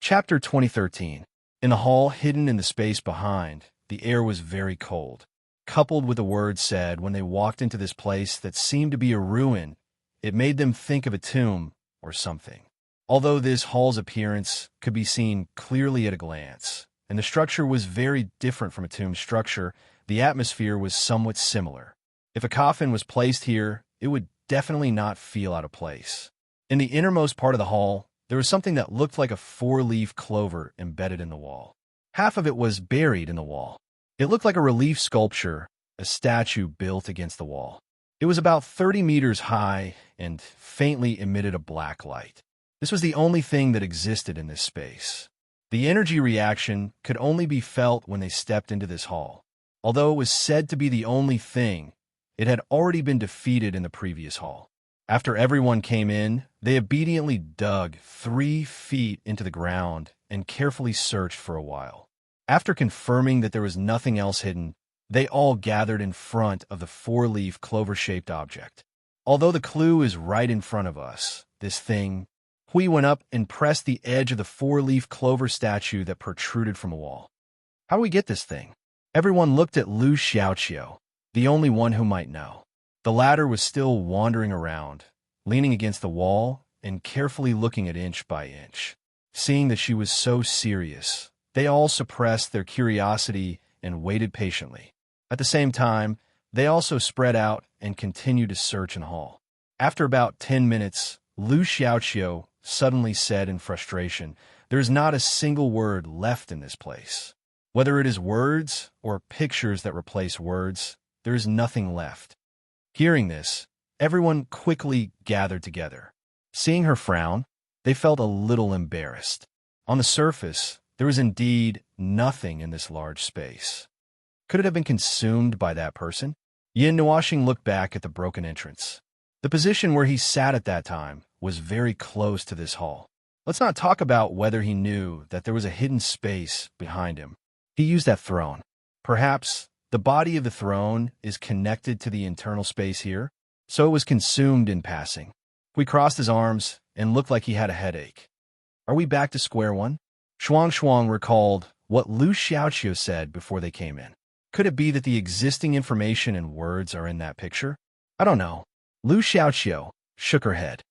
Chapter 2013. In the hall, hidden in the space behind, the air was very cold. Coupled with the words said when they walked into this place that seemed to be a ruin, it made them think of a tomb or something. Although this hall's appearance could be seen clearly at a glance, and the structure was very different from a tomb structure, the atmosphere was somewhat similar. If a coffin was placed here, it would definitely not feel out of place. In the innermost part of the hall, there was something that looked like a four-leaf clover embedded in the wall. Half of it was buried in the wall. It looked like a relief sculpture, a statue built against the wall. It was about 30 meters high and faintly emitted a black light. This was the only thing that existed in this space. The energy reaction could only be felt when they stepped into this hall. Although it was said to be the only thing, it had already been defeated in the previous hall. After everyone came in, they obediently dug 3 feet into the ground and carefully searched for a while. After confirming that there was nothing else hidden, they all gathered in front of the four-leaf clover-shaped object. Although the clue is right in front of us, this thing, Hui went up and pressed the edge of the four-leaf clover statue that protruded from a wall. How do we get this thing? Everyone looked at Lu Xiaoqiu, the only one who might know. The latter was still wandering around, leaning against the wall and carefully looking at inch by inch. Seeing that she was so serious, they all suppressed their curiosity and waited patiently. At the same time, they also spread out and continued to search in the hall. After about 10 minutes, Lu Xiaoqiu suddenly said in frustration, "There is not a single word left in this place. Whether it is words or pictures that replace words, there is nothing left." Hearing this, everyone quickly gathered together. Seeing her frown, they felt a little embarrassed. On the surface, there was indeed nothing in this large space. Could it have been consumed by that person? Yin Nuoxing looked back at the broken entrance. The position where he sat at that time was very close to this hall. Let's not talk about whether he knew that there was a hidden space behind him. He used that throne. Perhaps the body of the throne is connected to the internal space here, so it was consumed in passing. We crossed his arms and looked like he had a headache. Are we back to square one? Shuang recalled what Lu Xiaoqiu said before they came in. Could it be that the existing information and words are in that picture? I don't know. Lu Xiaoqiu shook her head.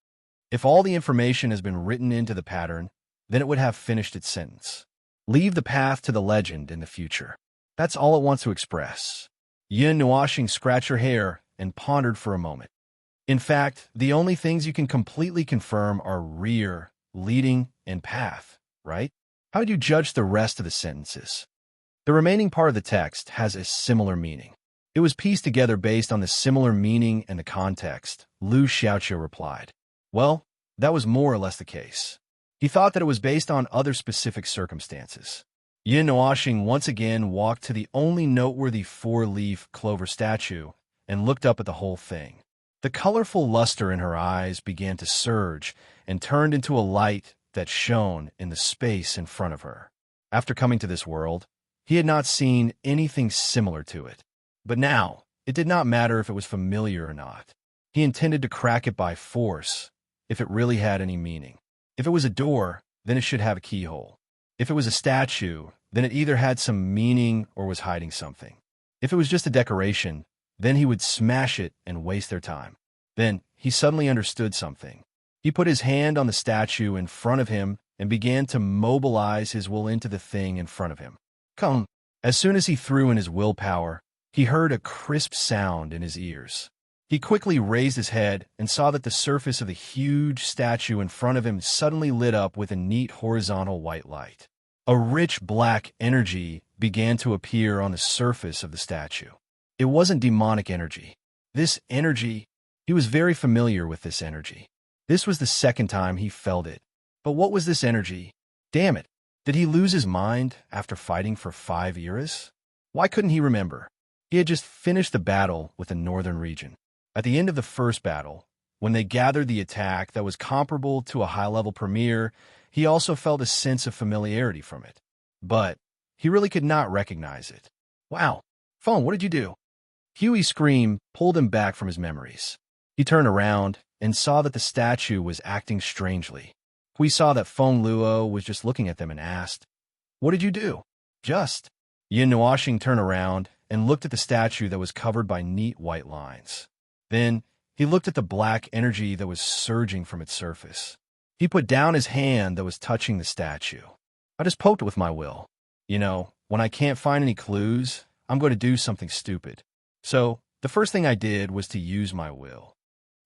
If all the information has been written into the pattern, then it would have finished its sentence. Leave the path to the legend in the future. That's all it wants to express. Yin Nuoxing scratched her hair and pondered for a moment. In fact, the only things you can completely confirm are rear, leading, and path, right? How do you judge the rest of the sentences? The remaining part of the text has a similar meaning. It was pieced together based on the similar meaning and the context, Lu Xiaoqiu replied. Well, that was more or less the case. He thought that it was based on other specific circumstances. Yin Nuoxing once again walked to the only noteworthy four-leaf clover statue and looked up at the whole thing. The colorful luster in her eyes began to surge and turned into a light that shone in the space in front of her. After coming to this world, he had not seen anything similar to it. But now, it did not matter if it was familiar or not. He intended to crack it by force, if it really had any meaning. If it was a door, then it should have a keyhole. If it was a statue, then it either had some meaning or was hiding something. If it was just a decoration, then he would smash it and waste their time. Then he suddenly understood something. He put his hand on the statue in front of him and began to mobilize his will into the thing in front of him. Come. As soon as he threw in his willpower, he heard a crisp sound in his ears. He quickly raised his head and saw that the surface of the huge statue in front of him suddenly lit up with a neat horizontal white light. A rich black energy began to appear on the surface of the statue. It wasn't demonic energy. This energy, he was very familiar with this energy. This was the second time he felt it. But what was this energy? Damn it, did he lose his mind after fighting for 5 years? Why couldn't he remember? He had just finished the battle with the northern region. At the end of the first battle, when they gathered the attack that was comparable to a high-level premier, he also felt a sense of familiarity from it. But he really could not recognize it. Wow, Phone, what did you do? Huey's scream pulled him back from his memories. He turned around and saw that the statue was acting strangely. Hui saw that Feng Luo was just looking at them and asked, "What did you do?" "Just." Yin Nuoxing turned around and looked at the statue that was covered by neat white lines. Then he looked at the black energy that was surging from its surface. He put down his hand that was touching the statue. "I just poked it with my will. You know, when I can't find any clues, I'm going to do something stupid. So the first thing I did was to use my will."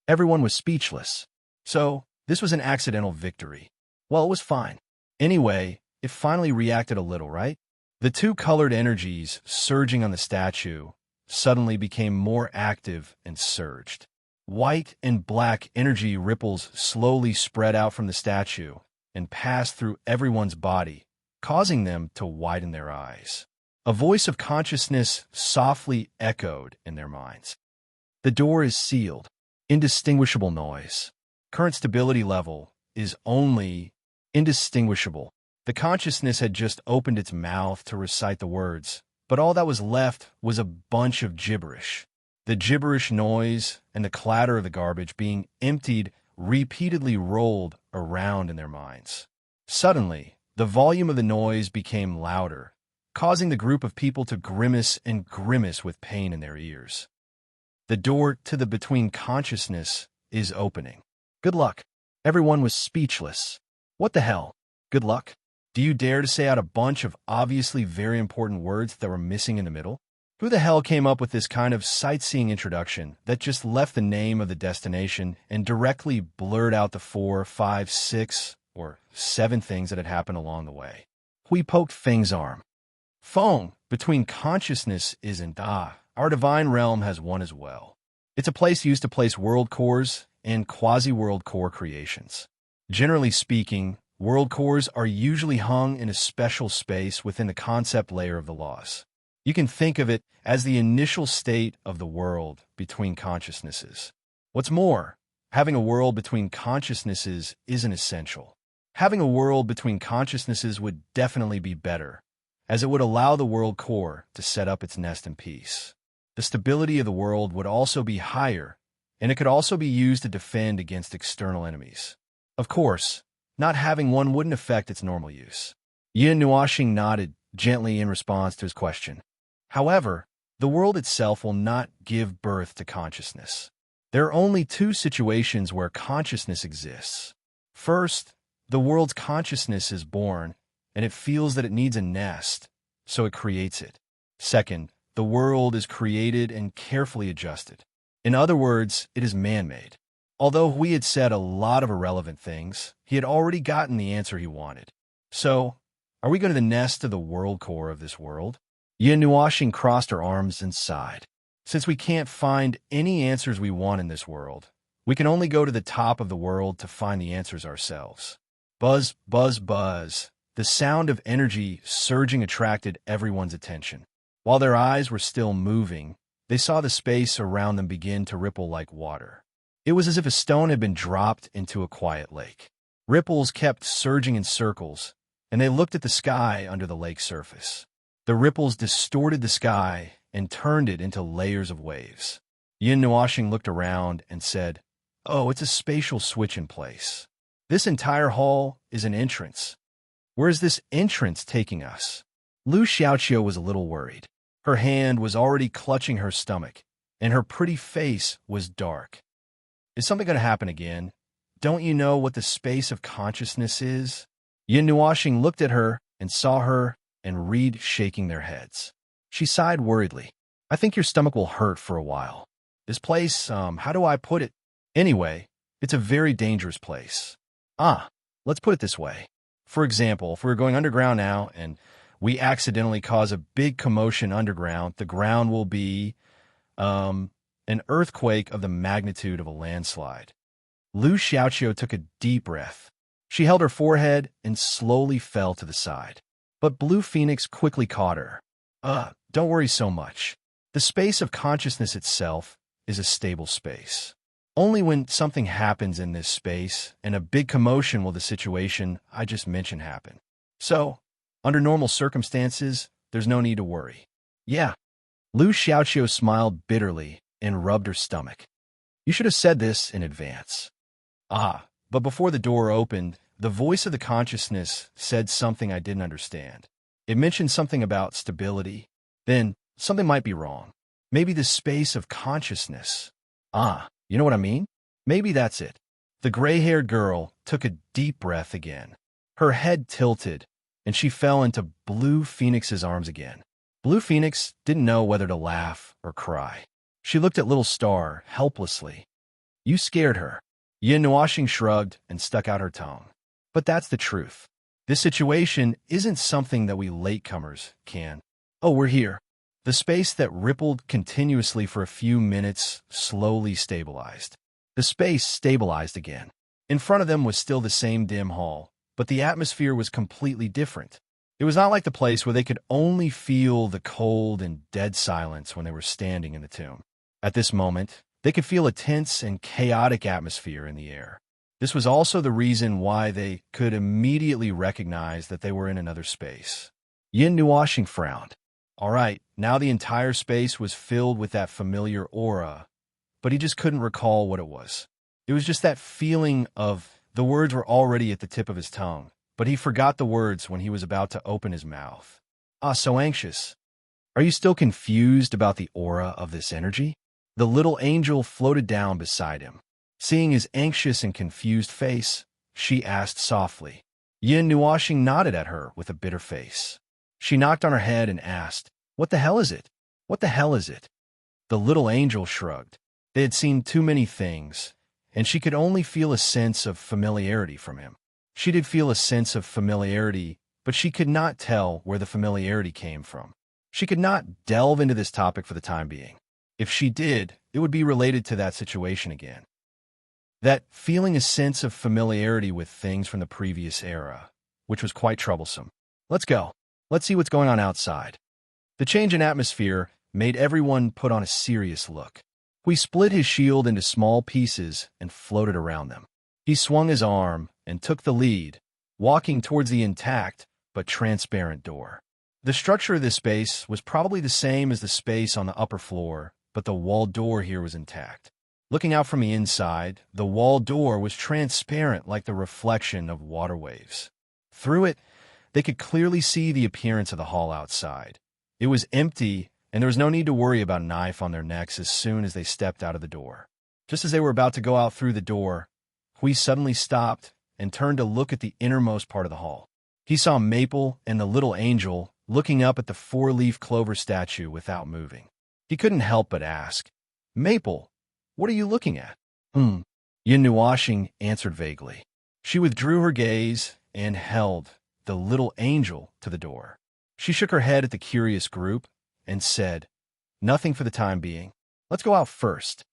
Everyone was speechless. So this was an accidental victory. Well, it was fine. Anyway, it finally reacted a little, right? The two colored energies surging on the statue suddenly became more active and surged. White and black energy ripples slowly spread out from the statue and passed through everyone's body, causing them to widen their eyes. A voice of consciousness softly echoed in their minds. "The door is sealed. Indistinguishable noise. Current stability level is only indistinguishable." The consciousness had just opened its mouth to recite the words, but all that was left was a bunch of gibberish. The gibberish noise and the clatter of the garbage being emptied repeatedly rolled around in their minds. Suddenly, the volume of the noise became louder, causing the group of people to grimace and grimace with pain in their ears. "The door to the between consciousness is opening. Good luck." Everyone was speechless. What the hell? Good luck? Do you dare to say out a bunch of obviously very important words that were missing in the middle? Who the hell came up with this kind of sightseeing introduction that just left the name of the destination and directly blurred out the 4, 5, 6, or 7 things that had happened along the way? Hui poked Feng's arm. "Feng, between consciousness isn't our divine realm has one as well. It's a place used to place world cores and quasi-world core creations. Generally speaking, world cores are usually hung in a special space within the concept layer of the laws. You can think of it as the initial state of the world between consciousnesses. What's more, having a world between consciousnesses isn't essential. Having a world between consciousnesses would definitely be better, as it would allow the world core to set up its nest in peace. The stability of the world would also be higher, and it could also be used to defend against external enemies. Of course, not having one wouldn't affect its normal use." Yin Nuoxing nodded gently in response to his question. "However, the world itself will not give birth to consciousness. There are only 2 situations where consciousness exists. First, the world's consciousness is born, and it feels that it needs a nest, so it creates it. Second, the world is created and carefully adjusted. In other words, it is man-made. Although we had said a lot of irrelevant things, he had already gotten the answer he wanted. So, are we going to the nest of the world core of this world?" Yin Nuoxing crossed her arms and sighed. "Since we can't find any answers we want in this world, we can only go to the top of the world to find the answers ourselves." Buzz, buzz, buzz. The sound of energy surging attracted everyone's attention. While their eyes were still moving, they saw the space around them begin to ripple like water. It was as if a stone had been dropped into a quiet lake. Ripples kept surging in circles, and they looked at the sky under the lake's surface. The ripples distorted the sky and turned it into layers of waves. Yin Nuoxing looked around and said, "Oh, it's a spatial switch in place. This entire hall is an entrance. Where is this entrance taking us?" Lu Xiaoqiu was a little worried. Her hand was already clutching her stomach, and her pretty face was dark. "Is something going to happen again? Don't you know what the space of consciousness is?" Yin Nuoxing looked at her and saw her and Reed shaking their heads. She sighed worriedly. "I think your stomach will hurt for a while. This place, how do I put it? Anyway, it's a very dangerous place. Let's put it this way. For example, if we're going underground now and we accidentally cause a big commotion underground, the ground will be, an earthquake of the magnitude of a landslide." Lu Xiaoqiu took a deep breath. She held her forehead and slowly fell to the side. But Blue Phoenix quickly caught her. Don't worry so much. The space of consciousness itself is a stable space. Only when something happens in this space and a big commotion will the situation I just mentioned happen. So, under normal circumstances, there's no need to worry." "Yeah." Lu Xiaoqiu smiled bitterly and rubbed her stomach. "You should have said this in advance." But before the door opened, the voice of the consciousness said something I didn't understand. It mentioned something about stability. Then, something might be wrong. Maybe the space of consciousness. You know what I mean? Maybe that's it. The gray-haired girl took a deep breath again. Her head tilted, and she fell into Blue Phoenix's arms again. Blue Phoenix didn't know whether to laugh or cry. She looked at Little Star helplessly. You scared her. Yin Nuashing shrugged and stuck out her tongue. But that's the truth. This situation isn't something that we latecomers can. Oh, we're here. The space that rippled continuously for a few minutes slowly stabilized. The space stabilized again. In front of them was still the same dim hall, but the atmosphere was completely different. It was not like the place where they could only feel the cold and dead silence when they were standing in the tomb. At this moment, they could feel a tense and chaotic atmosphere in the air. This was also the reason why they could immediately recognize that they were in another space. Yin Nuashing frowned. All right, now the entire space was filled with that familiar aura, but he just couldn't recall what it was. It was just that feeling of the words were already at the tip of his tongue, but he forgot the words when he was about to open his mouth. So anxious. Are you still confused about the aura of this energy? The little angel floated down beside him. Seeing his anxious and confused face, she asked softly. Yin Nuashing nodded at her with a bitter face. She knocked on her head and asked, What the hell is it? What the hell is it? The little angel shrugged. They had seen too many things, and she could only feel a sense of familiarity from him. She did feel a sense of familiarity, but she could not tell where the familiarity came from. She could not delve into this topic for the time being. If she did, it would be related to that situation again. That feeling a sense of familiarity with things from the previous era, which was quite troublesome. Let's go. Let's see what's going on outside. The change in atmosphere made everyone put on a serious look. He split his shield into small pieces and floated around them. He swung his arm and took the lead, walking towards the intact but transparent door. The structure of this space was probably the same as the space on the upper floor, but the wall door here was intact. Looking out from the inside, the wall door was transparent like the reflection of water waves. Through it, they could clearly see the appearance of the hall outside. It was empty, and there was no need to worry about a knife on their necks as soon as they stepped out of the door. Just as they were about to go out through the door, Hui suddenly stopped and turned to look at the innermost part of the hall. He saw Maple and the little angel looking up at the four-leaf clover statue without moving. He couldn't help but ask, Maple, what are you looking at? Yin Nuashing answered vaguely. She withdrew her gaze and held the little angel to the door. She shook her head at the curious group and said, Nothing for the time being. Let's go out first.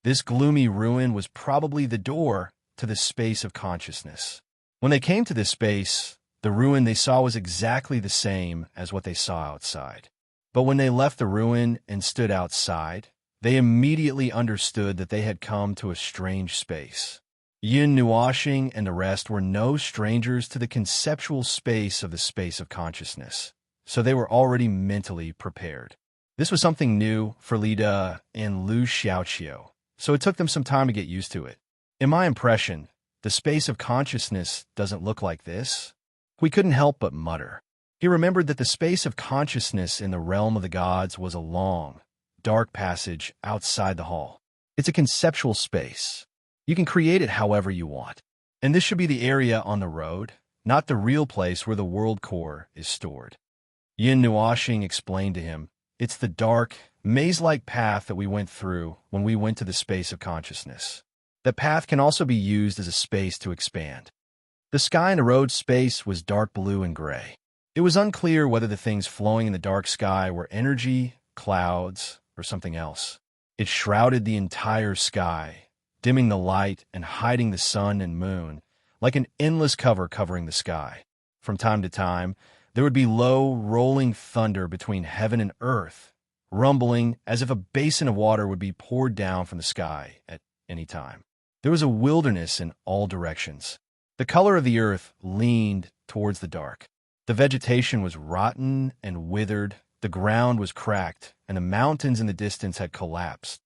This gloomy ruin was probably the door to the space of consciousness. When they came to this space, the ruin they saw was exactly the same as what they saw outside. But when they left the ruin and stood outside, they immediately understood that they had come to a strange space. Yin Nuashing and the rest were no strangers to the conceptual space of the space of consciousness, so they were already mentally prepared. This was something new for Li De and Lu Xiaoqiu, so it took them some time to get used to it. In my impression, the space of consciousness doesn't look like this. We couldn't help but mutter. He remembered that the space of consciousness in the realm of the gods was a long, dark passage outside the hall. It's a conceptual space. You can create it however you want. And this should be the area on the road, not the real place where the world core is stored. Yin Nuashing explained to him, It's the dark, maze-like path that we went through when we went to the space of consciousness. The path can also be used as a space to expand. The sky in the road space was dark blue and gray. It was unclear whether the things flowing in the dark sky were energy, clouds, or something else. It shrouded the entire sky, dimming the light and hiding the sun and moon, like an endless cover covering the sky. From time to time, there would be low, rolling thunder between heaven and earth, rumbling as if a basin of water would be poured down from the sky at any time. There was a wilderness in all directions. The color of the earth leaned towards the dark. The vegetation was rotten and withered, the ground was cracked, and the mountains in the distance had collapsed.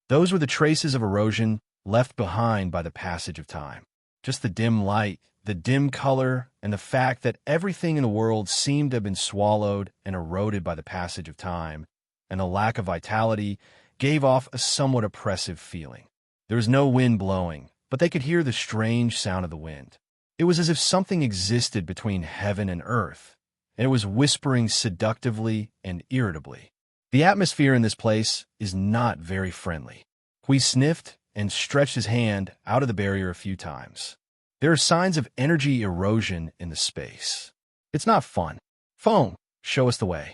Those were the traces of erosion left behind by the passage of time. Just the dim light, the dim color, and the fact that everything in the world seemed to have been swallowed and eroded by the passage of time, and the lack of vitality gave off a somewhat oppressive feeling. There was no wind blowing, but they could hear the strange sound of the wind. It was as if something existed between heaven and earth, and it was whispering seductively and irritably. The atmosphere in this place is not very friendly. Hui sniffed and stretched his hand out of the barrier a few times. There are signs of energy erosion in the space. It's not fun. Phone, show us the way.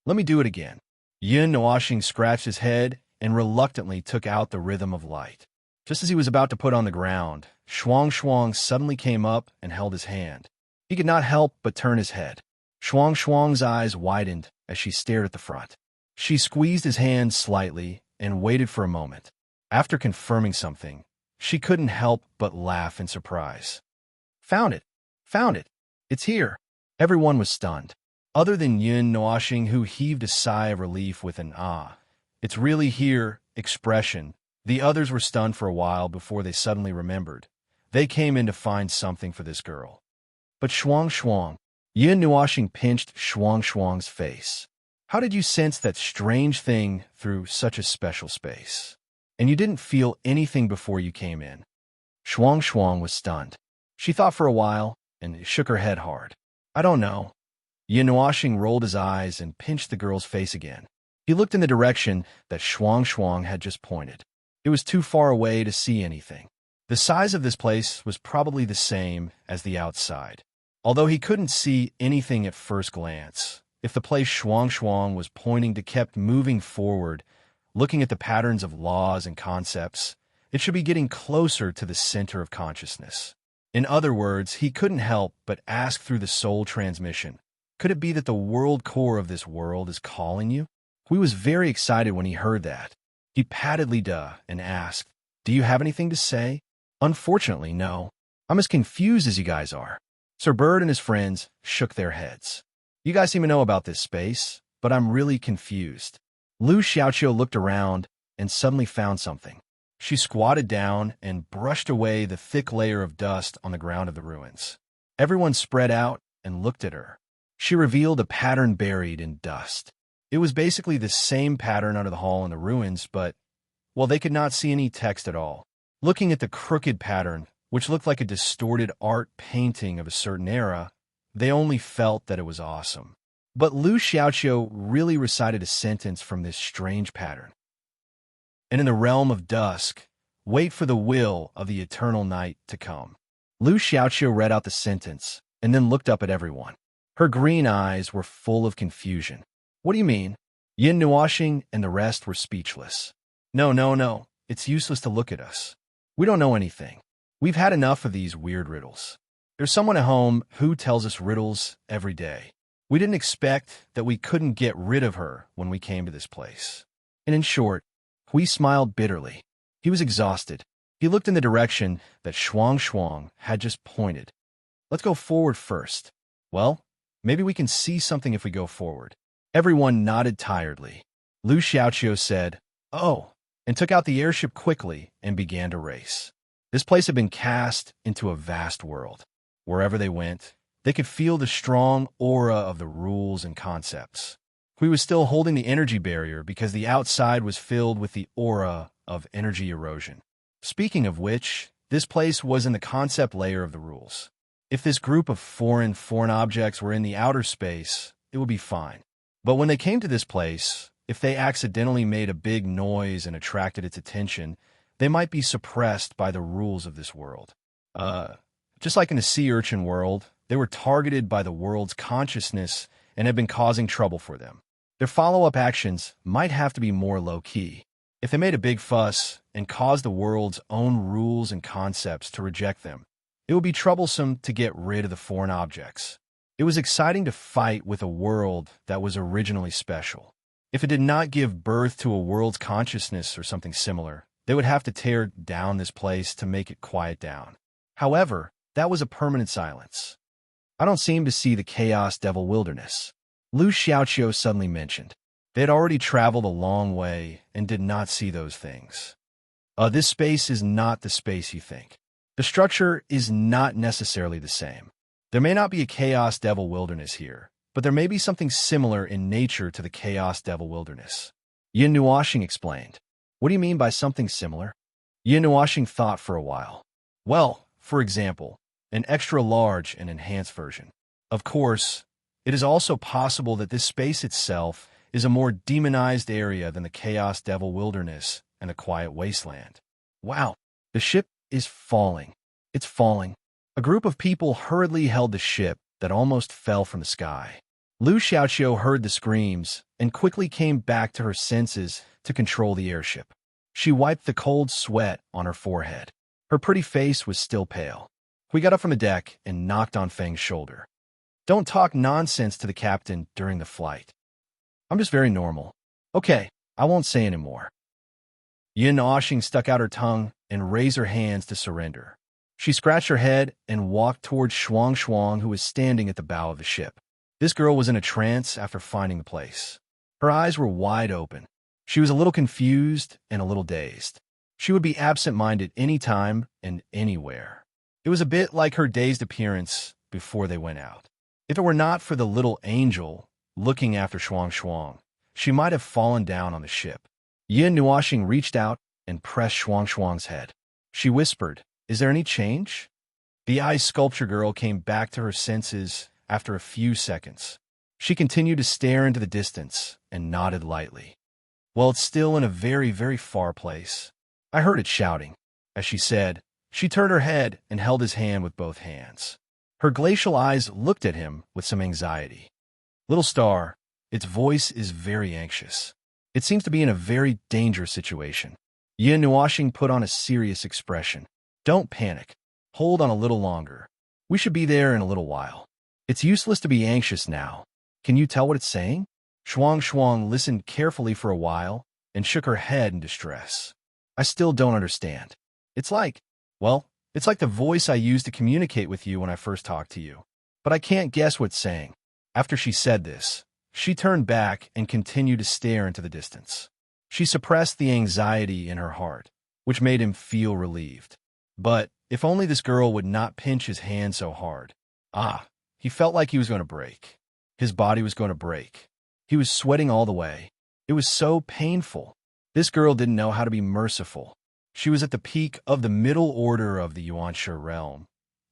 Let me do it again. Yin Nuashing scratched his head and reluctantly took out the rhythm of light. Just as he was about to put on the ground, Shuang suddenly came up and held his hand. He could not help but turn his head. Shuang's eyes widened as she stared at the front. She squeezed his hand slightly and waited for a moment. After confirming something, she couldn't help but laugh in surprise. Found it! Found it! It's here! Everyone was stunned. Other than Yin Nuashing, who heaved a sigh of relief with an "ah, it's really here" expression, the others were stunned for a while before they suddenly remembered. They came in to find something for this girl. But Shuang, Yin Nuashing pinched Shuang's face. How did you sense that strange thing through such a special space? And you didn't feel anything before you came in. Shuang was stunned. She thought for a while and shook her head hard. I don't know. Yin Nuashing rolled his eyes and pinched the girl's face again. He looked in the direction that Shuang had just pointed. It was too far away to see anything. The size of this place was probably the same as the outside. Although he couldn't see anything at first glance, if the place Shuang was pointing to kept moving forward, looking at the patterns of laws and concepts, it should be getting closer to the center of consciousness. In other words, he couldn't help but ask through the soul transmission, could it be that the world core of this world is calling you? Hui was very excited when he heard that. He patted Li De and asked, do you have anything to say? Unfortunately, no. I'm as confused as you guys are. Sir Bird and his friends shook their heads. You guys seem to know about this space, but I'm really confused. Lu Xiaoqiu looked around and suddenly found something. She squatted down and brushed away the thick layer of dust on the ground of the ruins. Everyone spread out and looked at her. She revealed a pattern buried in dust. It was basically the same pattern under the hall in the ruins, but, well, they could not see any text at all. Looking at the crooked pattern, which looked like a distorted art painting of a certain era, they only felt that it was awesome. But Lu Xiaoqiu really recited a sentence from this strange pattern. And in the realm of dusk, wait for the will of the eternal night to come. Lu Xiaoqiu read out the sentence and then looked up at everyone. Her green eyes were full of confusion. What do you mean? Yin Nuashing and the rest were speechless. No. It's useless to look at us. We don't know anything. We've had enough of these weird riddles. There's someone at home who tells us riddles every day. We didn't expect that we couldn't get rid of her when we came to this place. And in short, Hui smiled bitterly. He was exhausted. He looked in the direction that Shuang had just pointed. Let's go forward first. Well, maybe we can see something if we go forward. Everyone nodded tiredly. Lu Xiaoqiu said, oh, and took out the airship quickly and began to race. This place had been cast into a vast world. Wherever they went, they could feel the strong aura of the rules and concepts. Hui was still holding the energy barrier because the outside was filled with the aura of energy erosion. Speaking of which, this place was in the concept layer of the rules. If this group of foreign objects were in the outer space, it would be fine. But when they came to this place, if they accidentally made a big noise and attracted its attention, they might be suppressed by the rules of this world. Just like in the sea urchin world, they were targeted by the world's consciousness and have been causing trouble for them. Their follow-up actions might have to be more low-key. If they made a big fuss and caused the world's own rules and concepts to reject them, it would be troublesome to get rid of the foreign objects. It was exciting to fight with a world that was originally special. If it did not give birth to a world's consciousness or something similar, they would have to tear down this place to make it quiet down. However, that was a permanent silence. I don't seem to see the Chaos Devil Wilderness, Lu Xiaoqiu suddenly mentioned. They had already traveled a long way and did not see those things. This space is not the space you think. The structure is not necessarily the same. There may not be a Chaos Devil Wilderness here, but there may be something similar in nature to the Chaos Devil Wilderness. Yin Nuashing explained. What do you mean by something similar? Yin Nuashing thought for a while. Well, for example, an extra large and enhanced version. Of course, it is also possible that this space itself is a more demonized area than the Chaos Devil Wilderness and the Quiet Wasteland. Wow, the ship is falling. It's falling. A group of people hurriedly held the ship that almost fell from the sky. Lu Xiaoqiu heard the screams and quickly came back to her senses to control the airship. She wiped the cold sweat on her forehead. Her pretty face was still pale. We got up from the deck and knocked on Feng's shoulder. Don't talk nonsense to the captain during the flight. I'm just very normal. Okay, I won't say any more. Yin Nuashing stuck out her tongue and raised her hands to surrender. She scratched her head and walked towards Shuang Shuang, who was standing at the bow of the ship. This girl was in a trance after finding the place. Her eyes were wide open. She was a little confused and a little dazed. She would be absent-minded any time and anywhere. It was a bit like her dazed appearance before they went out. If it were not for the little angel looking after Shuang Shuang, she might have fallen down on the ship. Yin Nuashing reached out and pressed Shuang Shuang's head. She whispered, "Is there any change?" The ice sculpture girl came back to her senses after a few seconds. She continued to stare into the distance and nodded lightly. Well, it's still in a very, very far place. I heard it shouting. As she said, she turned her head and held his hand with both hands. Her glacial eyes looked at him with some anxiety. Little star, its voice is very anxious. It seems to be in a very dangerous situation. Yin Nuashing put on a serious expression. Don't panic. Hold on a little longer. We should be there in a little while. It's useless to be anxious now. Can you tell what it's saying? Shuang Shuang listened carefully for a while and shook her head in distress. I still don't understand. It's like the voice I used to communicate with you when I first talked to you. But I can't guess what it's saying. After she said this, she turned back and continued to stare into the distance. She suppressed the anxiety in her heart, which made him feel relieved. But if only this girl would not pinch his hand so hard. He felt like he was going to break. His body was going to break. He was sweating all the way. It was so painful. This girl didn't know how to be merciful. She was at the peak of the middle order of the Yuanshe realm,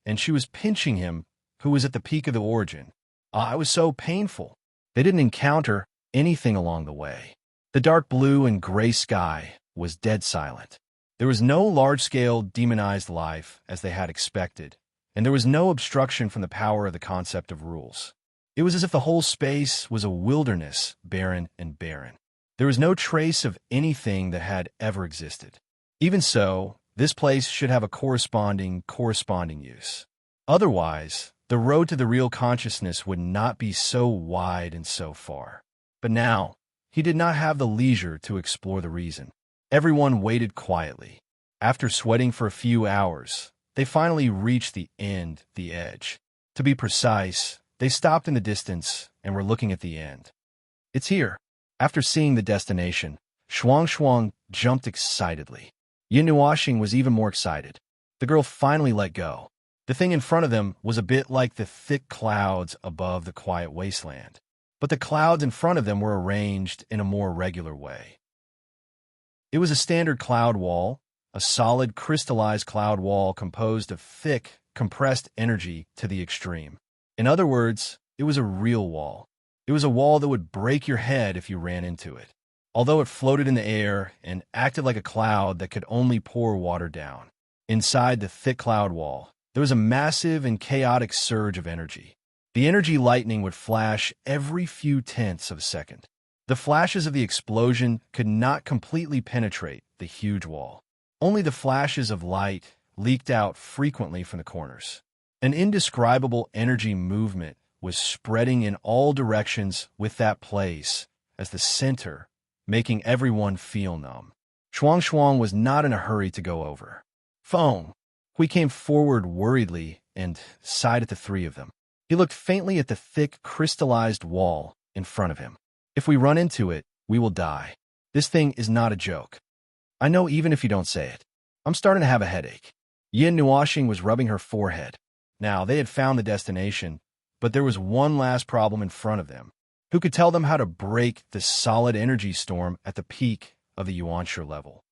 and she was pinching him, who was at the peak of the origin. It was so painful. They didn't encounter anything along the way. The dark blue and gray sky was dead silent. There was no large-scale demonized life as they had expected, and there was no obstruction from the power of the concept of rules. It was as if the whole space was a wilderness, barren and barren. There was no trace of anything that had ever existed. Even so, this place should have a corresponding use. Otherwise, the road to the real consciousness would not be so wide and so far. But now, he did not have the leisure to explore the reason. Everyone waited quietly. After sweating for a few hours, they finally reached the edge. To be precise, they stopped in the distance and were looking at the end. It's here. After seeing the destination, Shuang Shuang jumped excitedly. Yin Nuashing was even more excited. The girl finally let go. The thing in front of them was a bit like the thick clouds above the quiet wasteland, but the clouds in front of them were arranged in a more regular way. It was a standard cloud wall, a solid crystallized cloud wall composed of thick, compressed energy to the extreme. In other words, it was a real wall. It was a wall that would break your head if you ran into it. Although it floated in the air and acted like a cloud that could only pour water down. Inside the thick cloud wall, there was a massive and chaotic surge of energy. The energy lightning would flash every few tenths of a second. The flashes of the explosion could not completely penetrate the huge wall. Only the flashes of light leaked out frequently from the corners. An indescribable energy movement was spreading in all directions with that place as the center, making everyone feel numb. Shuang Shuang was not in a hurry to go over. Feng Hui came forward worriedly and sighed at the three of them. He looked faintly at the thick, crystallized wall in front of him. If we run into it, we will die. This thing is not a joke. I know even if you don't say it. I'm starting to have a headache. Yin Nuoxing was rubbing her forehead. Now, they had found the destination, but there was one last problem in front of them. Who could tell them how to break the solid energy storm at the peak of the Yuanshu level?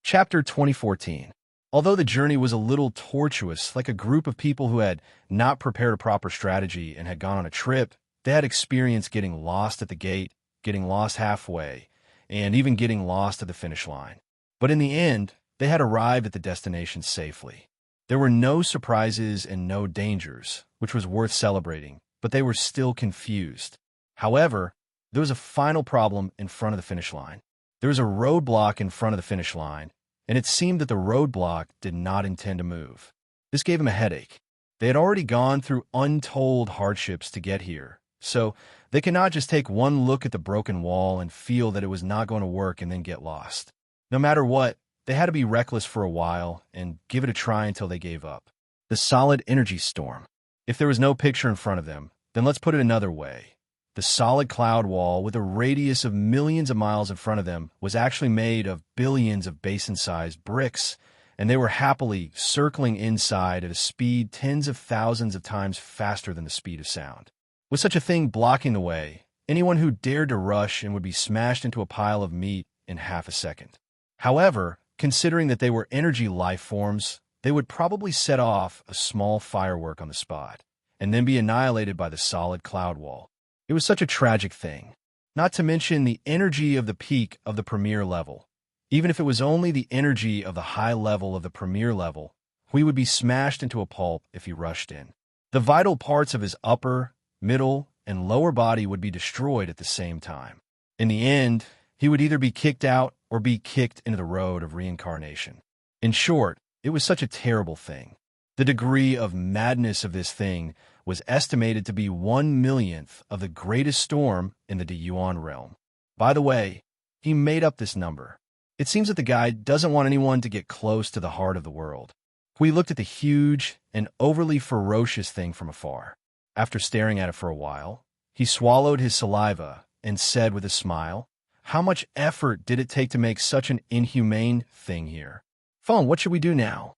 Chapter 2014. Although the journey was a little tortuous, like a group of people who had not prepared a proper strategy and had gone on a trip, they had experienced getting lost at the gate, getting lost halfway, and even getting lost at the finish line. But in the end, they had arrived at the destination safely. There were no surprises and no dangers, which was worth celebrating, but they were still confused. However, there was a final problem in front of the finish line. There was a roadblock in front of the finish line, and it seemed that the roadblock did not intend to move. This gave him a headache. They had already gone through untold hardships to get here, so they could not just take one look at the broken wall and feel that it was not going to work and then get lost. No matter what, they had to be reckless for a while and give it a try until they gave up. The solid energy storm. If there was no picture in front of them, then let's put it another way. The solid cloud wall with a radius of millions of miles in front of them was actually made of billions of basin-sized bricks, and they were happily circling inside at a speed tens of thousands of times faster than the speed of sound. With such a thing blocking the way, anyone who dared to rush and would be smashed into a pile of meat in half a second. However, considering that they were energy life forms, they would probably set off a small firework on the spot, and then be annihilated by the solid cloud wall. It was such a tragic thing, not to mention the energy of the peak of the premier level. Even if it was only the energy of the high level of the premier level, we would be smashed into a pulp if he rushed in. The vital parts of his upper, middle, and lower body would be destroyed at the same time. In the end, he would either be kicked out or be kicked into the road of reincarnation. In short, it was such a terrible thing. The degree of madness of this thing was estimated to be 1/1,000,000th of the greatest storm in the Yuan realm. By the way, he made up this number. It seems that the guy doesn't want anyone to get close to the heart of the world. We looked at the huge and overly ferocious thing from afar. After staring at it for a while, he swallowed his saliva and said with a smile, "How much effort did it take to make such an inhumane thing here? Phone, what should we do now?"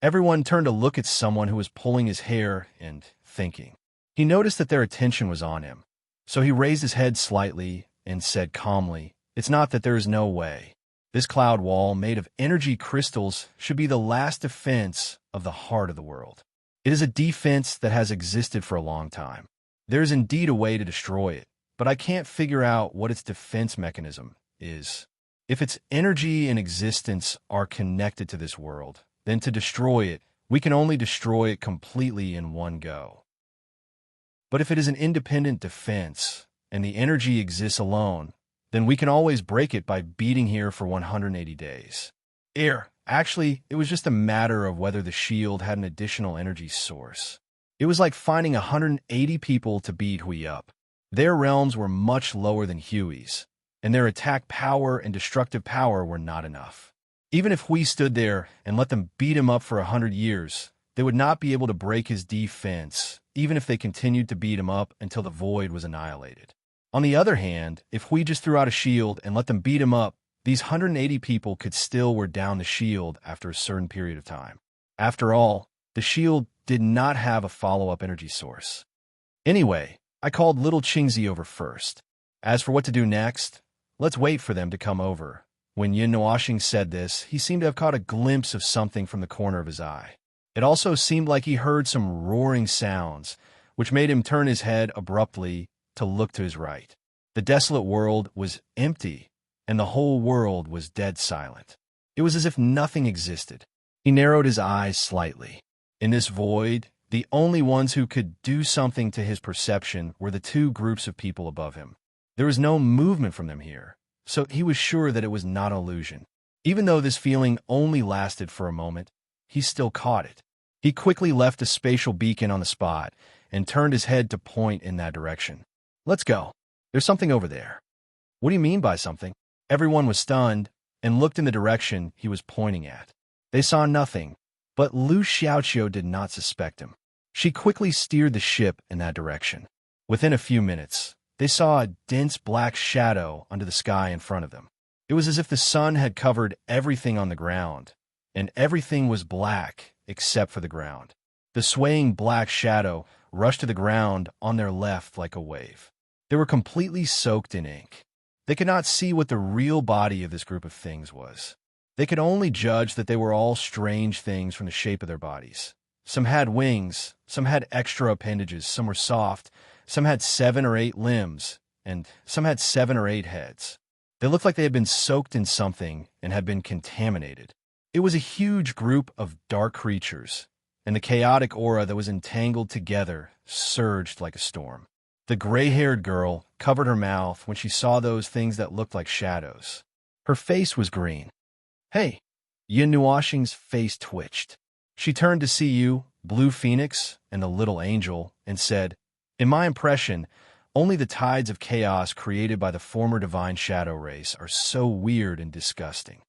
Everyone turned to look at someone who was pulling his hair and thinking. He noticed that their attention was on him, so he raised his head slightly and said calmly, "It's not that there is no way. This cloud wall made of energy crystals should be the last defense of the heart of the world. It is a defense that has existed for a long time. There is indeed a way to destroy it, but I can't figure out what its defense mechanism is. If its energy and existence are connected to this world, then to destroy it, we can only destroy it completely in one go. But if it is an independent defense, and the energy exists alone, then we can always break it by beating here for 180 days. Actually, it was just a matter of whether the shield had an additional energy source. It was like finding 180 people to beat Hui up. Their realms were much lower than Huey's, and their attack power and destructive power were not enough. Even if Hui stood there and let them beat him up for 100 years, they would not be able to break his defense, even if they continued to beat him up until the void was annihilated. On the other hand, if Hui just threw out a shield and let them beat him up, these 180 people could still wear down the shield after a certain period of time. After all, the shield did not have a follow-up energy source. Anyway, I called little Qingzi over first. As for what to do next, let's wait for them to come over. When Yin Nuoxing said this, he seemed to have caught a glimpse of something from the corner of his eye. It also seemed like he heard some roaring sounds, which made him turn his head abruptly to look to his right. The desolate world was empty, and the whole world was dead silent. It was as if nothing existed. He narrowed his eyes slightly. In this void, the only ones who could do something to his perception were the two groups of people above him. There was no movement from them here, so he was sure that it was not an illusion. Even though this feeling only lasted for a moment, he still caught it. He quickly left a spatial beacon on the spot and turned his head to point in that direction. "Let's go. There's something over there." "What do you mean by something?" Everyone was stunned and looked in the direction he was pointing at. They saw nothing, but Lu Xiaoqiu did not suspect him. She quickly steered the ship in that direction. Within a few minutes, they saw a dense black shadow under the sky in front of them. It was as if the sun had covered everything on the ground, and everything was black except for the ground. The swaying black shadow rushed to the ground on their left like a wave. They were completely soaked in ink. They could not see what the real body of this group of things was. They could only judge that they were all strange things from the shape of their bodies. Some had wings, some had extra appendages, some were soft, some had 7 or 8 limbs, and some had 7 or 8 heads. They looked like they had been soaked in something and had been contaminated. It was a huge group of dark creatures, and the chaotic aura that was entangled together surged like a storm. The gray-haired girl covered her mouth when she saw those things that looked like shadows. Her face was green. "Hey!" Yin Nuoxing's face twitched. She turned to see you, Blue Phoenix, and the little angel, and said, "In my impression, only the tides of chaos created by the former divine shadow race are so weird and disgusting.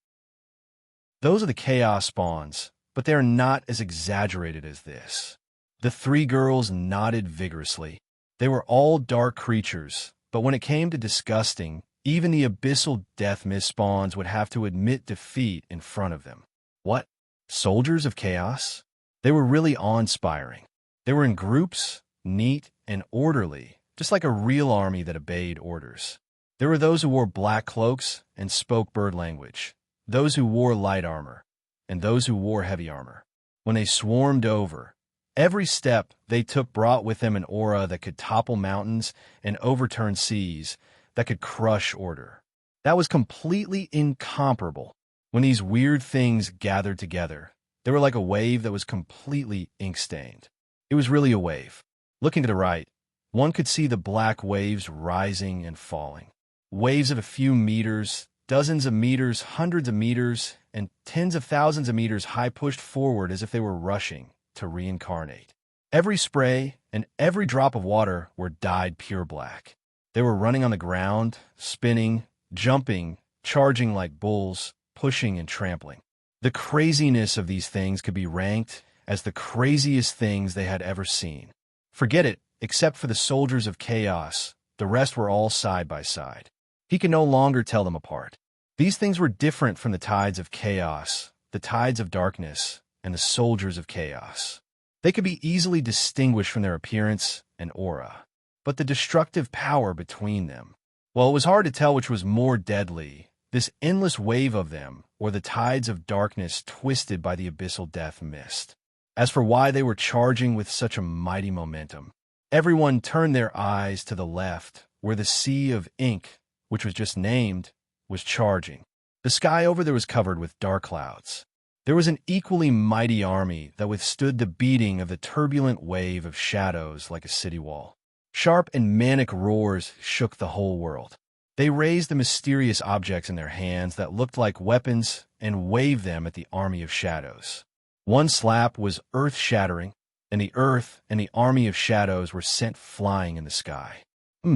Those are the chaos spawns, but they are not as exaggerated as this." The 3 girls nodded vigorously. They were all dark creatures, but when it came to disgusting, even the abyssal death mist spawns would have to admit defeat in front of them. What? Soldiers of chaos? They were really awe-inspiring. They were in groups, neat and orderly, just like a real army that obeyed orders. There were those who wore black cloaks and spoke bird language, those who wore light armor, and those who wore heavy armor. When they swarmed over, every step they took brought with them an aura that could topple mountains and overturn seas, that could crush order. That was completely incomparable. When these weird things gathered together, they were like a wave that was completely ink-stained. It was really a wave. Looking to the right, one could see the black waves rising and falling. Waves of a few meters, dozens of meters, hundreds of meters, and tens of thousands of meters high pushed forward as if they were rushing to reincarnate. Every spray and every drop of water were dyed pure black. They were running on the ground, spinning, jumping, charging like bulls, pushing and trampling. The craziness of these things could be ranked as the craziest things they had ever seen. Forget it, except for the soldiers of chaos, the rest were all side by side. He could no longer tell them apart. These things were different from the tides of chaos, the tides of darkness, and the soldiers of chaos. They could be easily distinguished from their appearance and aura. But the destructive power between them, well, it was hard to tell which was more deadly, this endless wave of them, or the tides of darkness twisted by the abyssal death mist. As for why they were charging with such a mighty momentum, everyone turned their eyes to the left, where the sea of ink, which was just named, was charging. The sky over there was covered with dark clouds. There was an equally mighty army that withstood the beating of the turbulent wave of shadows like a city wall. Sharp and manic roars shook the whole world. They raised the mysterious objects in their hands that looked like weapons and waved them at the army of shadows. One slap was earth-shattering, and the earth and the army of shadows were sent flying in the sky.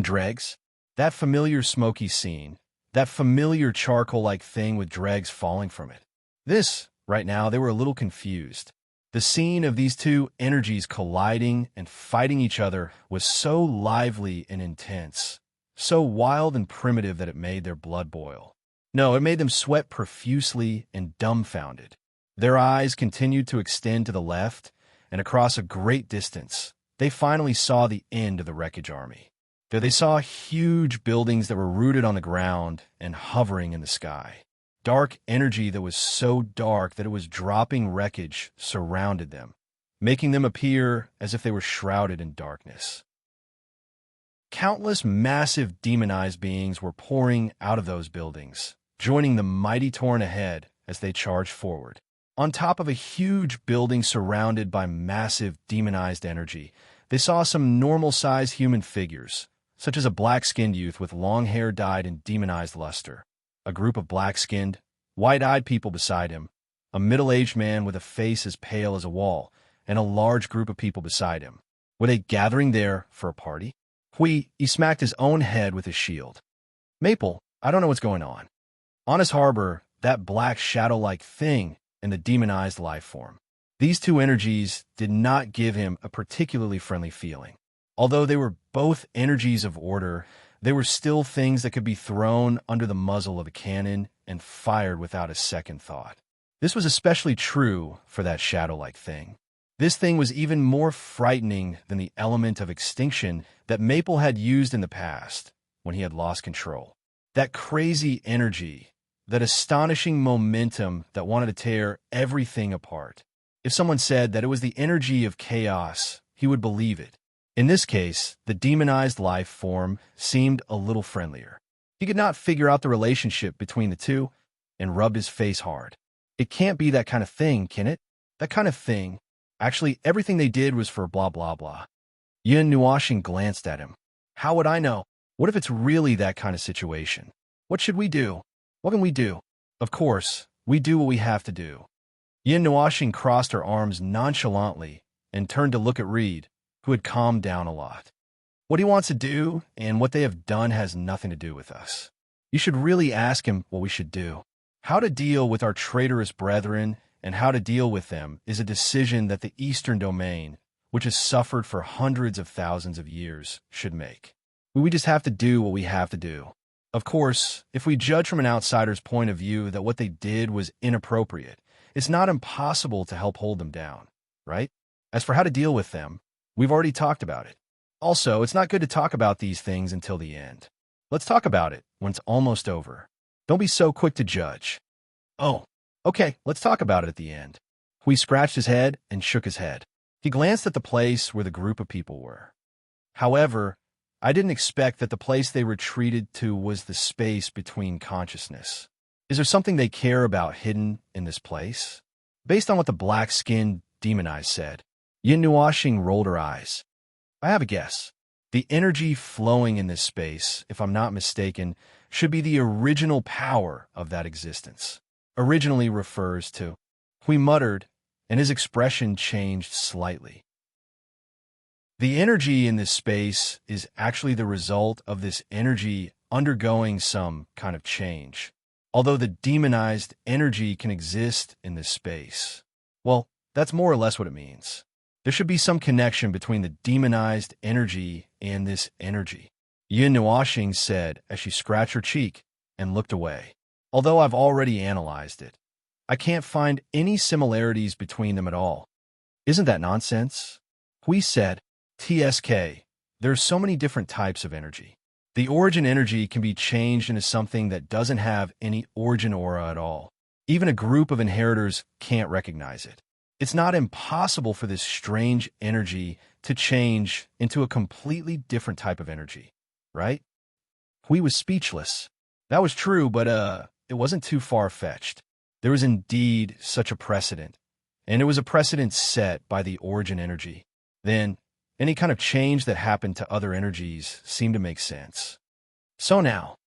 Dregs. That familiar smoky scene, that familiar charcoal-like thing with dregs falling from it. This, right now, they were a little confused. The scene of these two energies colliding and fighting each other was so lively and intense, so wild and primitive that it made their blood boil. No, it made them sweat profusely and dumbfounded. Their eyes continued to extend to the left, and across a great distance, they finally saw the end of the wreckage army. There they saw huge buildings that were rooted on the ground and hovering in the sky. Dark energy that was so dark that it was dropping wreckage surrounded them, making them appear as if they were shrouded in darkness. Countless massive demonized beings were pouring out of those buildings, joining the mighty torrent ahead as they charged forward. On top of a huge building surrounded by massive demonized energy, they saw some normal-sized human figures, such as a black-skinned youth with long hair dyed in demonized luster, a group of black-skinned, white-eyed people beside him, a middle-aged man with a face as pale as a wall, and a large group of people beside him. Were they gathering there for a party? He smacked his own head with his shield. Maple, I don't know what's going on. Honest Harbor, that black shadow-like thing, and the demonized life form. These two energies did not give him a particularly friendly feeling. Although they were both energies of order, They were still things that could be thrown under the muzzle of a cannon and fired without a second thought. This was especially true for that shadow-like thing. This thing was even more frightening than the element of extinction that Maple had used in the past when he had lost control. That crazy energy, that astonishing momentum that wanted to tear everything apart. If someone said that it was the energy of chaos, he would believe it. In this case, the demonized life form seemed a little friendlier. He could not figure out the relationship between the two and rubbed his face hard. It can't be that kind of thing, can it? That kind of thing. Actually, everything they did was for blah, blah, blah. Yin Nuashing glanced at him. How would I know? What if it's really that kind of situation? What should we do? What can we do? Of course, we do what we have to do. Yin Nuashing crossed her arms nonchalantly and turned to look at Reed, who had calmed down a lot. What he wants to do and what they have done has nothing to do with us. You should really ask him what we should do. How to deal with our traitorous brethren and how to deal with them is a decision that the Eastern Domain, which has suffered for hundreds of thousands of years, should make. We just have to do what we have to do. Of course, if we judge from an outsider's point of view that what they did was inappropriate, it's not impossible to help hold them down, right? As for how to deal with them, we've already talked about it. Also, it's not good to talk about these things until the end. Let's talk about it when it's almost over. Don't be so quick to judge. Oh, okay, let's talk about it at the end. Hui scratched his head and shook his head. He glanced at the place where the group of people were. However, I didn't expect that the place they retreated to was the space between consciousness. Is there something they care about hidden in this place? Based on what the black-skinned demonized said, Yin Nuashing rolled her eyes. I have a guess. The energy flowing in this space, if I'm not mistaken, should be the original power of that existence. Originally refers to. Hui muttered, and his expression changed slightly. The energy in this space is actually the result of this energy undergoing some kind of change. Although the demonized energy can exist in this space. Well, that's more or less what it means. There should be some connection between the demonized energy and this energy. Yin Nuashing said as she scratched her cheek and looked away. Although I've already analyzed it, I can't find any similarities between them at all. Isn't that nonsense? Hui said, TSK, there are so many different types of energy. The origin energy can be changed into something that doesn't have any origin aura at all. Even a group of inheritors can't recognize it. It's not impossible for this strange energy to change into a completely different type of energy, right? Hui was speechless. That was true, but it wasn't too far-fetched. There was indeed such a precedent, and it was a precedent set by the origin energy. Then, any kind of change that happened to other energies seemed to make sense. So now,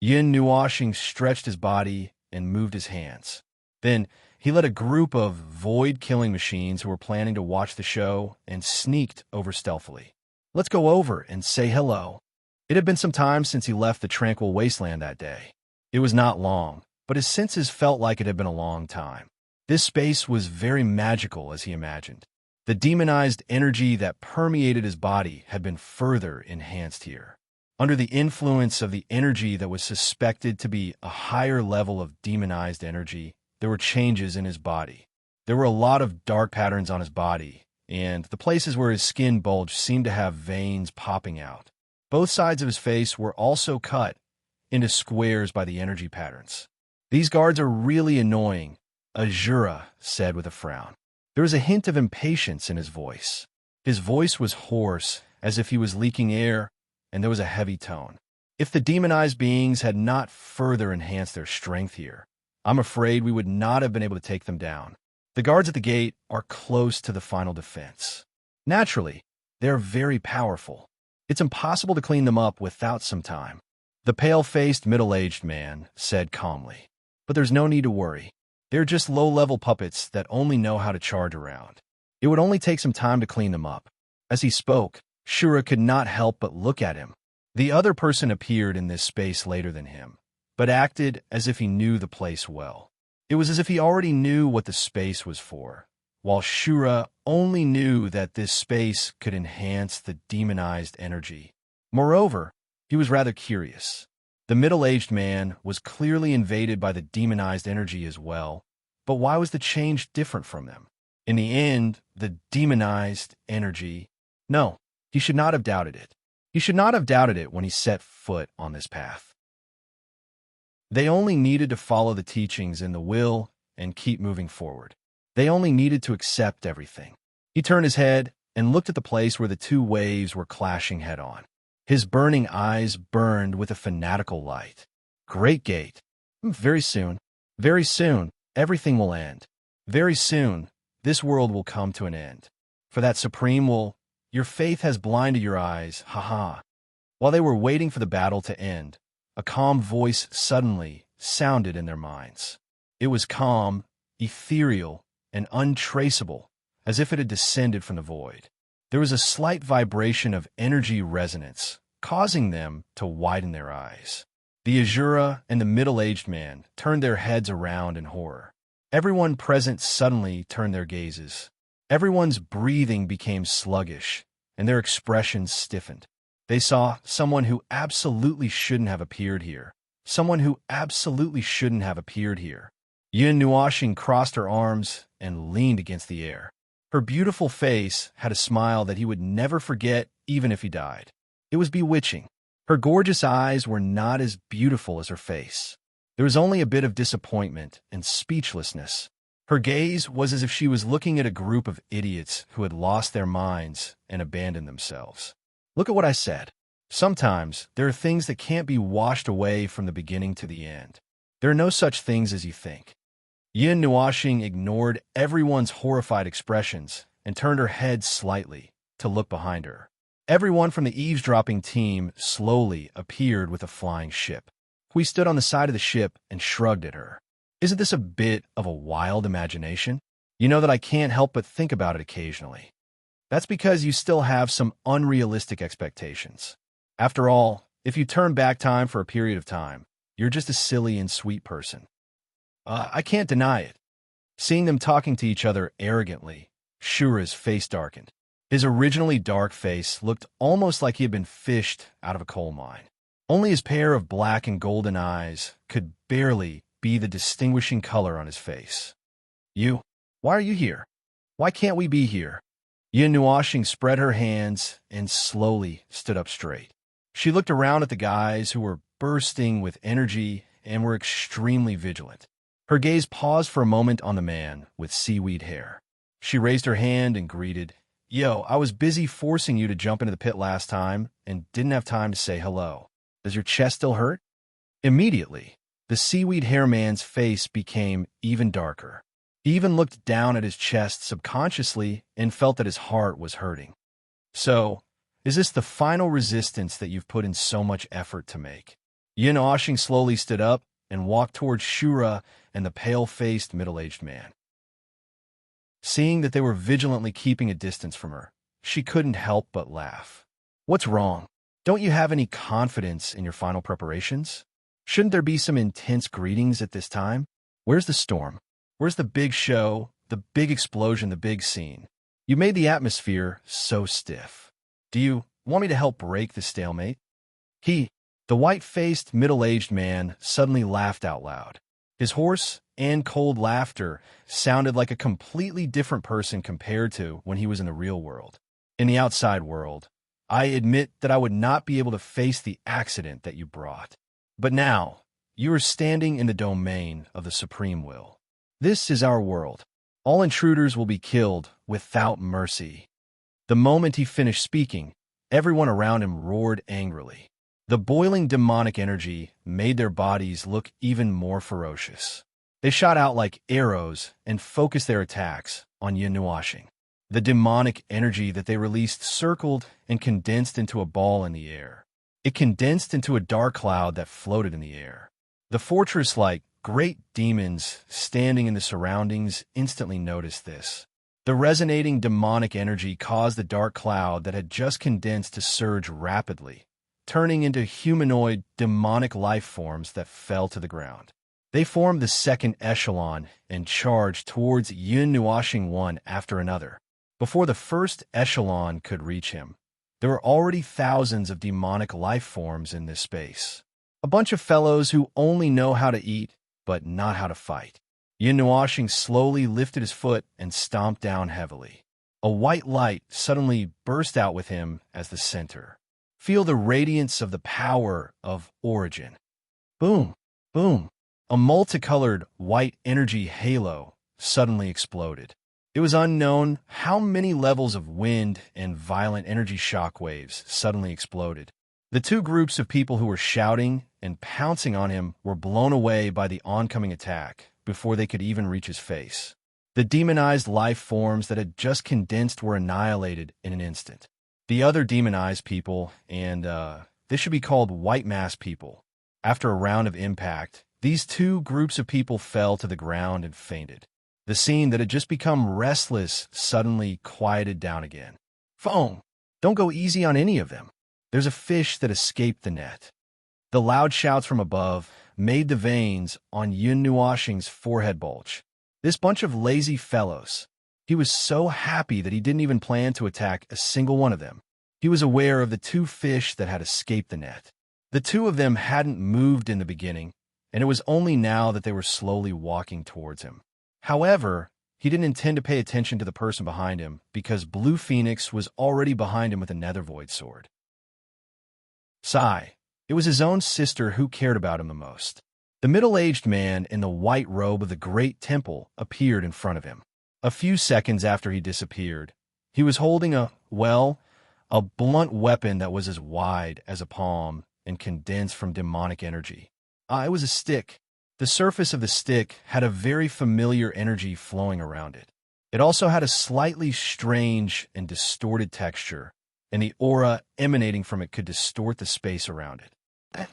Yin Nuashing stretched his body and moved his hands. Then, he led a group of void-killing machines who were planning to watch the show and sneaked over stealthily. Let's go over and say hello. It had been some time since he left the tranquil wasteland that day. It was not long, but his senses felt like it had been a long time. This space was very magical as he imagined. The demonized energy that permeated his body had been further enhanced here. Under the influence of the energy that was suspected to be a higher level of demonized energy, there were changes in his body. There were a lot of dark patterns on his body, and the places where his skin bulged seemed to have veins popping out. Both sides of his face were also cut into squares by the energy patterns. These guards are really annoying, Azura said with a frown. There was a hint of impatience in his voice. His voice was hoarse, as if he was leaking air, and there was a heavy tone. If the demonized beings had not further enhanced their strength here, I'm afraid we would not have been able to take them down. The guards at the gate are close to the final defense. Naturally, they are very powerful. It's impossible to clean them up without some time. The pale-faced, middle-aged man said calmly. But there's no need to worry. They're just low-level puppets that only know how to charge around. It would only take some time to clean them up. As he spoke, Shura could not help but look at him. The other person appeared in this space later than him, but acted as if he knew the place well. It was as if he already knew what the space was for, while Shura only knew that this space could enhance the demonized energy. Moreover, He was rather curious. The middle-aged man was clearly invaded by the demonized energy as well, but why was the change different from them? In the end, the demonized energy... No, he should not have doubted it. He should not have doubted it when he set foot on this path. They only needed to follow the teachings in the will and keep moving forward. They only needed to accept everything. He turned his head and looked at the place where the two waves were clashing head-on. His burning eyes burned with a fanatical light. Great gate. Very soon, everything will end. Very soon, this world will come to an end. For that supreme will, your faith has blinded your eyes, ha. While they were waiting for the battle to end, a calm voice suddenly sounded in their minds. It was calm, ethereal, and untraceable, as if it had descended from the void. There was a slight vibration of energy resonance, causing them to widen their eyes. The Azura and the middle-aged man turned their heads around in horror. Everyone present suddenly turned their gazes. Everyone's breathing became sluggish, and their expressions stiffened. They saw someone who absolutely shouldn't have appeared here. Someone who absolutely shouldn't have appeared here. Yun Nuashing crossed her arms and leaned against the air. Her beautiful face had a smile that he would never forget even if he died. It was bewitching. Her gorgeous eyes were not as beautiful as her face. There was only a bit of disappointment and speechlessness. Her gaze was as if she was looking at a group of idiots who had lost their minds and abandoned themselves. Look at what I said. Sometimes there are things that can't be washed away from the beginning to the end. There are no such things as you think. Yin Nuashing ignored everyone's horrified expressions and turned her head slightly to look behind her. Everyone from the eavesdropping team slowly appeared with a flying ship. We stood on the side of the ship and shrugged at her. Isn't this a bit of a wild imagination? You know that I can't help but think about it occasionally. That's because you still have some unrealistic expectations. After all, if you turn back time for a period of time, you're just a silly and sweet person. I can't deny it. Seeing them talking to each other arrogantly, Shura's face darkened. His originally dark face looked almost like he had been fished out of a coal mine. Only his pair of black and golden eyes could barely be the distinguishing color on his face. Why are you here? Why can't we be here? Yin Nuashing spread her hands and slowly stood up straight. She looked around at the guys who were bursting with energy and were extremely vigilant. Her gaze paused for a moment on the man with seaweed hair. She raised her hand and greeted, "Yo, I was busy forcing you to jump into the pit last time and didn't have time to say hello. Does your chest still hurt?" Immediately, the seaweed hair man's face became even darker. He even looked down at his chest subconsciously and felt that his heart was hurting. "So, is this the final resistance that you've put in so much effort to make?" Yin Nuashing slowly stood up and walked towards Shura and the pale-faced middle-aged man. Seeing that they were vigilantly keeping a distance from her, she couldn't help but laugh. "What's wrong? Don't you have any confidence in your final preparations? Shouldn't there be some intense greetings at this time? Where's the storm? Where's the big show, the big explosion, the big scene? You made the atmosphere so stiff. Do you want me to help break the stalemate?" The white-faced, middle-aged man suddenly laughed out loud. His hoarse and cold laughter sounded like a completely different person compared to when he was in the real world. "In the outside world, I admit that I would not be able to face the accident that you brought. But now, you are standing in the domain of the Supreme Will. This is our world. All intruders will be killed without mercy." The moment he finished speaking, everyone around him roared angrily. The boiling demonic energy made their bodies look even more ferocious. They shot out like arrows and focused their attacks on Yin Nuashing. The demonic energy that they released circled and condensed into a ball in the air. It condensed into a dark cloud that floated in the air. The fortress-like great demons standing in the surroundings instantly noticed this. The resonating demonic energy caused the dark cloud that had just condensed to surge rapidly, turning into humanoid, demonic life forms that fell to the ground. They formed the second echelon and charged towards Yin Nuashing one after another. Before the first echelon could reach him, There were already thousands of demonic life forms in this space. A bunch of fellows who only know how to eat, but not how to fight. Yin Nuashing slowly lifted his foot and stomped down heavily. A white light suddenly burst out with him as the center. Feel the radiance of the power of origin. Boom, boom. A multicolored white energy halo suddenly exploded. It was unknown how many levels of wind and violent energy shockwaves suddenly exploded. The two groups of people who were shouting and pouncing on him were blown away by the oncoming attack before they could even reach his face. The demonized life forms that had just condensed were annihilated in an instant. The other demonized people, and this should be called white mass people, after a round of impact, these two groups of people fell to the ground and fainted. The scene that had just become restless suddenly quieted down again. Foam! Don't go easy on any of them. There's a fish that escaped the net. The loud shouts from above made the veins on Yin Nuashing's forehead bulge. This bunch of lazy fellows. He was so happy that he didn't even plan to attack a single one of them. He was aware of the two fish that had escaped the net. The two of them hadn't moved in the beginning, and it was only now that they were slowly walking towards him. However, he didn't intend to pay attention to the person behind him because Blue Phoenix was already behind him with a nether void sword. Sigh. It was his own sister who cared about him the most. The middle-aged man in the white robe of the great temple appeared in front of him. A few seconds after he disappeared, he was holding a blunt weapon that was as wide as a palm and condensed from demonic energy. It was a stick. The surface of the stick had a very familiar energy flowing around it. It also had a slightly strange and distorted texture, and the aura emanating from it could distort the space around it.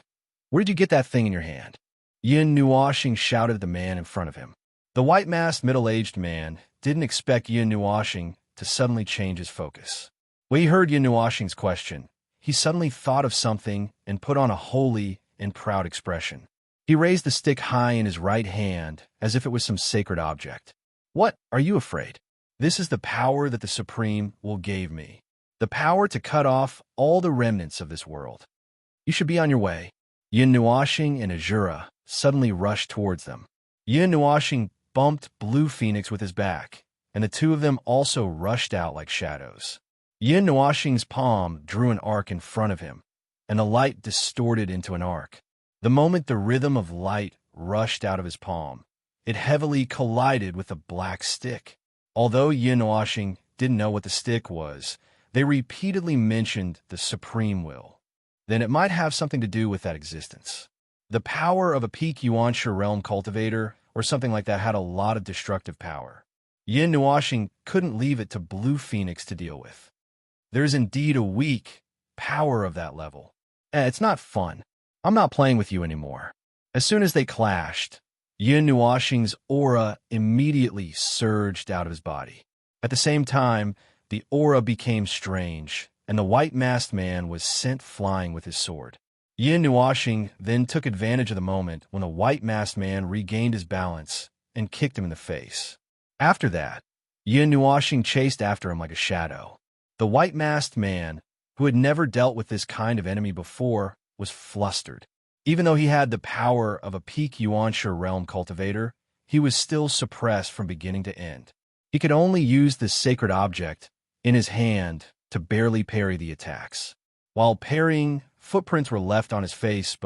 Where did you get that thing in your hand? Yin Nuashing shouted at the man in front of him. The white-masked middle-aged man didn't expect Yin Nuashing to suddenly change his focus. When he heard Yin Nuashing's question, he suddenly thought of something and put on a holy and proud expression. He raised the stick high in his right hand as if it was some sacred object. What are you afraid? This is the power that the Supreme will gave me. The power to cut off all the remnants of this world. You should be on your way. Yin Nuashing and Azura suddenly rushed towards them. Yin Nuashing bumped Blue Phoenix with his back, and the two of them also rushed out like shadows. Yin Nuashing's palm drew an arc in front of him, and the light distorted into an arc. The moment the rhythm of light rushed out of his palm, it heavily collided with a black stick. Although Yin Nuashing didn't know what the stick was, they repeatedly mentioned the Supreme Will. Then it might have something to do with that existence. The power of a peak Yuansha realm cultivator or something like that had a lot of destructive power. Yin Nuashing couldn't leave it to Blue Phoenix to deal with. There's indeed a weak power of that level. It's not fun. I'm not playing with you anymore. As soon as they clashed, Yin Nuashing's aura immediately surged out of his body. At the same time, the aura became strange, and the white-masked man was sent flying with his sword. Yin Nuashing then took advantage of the moment when the white-masked man regained his balance and kicked him in the face. After that, Yin Nuashing chased after him like a shadow. The white-masked man, who had never dealt with this kind of enemy before, was flustered. Even though he had the power of a peak Yuansha realm cultivator, he was still suppressed from beginning to end. He could only use this sacred object in his hand to barely parry the attacks. While parrying, footprints were left on his face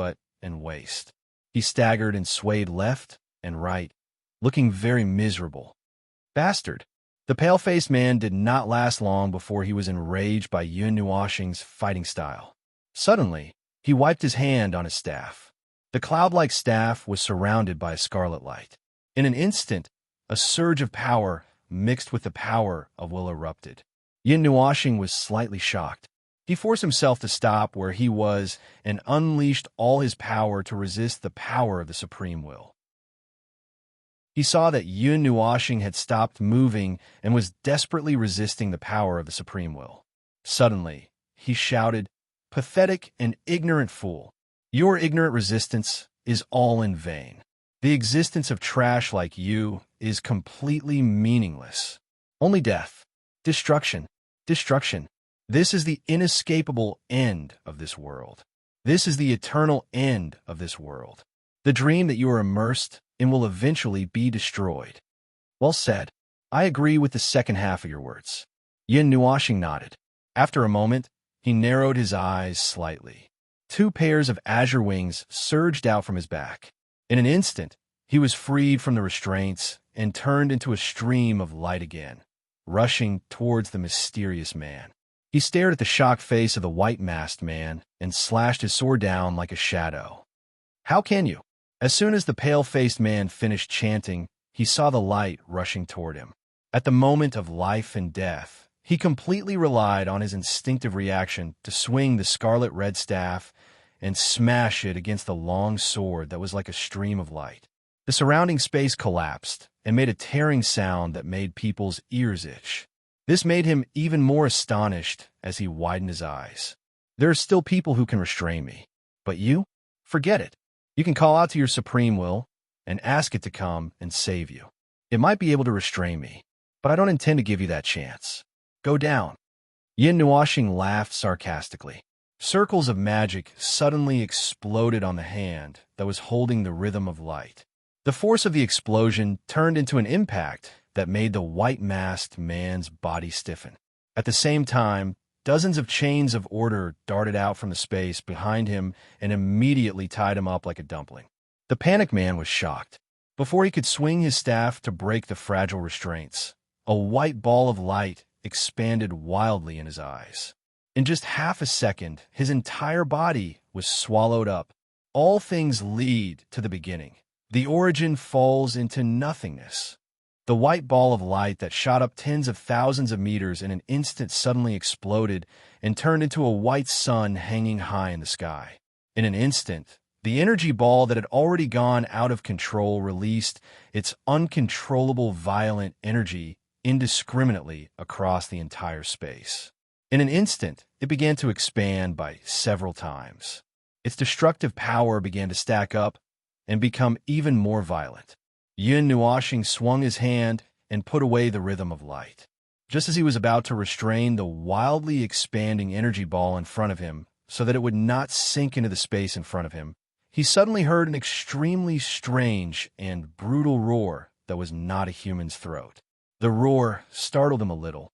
and waist. He staggered and swayed left and right, looking very miserable. Bastard! The pale-faced man did not last long before he was enraged by Yin Nuashing's fighting style. Suddenly, he wiped his hand on his staff. The cloud-like staff was surrounded by a scarlet light. In an instant, a surge of power mixed with the power of will erupted. Yin Nuashing was slightly shocked. He forced himself to stop where he was and unleashed all his power to resist the power of the Supreme Will. He saw that Yin Nuashing had stopped moving and was desperately resisting the power of the Supreme Will. Suddenly, he shouted, "Pathetic and ignorant fool! Your ignorant resistance is all in vain. The existence of trash like you is completely meaningless. Only death, destruction, destruction." This is the inescapable end of this world. This is the eternal end of this world. The dream that you are immersed in will eventually be destroyed. Well said. I agree with the second half of your words. Yin Nuoshing nodded. After a moment, he narrowed his eyes slightly. Two pairs of azure wings surged out from his back. In an instant, he was freed from the restraints and turned into a stream of light again, rushing towards the mysterious man. He stared at the shocked face of the white-masked man and slashed his sword down like a shadow. How can you? As soon as the pale-faced man finished chanting, he saw the light rushing toward him. At the moment of life and death, he completely relied on his instinctive reaction to swing the scarlet red staff and smash it against the long sword that was like a stream of light. The surrounding space collapsed and made a tearing sound that made people's ears itch. This made him even more astonished as he widened his eyes. There are still people who can restrain me, but you? Forget it. You can call out to your supreme will and ask it to come and save you. It might be able to restrain me, but I don't intend to give you that chance. Go down. Yin Nuoshing laughed sarcastically. Circles of magic suddenly exploded on the hand that was holding the rhythm of light. The force of the explosion turned into an impact that made the white-masked man's body stiffen. At the same time, dozens of chains of order darted out from the space behind him and immediately tied him up like a dumpling. The panicked man was shocked. Before he could swing his staff to break the fragile restraints, a white ball of light expanded wildly in his eyes. In just half a second, his entire body was swallowed up. All things lead to the beginning. The origin falls into nothingness. The white ball of light that shot up tens of thousands of meters in an instant suddenly exploded and turned into a white sun hanging high in the sky. In an instant, the energy ball that had already gone out of control released its uncontrollable violent energy indiscriminately across the entire space. In an instant, it began to expand by several times. Its destructive power began to stack up and become even more violent. Yin Nuoshing swung his hand and put away the rhythm of light. Just as he was about to restrain the wildly expanding energy ball in front of him so that it would not sink into the space in front of him, he suddenly heard an extremely strange and brutal roar that was not a human's throat. The roar startled him a little.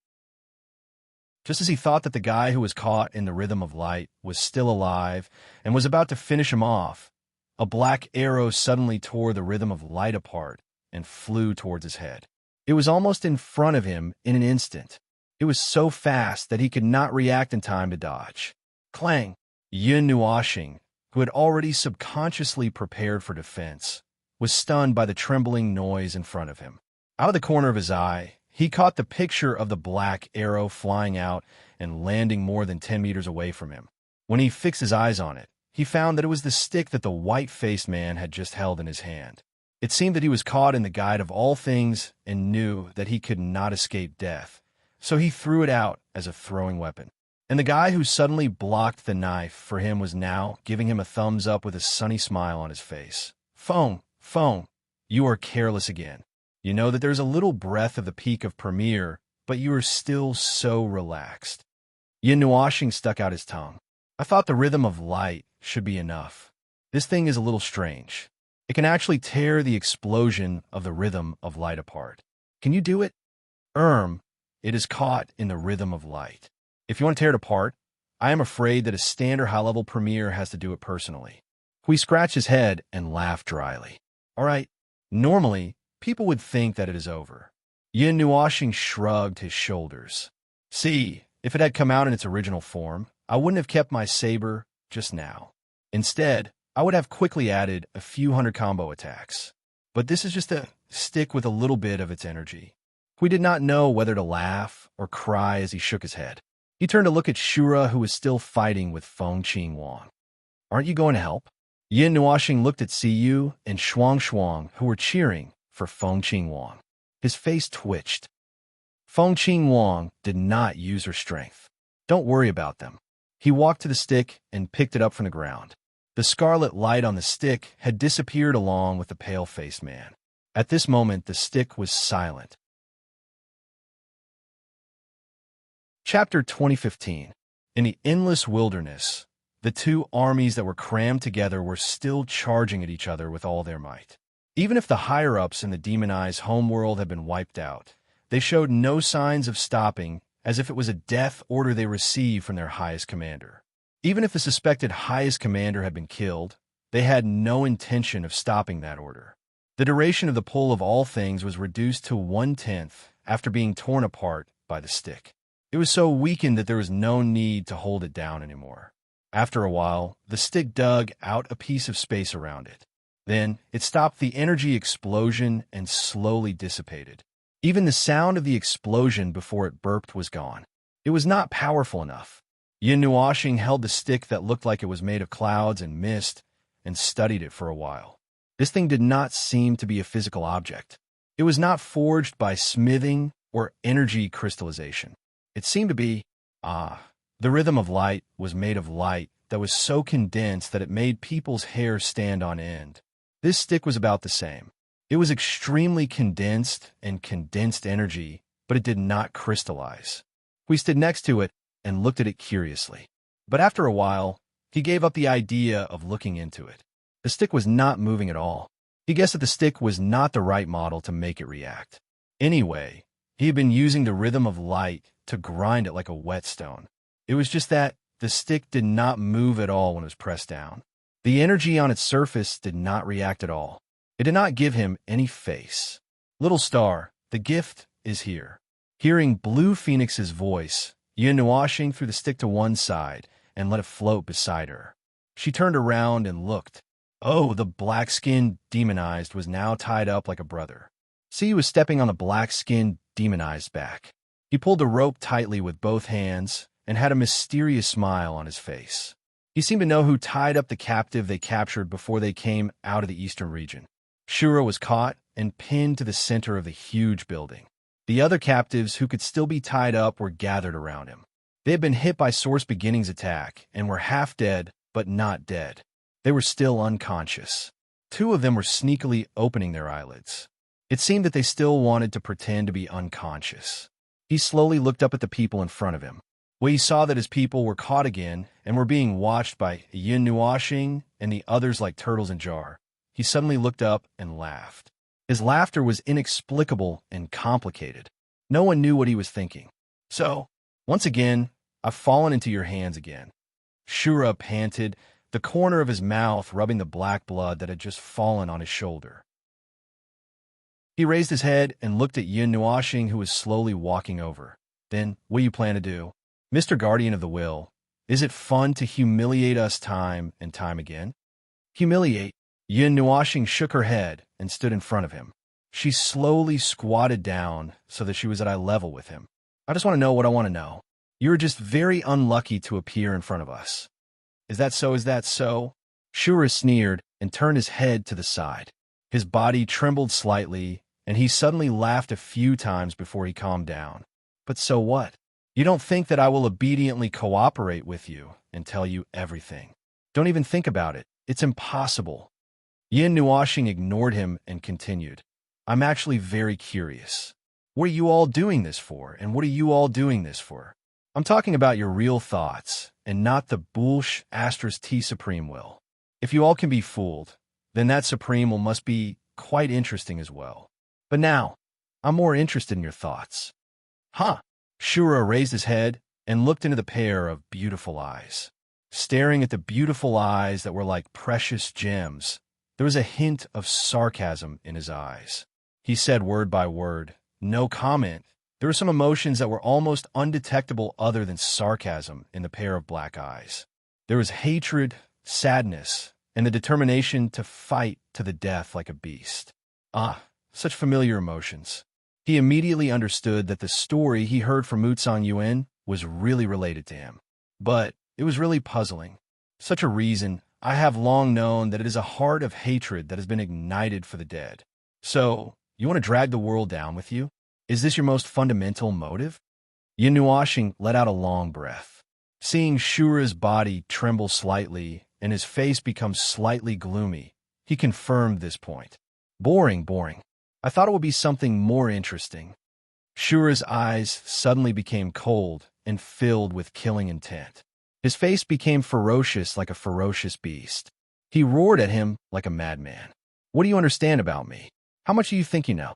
Just as he thought that the guy who was caught in the rhythm of light was still alive and was about to finish him off, a black arrow suddenly tore the rhythm of light apart and flew towards his head. It was almost in front of him in an instant. It was so fast that he could not react in time to dodge. Clang! Yin Nuoshing, who had already subconsciously prepared for defense, was stunned by the trembling noise in front of him. Out of the corner of his eye, he caught the picture of the black arrow flying out and landing more than 10 meters away from him. When he fixed his eyes on it, he found that it was the stick that the white-faced man had just held in his hand. It seemed that he was caught in the guide of all things and knew that he could not escape death, so he threw it out as a throwing weapon. And the guy who suddenly blocked the knife for him was now giving him a thumbs up with a sunny smile on his face. Phone, you are careless again. You know that there's a little breath of the peak of Premier, but you are still so relaxed. Yin Nuoshing stuck out his tongue. I thought the rhythm of light should be enough. This thing is a little strange. It can actually tear the explosion of the rhythm of light apart. Can you do it? It is caught in the rhythm of light. If you want to tear it apart, I am afraid that a standard high-level premier has to do it personally. Hui scratched his head and laughed dryly. All right, normally, people would think that it is over. Yin Nuoshing shrugged his shoulders. See, if it had come out in its original form, I wouldn't have kept my saber just now. Instead, I would have quickly added a few hundred combo attacks. But this is just a stick with a little bit of its energy. Hui did not know whether to laugh or cry as he shook his head. He turned to look at Shura, who was still fighting with Feng Qingwang. Aren't you going to help? Yin Nuoshing looked at Siyu and Shuang, who were cheering for Feng Qingwang. His face twitched. Feng Qingwang did not use her strength. Don't worry about them. He walked to the stick and picked it up from the ground. The scarlet light on the stick had disappeared along with the pale-faced man. At this moment, the stick was silent. Chapter 2015. In the endless wilderness, the two armies that were crammed together were still charging at each other with all their might. Even if the higher-ups in the demonized homeworld had been wiped out, they showed no signs of stopping, as if it was a death order they received from their highest commander. Even if the suspected highest commander had been killed, they had no intention of stopping that order. The duration of the pull of all things was reduced to 1/10 after being torn apart by the stick. It was so weakened that there was no need to hold it down anymore. After a while, the stick dug out a piece of space around it. Then, it stopped the energy explosion and slowly dissipated. Even the sound of the explosion before it burped was gone. It was not powerful enough. Yin Nuashing held the stick that looked like it was made of clouds and mist and studied it for a while. This thing did not seem to be a physical object. It was not forged by smithing or energy crystallization. It seemed to be, the rhythm of light was made of light that was so condensed that it made people's hair stand on end. This stick was about the same. It was extremely condensed and condensed energy, but it did not crystallize. We stood next to it and looked at it curiously. But after a while, he gave up the idea of looking into it. The stick was not moving at all. He guessed that the stick was not the right model to make it react. Anyway, he had been using the rhythm of light to grind it like a whetstone. It was just that the stick did not move at all when it was pressed down. The energy on its surface did not react at all. It did not give him any face. Little star, the gift is here. Hearing Blue Phoenix's voice, Yin Nuashing threw the stick to one side and let it float beside her. She turned around and looked. Oh, the black-skinned demonized was now tied up like a brother. See, was stepping on the black-skinned demonized back. He pulled the rope tightly with both hands and had a mysterious smile on his face. He seemed to know who tied up the captive they captured before they came out of the eastern region. Shura was caught and pinned to the center of the huge building. The other captives who could still be tied up were gathered around him. They had been hit by Source Beginning's attack and were half dead, but not dead. They were still unconscious. Two of them were sneakily opening their eyelids. It seemed that they still wanted to pretend to be unconscious. He slowly looked up at the people in front of him. When he saw that his people were caught again and were being watched by Yin Nuashing and the others like turtles in jar, he suddenly looked up and laughed. His laughter was inexplicable and complicated. No one knew what he was thinking. So, once again, I've fallen into your hands again. Shura panted, the corner of his mouth rubbing the black blood that had just fallen on his shoulder. He raised his head and looked at Yin Nuashing, who was slowly walking over. Then, what do you plan to do? Mr. Guardian of the Will, is it fun to humiliate us time and time again? Humiliate? Yin Nuashing shook her head and stood in front of him. She slowly squatted down so that she was at eye level with him. I just want to know what I want to know. You were just very unlucky to appear in front of us. Is that so? Is that so? Shura sneered and turned his head to the side. His body trembled slightly, and he suddenly laughed a few times before he calmed down. But so what? You don't think that I will obediently cooperate with you and tell you everything. Don't even think about it. It's impossible. Yin Nuashing ignored him and continued. I'm actually very curious. What are you all doing this for, and what are you all doing this for? I'm talking about your real thoughts, and not the bullsh *T Supreme will. If you all can be fooled, then that Supreme will must be quite interesting as well. But now, I'm more interested in your thoughts. Huh? Shura raised his head and looked into the pair of beautiful eyes. Staring at the beautiful eyes that were like precious gems, there was a hint of sarcasm in his eyes. He said word by word, no comment. There were some emotions that were almost undetectable other than sarcasm in the pair of black eyes. There was hatred, sadness, and the determination to fight to the death like a beast. Such familiar emotions. He immediately understood that the story he heard from Muzan Yuan was really related to him. But it was really puzzling. Such a reason, I have long known that it is a heart of hatred that has been ignited for the dead. So, you want to drag the world down with you? Is this your most fundamental motive? Yin Nuashing let out a long breath. Seeing Shura's body tremble slightly and his face become slightly gloomy, he confirmed this point. Boring. I thought it would be something more interesting. Shura's eyes suddenly became cold and filled with killing intent. His face became ferocious like a ferocious beast. He roared at him like a madman. What do you understand about me? How much do you think you know?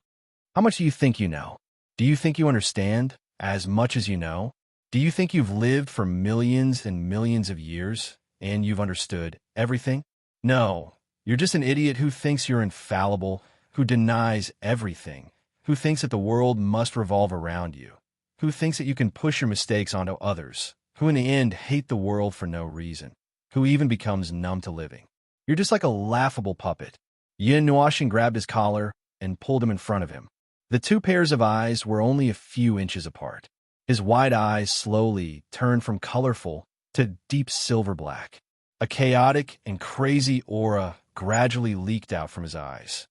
How much do you think you know? Do you think you understand as much as you know? Do you think you've lived for millions and millions of years and you've understood everything? No, you're just an idiot who thinks you're infallible, who denies everything, who thinks that the world must revolve around you, who thinks that you can push your mistakes onto others, who in the end hate the world for no reason, who even becomes numb to living. You're just like a laughable puppet. Yin Nuashin grabbed his collar and pulled him in front of him. The two pairs of eyes were only a few inches apart. His wide eyes slowly turned from colorful to deep silver black. A chaotic and crazy aura gradually leaked out from his eyes.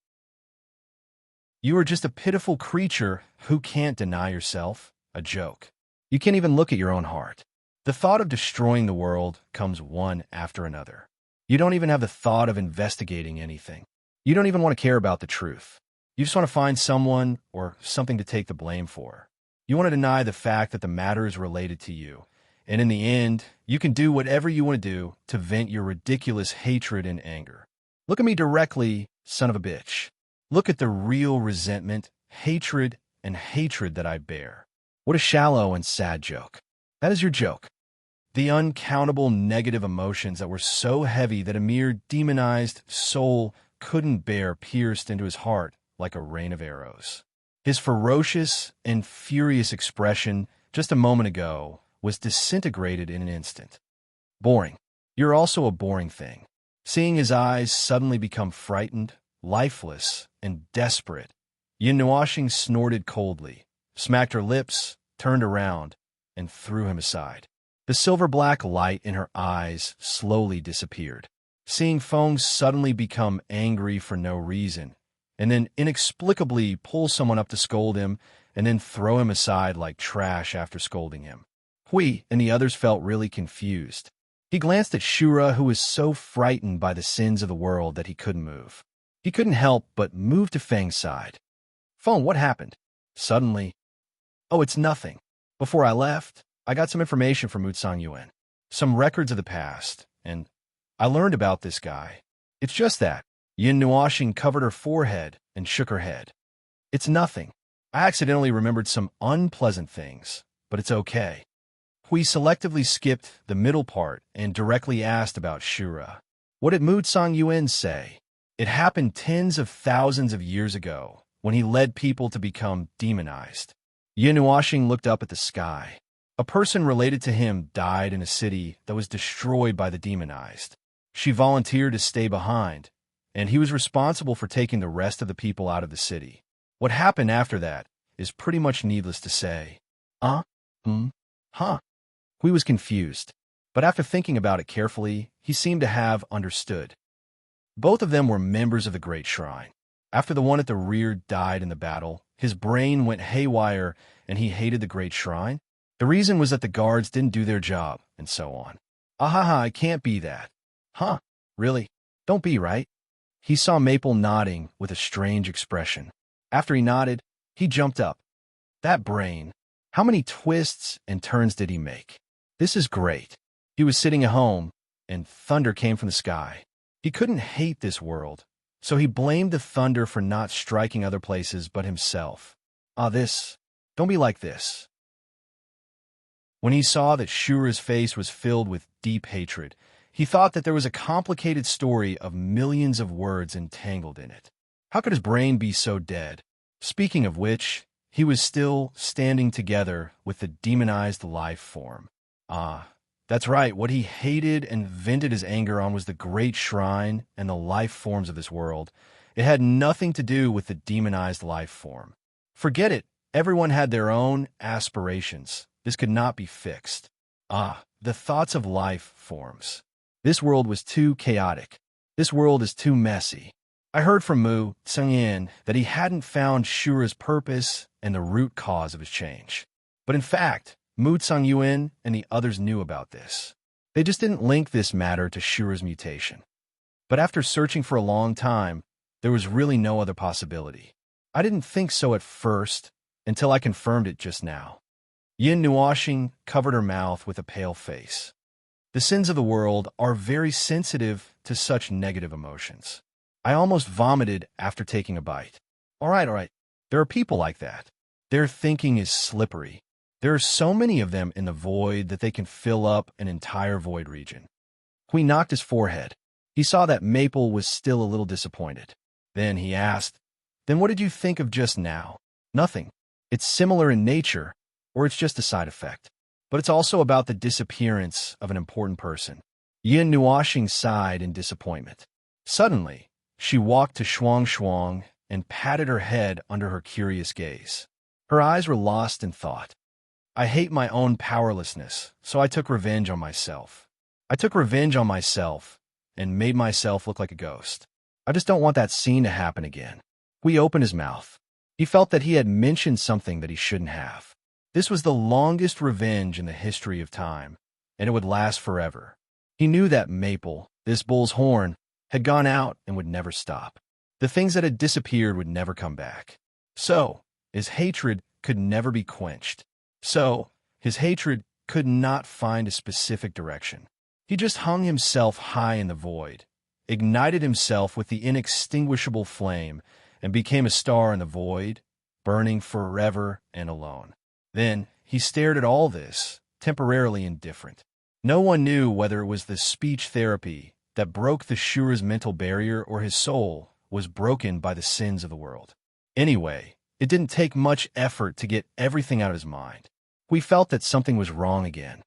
You are just a pitiful creature who can't deny yourself, a joke. You can't even look at your own heart. The thought of destroying the world comes one after another. You don't even have the thought of investigating anything. You don't even want to care about the truth. You just want to find someone or something to take the blame for. You want to deny the fact that the matter is related to you. And in the end, you can do whatever you want to do to vent your ridiculous hatred and anger. Look at me directly, son of a bitch. Look at the real resentment, hatred, and hatred that I bear. What a shallow and sad joke. That is your joke. The uncountable negative emotions that were so heavy that a mere demonized soul couldn't bear pierced into his heart like a rain of arrows. His ferocious and furious expression just a moment ago was disintegrated in an instant. Boring. You're also a boring thing. Seeing his eyes suddenly become frightened, lifeless, and desperate, Yin Nuashing snorted coldly, smacked her lips, turned around, and threw him aside. The silver-black light in her eyes slowly disappeared. Seeing Feng suddenly become angry for no reason, and then inexplicably pull someone up to scold him, and then throw him aside like trash after scolding him. Hui and the others felt really confused. He glanced at Shura, who was so frightened by the sins of the world that he couldn't move. He couldn't help but move to Feng's side. Feng, what happened? Suddenly, oh, it's nothing. Before I left, I got some information from Mutsang Yuan, some records of the past, and I learned about this guy. It's just that. Yin Nuashing covered her forehead and shook her head. It's nothing. I accidentally remembered some unpleasant things, but it's okay. Hui selectively skipped the middle part and directly asked about Shura. What did Mutsang Yuan say? It happened tens of thousands of years ago, when he led people to become demonized. Yin Nuashing looked up at the sky. A person related to him died in a city that was destroyed by the demonized. She volunteered to stay behind, and he was responsible for taking the rest of the people out of the city. What happened after that is pretty much needless to say. Huh? Hui was confused, but after thinking about it carefully, he seemed to have understood. Both of them were members of the Great Shrine. After the one at the rear died in the battle, his brain went haywire and he hated the Great Shrine. The reason was that the guards didn't do their job, and so on. Ahaha, it can't be that. Huh? Really? Don't be, right? He saw Maple nodding with a strange expression. After he nodded, he jumped up. That brain. How many twists and turns did he make? This is great. He was sitting at home, and thunder came from the sky. He couldn't hate this world, so he blamed the thunder for not striking other places but himself. Don't be like this. When he saw that Shura's face was filled with deep hatred, he thought that there was a complicated story of millions of words entangled in it. How could his brain be so dead? Speaking of which, he was still standing together with the demonized life form. That's right, what he hated and vented his anger on was the Great Shrine and the life forms of this world. It had nothing to do with the demonized life form. Forget it, everyone had their own aspirations. This could not be fixed. The thoughts of life forms. This world was too chaotic. This world is too messy. I heard from Mu Tsangyin that he hadn't found Shura's purpose and the root cause of his change. But in fact, Mu Tsangyuan and the others knew about this. They just didn't link this matter to Shura's mutation. But after searching for a long time, there was really no other possibility. I didn't think so at first, until I confirmed it just now. Yin Nuashing covered her mouth with a pale face. The sins of the world are very sensitive to such negative emotions. I almost vomited after taking a bite. All right. There are people like that. Their thinking is slippery. There are so many of them in the void that they can fill up an entire void region. He knocked his forehead. He saw that Maple was still a little disappointed. Then he asked, "Then what did you think of just now?" "Nothing. It's similar in nature, or it's just a side effect. But it's also about the disappearance of an important person." Yin Nuashing sighed in disappointment. Suddenly, she walked to Shuang and patted her head under her curious gaze. Her eyes were lost in thought. "I hate my own powerlessness, so I took revenge on myself. I took revenge on myself and made myself look like a ghost. I just don't want that scene to happen again." He opened his mouth. He felt that he had mentioned something that he shouldn't have. This was the longest revenge in the history of time, and it would last forever. He knew that Maple, this bull's horn, had gone out and would never stop. The things that had disappeared would never come back. So, his hatred could never be quenched. So, his hatred could not find a specific direction. He just hung himself high in the void, ignited himself with the inextinguishable flame, and became a star in the void, burning forever and alone. Then he stared at all this, temporarily indifferent. No one knew whether it was the speech therapy that broke the Shura's mental barrier or his soul was broken by the sins of the world. Anyway, it didn't take much effort to get everything out of his mind. We felt that something was wrong again.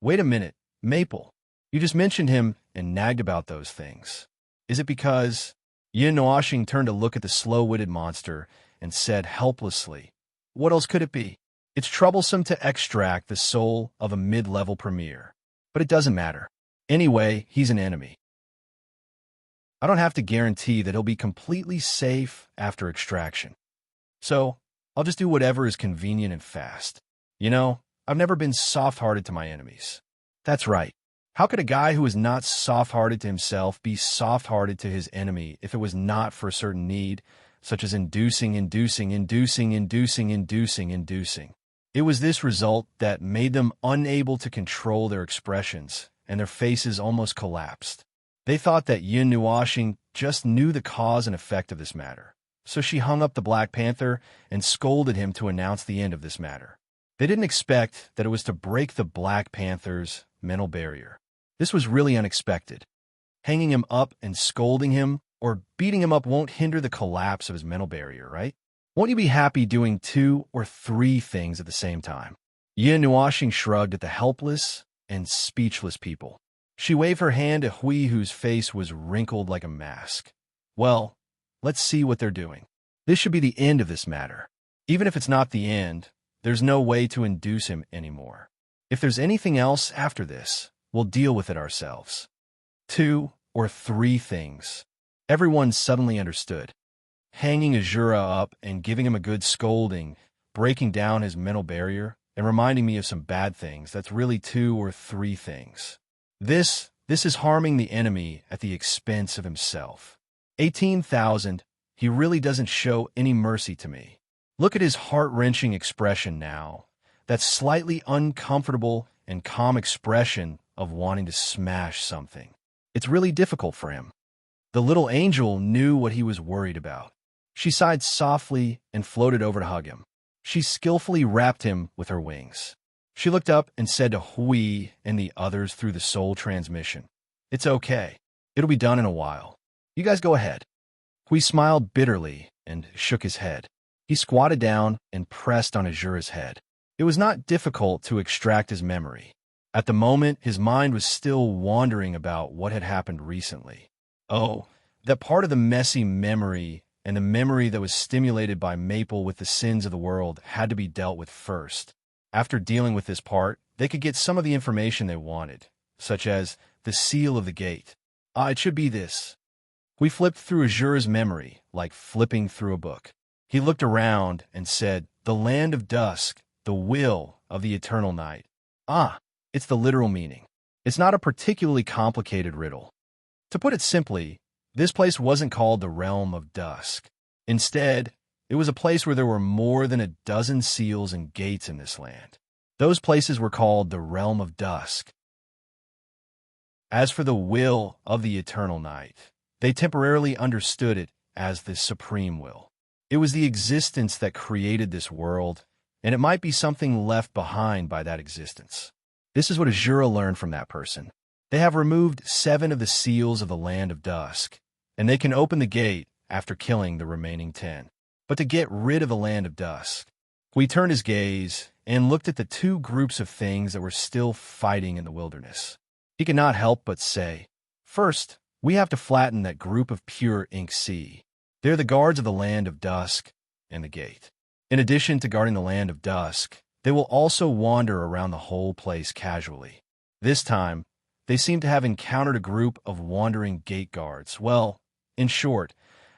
"Wait a minute, Maple. You just mentioned him and nagged about those things. Is it because—" Yin Nuashing turned to look at the slow-witted monster and said helplessly, "What else could it be? It's troublesome to extract the soul of a mid-level premier. But it doesn't matter. Anyway, he's an enemy. I don't have to guarantee that he'll be completely safe after extraction. So, I'll just do whatever is convenient and fast. You know, I've never been soft-hearted to my enemies." That's right. How could a guy who is not soft-hearted to himself be soft-hearted to his enemy if it was not for a certain need, such as inducing? It was this result that made them unable to control their expressions, and their faces almost collapsed. They thought that Yin Nuashing just knew the cause and effect of this matter. So she hung up the Black Panther and scolded him to announce the end of this matter. They didn't expect that it was to break the Black Panther's mental barrier. This was really unexpected. Hanging him up and scolding him or beating him up won't hinder the collapse of his mental barrier, right? Won't you be happy doing 2 or 3 things at the same time? Yin Nuashing shrugged at the helpless and speechless people. She waved her hand to Hui, whose face was wrinkled like a mask. "Well, let's see what they're doing. This should be the end of this matter. Even if it's not the end, there's no way to induce him anymore. If there's anything else after this, we'll deal with it ourselves." 2 or 3 things. Everyone suddenly understood. Hanging Azura up and giving him a good scolding, breaking down his mental barrier, and reminding me of some bad things, that's really 2 or 3 things. This is harming the enemy at the expense of himself. 18,000, he really doesn't show any mercy to me. Look at his heart-wrenching expression now, that slightly uncomfortable and calm expression of wanting to smash something. It's really difficult for him. The little angel knew what he was worried about. She sighed softly and floated over to hug him. She skillfully wrapped him with her wings. She looked up and said to Hui and the others through the soul transmission, "It's okay. It'll be done in a while. You guys go ahead." Hui smiled bitterly and shook his head. He squatted down and pressed on Azura's head. It was not difficult to extract his memory. At the moment, his mind was still wandering about what had happened recently. Oh, that part of the messy memory and the memory that was stimulated by Maple with the sins of the world had to be dealt with first. After dealing with this part, they could get some of the information they wanted, such as the seal of the gate. It should be this. We flipped through Azura's memory, like flipping through a book. He looked around and said, "The land of dusk, the will of the eternal night." It's the literal meaning. It's not a particularly complicated riddle. To put it simply, this place wasn't called the realm of dusk. Instead, It was a place where there were more than a dozen seals and gates in this land. Those places were called the Realm of Dusk. As for the will of the eternal night, they temporarily understood it as the supreme will. It was the existence that created this world, and it might be something left behind by that existence. This is what Azura learned from that person. They have removed 7 of the seals of the Land of Dusk, and they can open the gate after killing the remaining 10. But to get rid of the Land of Dusk, we turned his gaze and looked at the 2 groups of things that were still fighting in the wilderness. He could not help but say, first, we have to flatten that group of pure ink sea. They're the guards of the Land of Dusk and the gate. In addition to guarding the Land of Dusk, they will also wander around the whole place casually. This time, they seem to have encountered a group of wandering gate guards. Well, in short,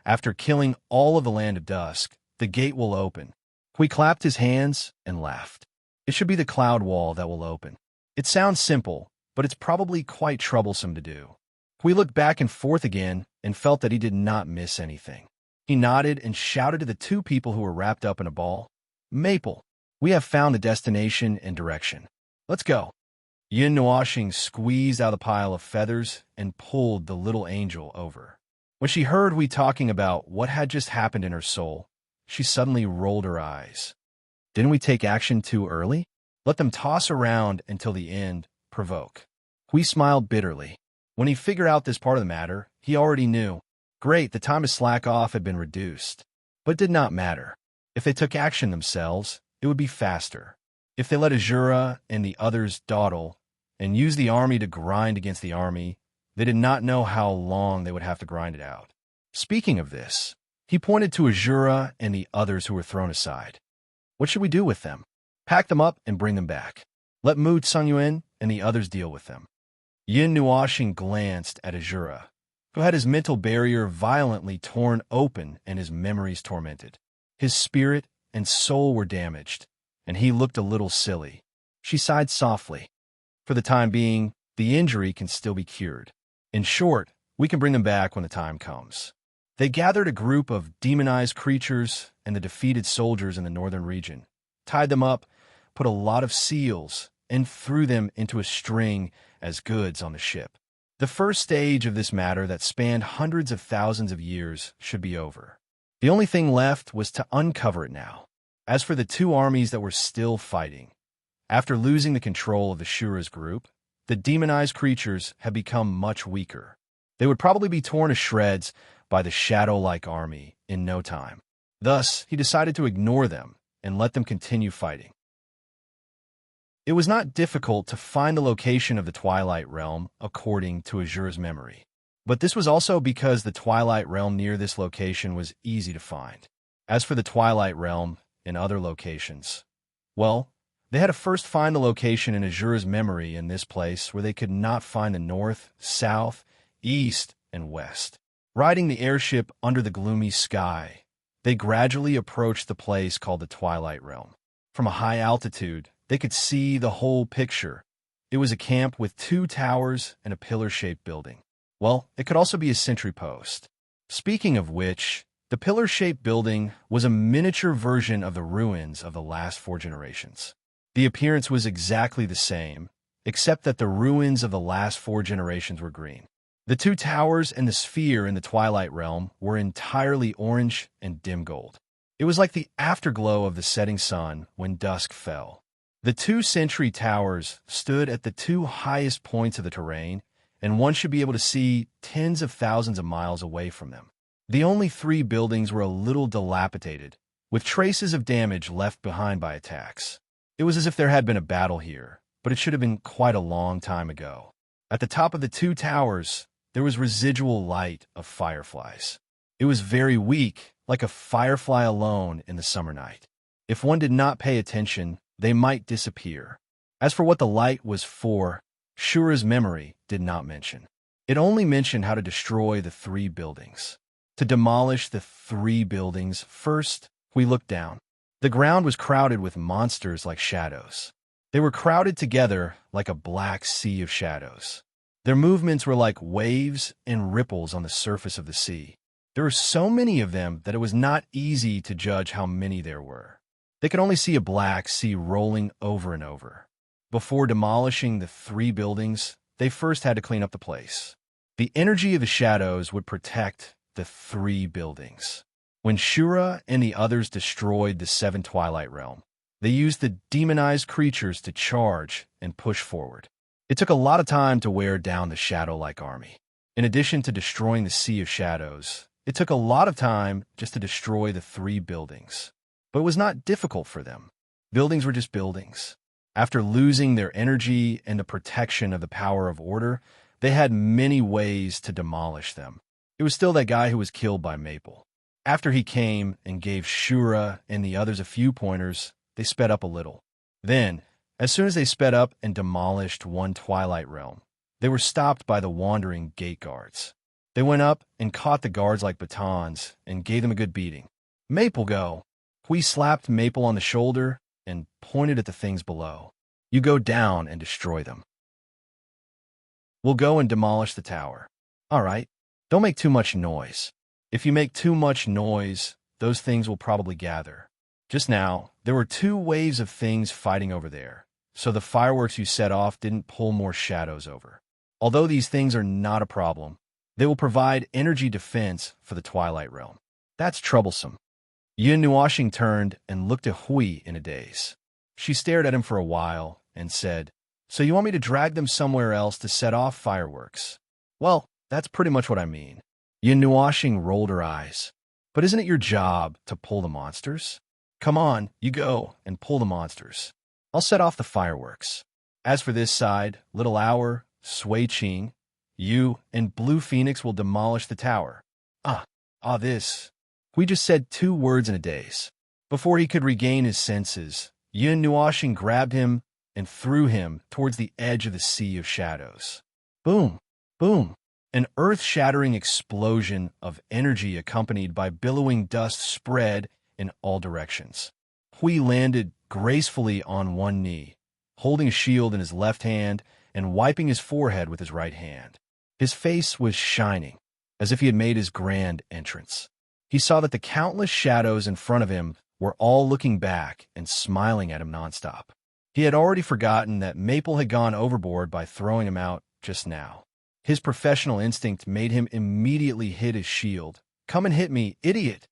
after killing all of the Land of Dusk, the gate will open. He clapped his hands and laughed. It should be the cloud wall that will open. It sounds simple, but it's probably quite troublesome to do. We looked back and forth again and felt that he did not miss anything. He nodded and shouted to the 2 people who were wrapped up in a ball, Maple, we have found the destination and direction. Let's go. Yin Nuashing squeezed out the pile of feathers and pulled the little angel over. When she heard we talking about what had just happened in her soul, she suddenly rolled her eyes. Didn't we take action too early? Let them toss around until the end, provoke. Hui smiled bitterly. When he figured out this part of the matter, he already knew. Great, the time to slack off had been reduced. But it did not matter. If they took action themselves, it would be faster. If they let Azura and the others dawdle and use the army to grind against the army, they did not know how long they would have to grind it out. Speaking of this, he pointed to Azura and the others who were thrown aside. What should we do with them? Pack them up and bring them back. Let Mu Tsungyuan and the others deal with them. Yin Nuashing glanced at Azura, who had his mental barrier violently torn open and his memories tormented. His spirit and soul were damaged, and he looked a little silly. She sighed softly. For the time being, the injury can still be cured. In short, we can bring them back when the time comes. They gathered a group of demonized creatures and the defeated soldiers in the northern region, tied them up, put a lot of seals, and threw them into a string as goods on the ship. The first stage of this matter that spanned hundreds of thousands of years should be over. The only thing left was to uncover it now. As for the 2 armies that were still fighting, after losing the control of the Shura's group, the demonized creatures had become much weaker. They would probably be torn to shreds by the shadow-like army in no time. Thus, he decided to ignore them and let them continue fighting. It was not difficult to find the location of the Twilight Realm according to Azura's memory. But this was also because the Twilight Realm near this location was easy to find. As for the Twilight Realm in other locations, well, they had to first find the location in Azura's memory in this place where they could not find the north, south, east, and west. Riding the airship under the gloomy sky, they gradually approached the place called the Twilight Realm. From a high altitude, they could see the whole picture. It was a camp with 2 towers and a pillar-shaped building. Well, it could also be a sentry post. Speaking of which, the pillar-shaped building was a miniature version of the ruins of the last 4 generations. The appearance was exactly the same, except that the ruins of the last 4 generations were green. The 2 towers and the sphere in the Twilight Realm were entirely orange and dim gold. It was like the afterglow of the setting sun when dusk fell. The 2 sentry towers stood at the 2 highest points of the terrain, and one should be able to see tens of thousands of miles away from them. The only 3 buildings were a little dilapidated, with traces of damage left behind by attacks. It was as if there had been a battle here, but it should have been quite a long time ago. At the top of the 2 towers, there was residual light of fireflies. It was very weak, like a firefly alone in the summer night. If one did not pay attention, they might disappear. As for what the light was for, Shura's memory did not mention. It only mentioned how to destroy the 3 buildings. To demolish the 3 buildings, first, we looked down. The ground was crowded with monsters like shadows. They were crowded together like a black sea of shadows. Their movements were like waves and ripples on the surface of the sea. There were so many of them that it was not easy to judge how many there were. They could only see a black sea rolling over and over. Before demolishing the 3 buildings, they first had to clean up the place. The energy of the shadows would protect the 3 buildings. When Shura and the others destroyed the 7 Twilight Realm, they used the demonized creatures to charge and push forward. It took a lot of time to wear down the shadow-like army. In addition to destroying the Sea of Shadows, it took a lot of time just to destroy the 3 buildings. But it was not difficult for them. Buildings were just buildings. After losing their energy and the protection of the power of order, they had many ways to demolish them. It was still that guy who was killed by Maple. After he came and gave Shura and the others a few pointers, they sped up a little. Then, as soon as they sped up and demolished 1 Twilight Realm, they were stopped by the wandering gate guards. They went up and caught the guards like batons and gave them a good beating. Maple, go! Hui slapped Maple on the shoulder and pointed at the things below. You go down and destroy them. We'll go and demolish the tower. All right, don't make too much noise. If you make too much noise, those things will probably gather. Just now, there were 2 waves of things fighting over there, so the fireworks you set off didn't pull more shadows over. Although these things are not a problem, they will provide energy defense for the Twilight Realm. That's troublesome. Yin Nuashing turned and looked at Hui in a daze. She stared at him for a while and said, "So you want me to drag them somewhere else to set off fireworks?" "Well, that's pretty much what I mean." Yin Nuashing rolled her eyes. "But isn't it your job to pull the monsters? Come on, you go and pull the monsters. I'll set off the fireworks. As for this side, Little Hour, Sui Qing, you and Blue Phoenix will demolish the tower." This. We just said 2 words in a daze. Before he could regain his senses, Yin Nuashing grabbed him and threw him towards the edge of the Sea of Shadows. Boom! Boom! An earth-shattering explosion of energy accompanied by billowing dust spread in all directions. Hui landed gracefully on one knee, holding a shield in his left hand and wiping his forehead with his right hand. His face was shining, as if he had made his grand entrance. He saw that the countless shadows in front of him were all looking back and smiling at him nonstop. He had already forgotten that Maple had gone overboard by throwing him out just now. His professional instinct made him immediately hit his shield. "Come and hit me, idiot!"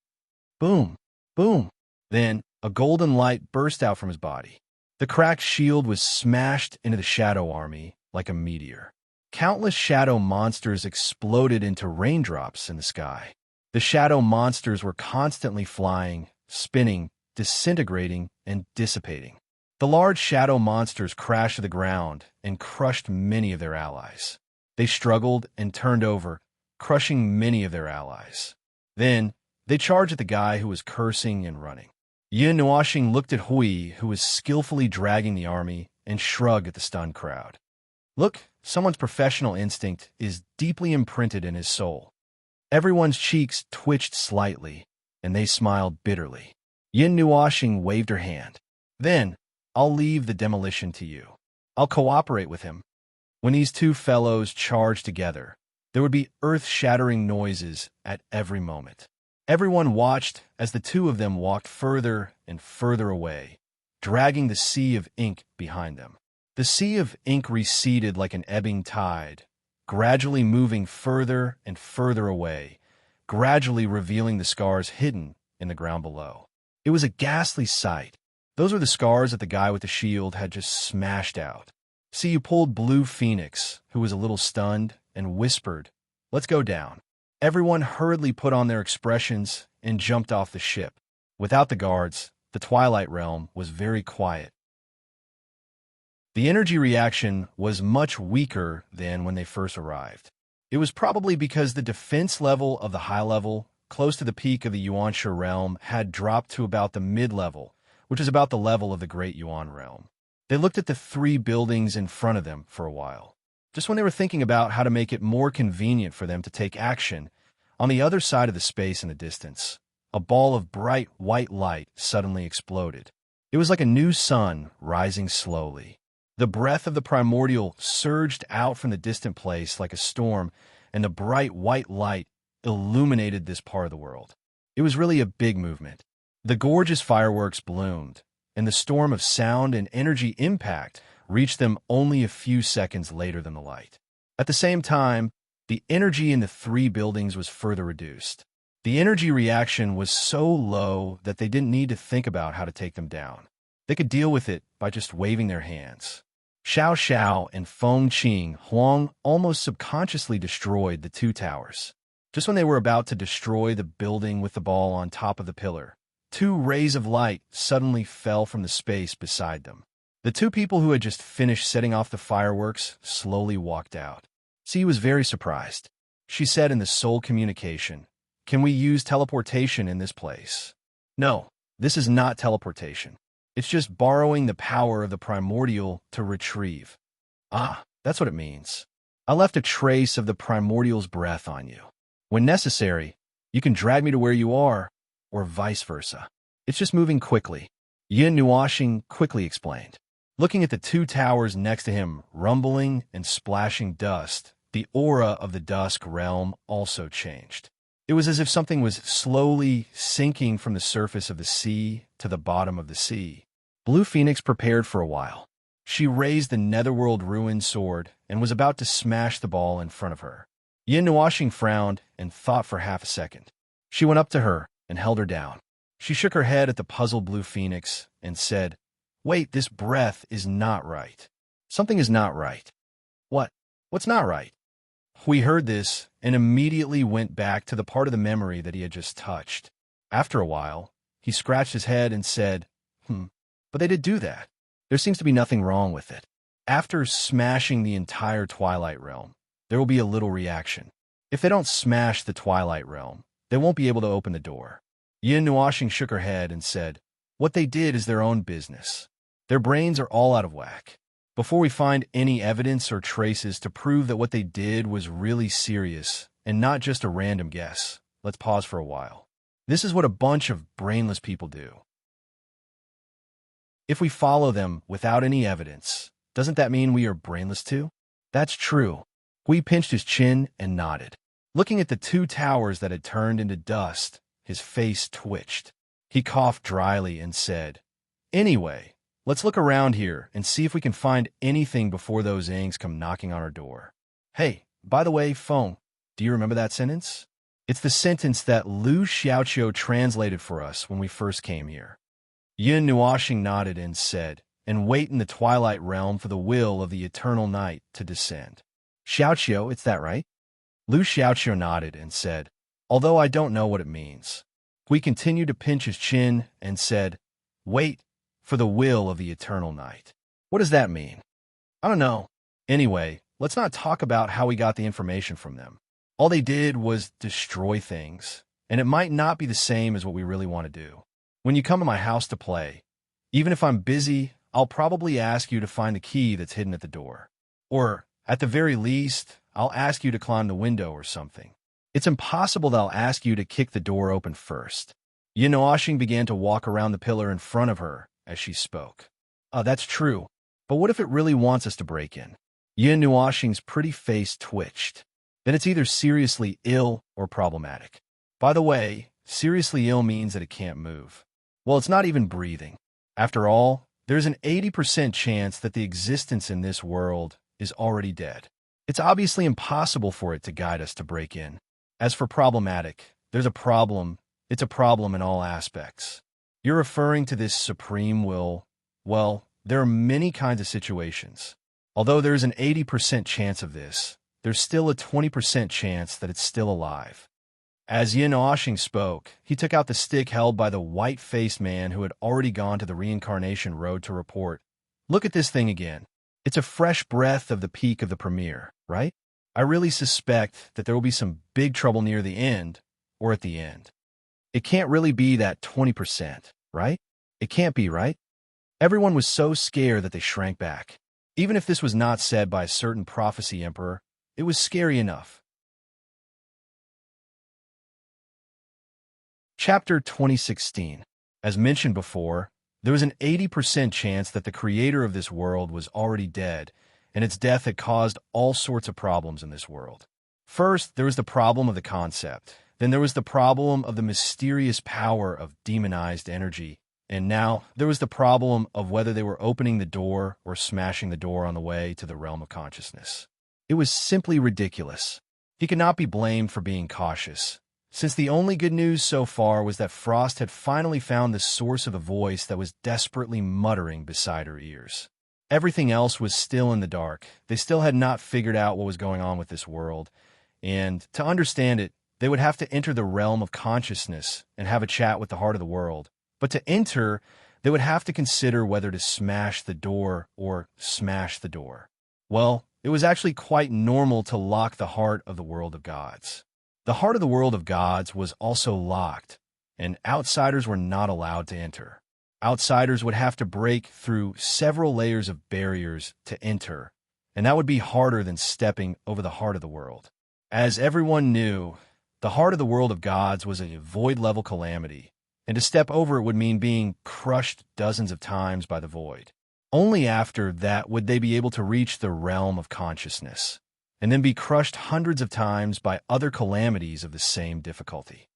Boom! Boom! Then a golden light burst out from his body. The cracked shield was smashed into the shadow army like a meteor. Countless shadow monsters exploded into raindrops in the sky. The shadow monsters were constantly flying, spinning, disintegrating, and dissipating. The large shadow monsters crashed to the ground and crushed many of their allies. They struggled and turned over, crushing many of their allies. Then, they charged at the guy who was cursing and running. Yin Nuashing looked at Hui, who was skillfully dragging the army, and shrugged at the stunned crowd. Look, someone's professional instinct is deeply imprinted in his soul. Everyone's cheeks twitched slightly, and they smiled bitterly. Yin Nuashing waved her hand. Then, I'll leave the demolition to you. I'll cooperate with him. When these 2 fellows charged together, there would be earth-shattering noises at every moment. Everyone watched as the 2 of them walked further and further away, dragging the sea of ink behind them. The sea of ink receded like an ebbing tide, gradually moving further and further away, gradually revealing the scars hidden in the ground below. It was a ghastly sight. Those were the scars that the guy with the shield had just smashed out. See, you pulled Blue Phoenix, who was a little stunned, and whispered, "Let's go down." Everyone hurriedly put on their expressions and jumped off the ship. Without the guards, the Twilight Realm was very quiet. The energy reaction was much weaker than when they first arrived. It was probably because the defense level of the high level, close to the peak of the Yuansha realm, had dropped to about the mid-level, which is about the level of the Great Yuan realm. They looked at the 3 buildings in front of them for a while. Just when they were thinking about how to make it more convenient for them to take action, on the other side of the space in the distance, a ball of bright white light suddenly exploded. It was like a new sun rising slowly. The breath of the primordial surged out from the distant place like a storm, and the bright white light illuminated this part of the world. It was really a big movement. The gorgeous fireworks bloomed, and the storm of sound and energy impact reached them only a few seconds later than the light. At the same time, the energy in the three buildings was further reduced. The energy reaction was so low that they didn't need to think about how to take them down. They could deal with it by just waving their hands. Xiao Xiao and Feng Qing Huang almost subconsciously destroyed the two towers. Just when they were about to destroy the building with the ball on top of the pillar, two rays of light suddenly fell from the space beside them. The two people who had just finished setting off the fireworks slowly walked out. Xi was very surprised. She said in the soul communication, "Can we use teleportation in this place?" "No, this is not teleportation. It's just borrowing the power of the primordial to retrieve." "Ah, that's what it means. I left a trace of the primordial's breath on you. When necessary, you can drag me to where you are, or vice versa. It's just moving quickly," Yin Nuoxing quickly explained. Looking at the two towers next to him, rumbling and splashing dust, the aura of the dusk realm also changed. It was as if something was slowly sinking from the surface of the sea to the bottom of the sea. Blue Phoenix prepared for a while. She raised the netherworld ruin sword and was about to smash the ball in front of her. Yin Nuoxing frowned and thought for half a second. She went up to her and held her down. She shook her head at the puzzled Blue Phoenix and said, "Wait, this breath is not right. Something is not right." "What? What's not right?" Hui heard this and immediately went back to the part of the memory that he had just touched. After a while, he scratched his head and said, "But they did do that. There seems to be nothing wrong with it. After smashing the entire Twilight Realm, there will be a little reaction. If they don't smash the Twilight Realm, they won't be able to open the door." Yin Nuoxing shook her head and said, "What they did is their own business. Their brains are all out of whack. Before we find any evidence or traces to prove that what they did was really serious and not just a random guess, let's pause for a while. This is what a bunch of brainless people do. If we follow them without any evidence, doesn't that mean we are brainless too?" "That's true." Hui pinched his chin and nodded. Looking at the two towers that had turned into dust, his face twitched. He coughed dryly and said, "Anyway, let's look around here and see if we can find anything before those inks come knocking on our door." "Hey, by the way, Feng, do you remember that sentence?" "It's the sentence that Lu Xiaoqiu translated for us when we first came here." Yin Nuoxing nodded and said, "And wait in the Twilight Realm for the will of the eternal night to descend." "Xiaoqiu, it's that right?" Lu Xiaoqiu nodded and said, "Although I don't know what it means." Hui continued to pinch his chin and said, "Wait for the will of the eternal night. What does that mean?" "I don't know. Anyway, let's not talk about how we got the information from them. All they did was destroy things, and it might not be the same as what we really want to do. When you come to my house to play, even if I'm busy, I'll probably ask you to find the key that's hidden at the door. Or, at the very least, I'll ask you to climb the window or something. It's impossible that I'll ask you to kick the door open first." Yin Nuoxing began to walk around the pillar in front of her as she spoke. That's true. But what if it really wants us to break in?" Yin Nuoxing's pretty face twitched. "Then it's either seriously ill or problematic. By the way, seriously ill means that it can't move. Well, it's not even breathing. After all, there's an 80% chance that the existence in this world is already dead. It's obviously impossible for it to guide us to break in. As for problematic, there's a problem. It's a problem in all aspects. You're referring to this supreme will. Well, there are many kinds of situations. Although there's an 80% chance of this, there's still a 20% chance that it's still alive." As Yin Nuoxing spoke, he took out the stick held by the white-faced man who had already gone to the reincarnation road to report. "Look at this thing again. It's a fresh breath of the peak of the premiere, right? I really suspect that there will be some big trouble near the end, or at the end. It can't really be that 20%, right? It can't be, right?" Everyone was so scared that they shrank back. Even if this was not said by a certain prophecy emperor, it was scary enough. Chapter 2016. As mentioned before, there was an 80% chance that the creator of this world was already dead, and its death had caused all sorts of problems in this world. First, there was the problem of the concept. Then there was the problem of the mysterious power of demonized energy. And now there was the problem of whether they were opening the door or smashing the door on the way to the realm of consciousness. It was simply ridiculous. He could not be blamed for being cautious, since the only good news so far was that Frost had finally found the source of the voice that was desperately muttering beside her ears. Everything else was still in the dark. They still had not figured out what was going on with this world, and to understand it, they would have to enter the realm of consciousness and have a chat with the heart of the world. But to enter, they would have to consider whether to smash the door or smash the door. Well, it was actually quite normal to lock the heart of the world of gods. The heart of the world of gods was also locked, and outsiders were not allowed to enter. Outsiders would have to break through several layers of barriers to enter, and that would be harder than stepping over the heart of the world. As everyone knew, the heart of the world of gods was a void-level calamity, and to step over it would mean being crushed dozens of times by the void. Only after that would they be able to reach the realm of consciousness, and then be crushed hundreds of times by other calamities of the same difficulty.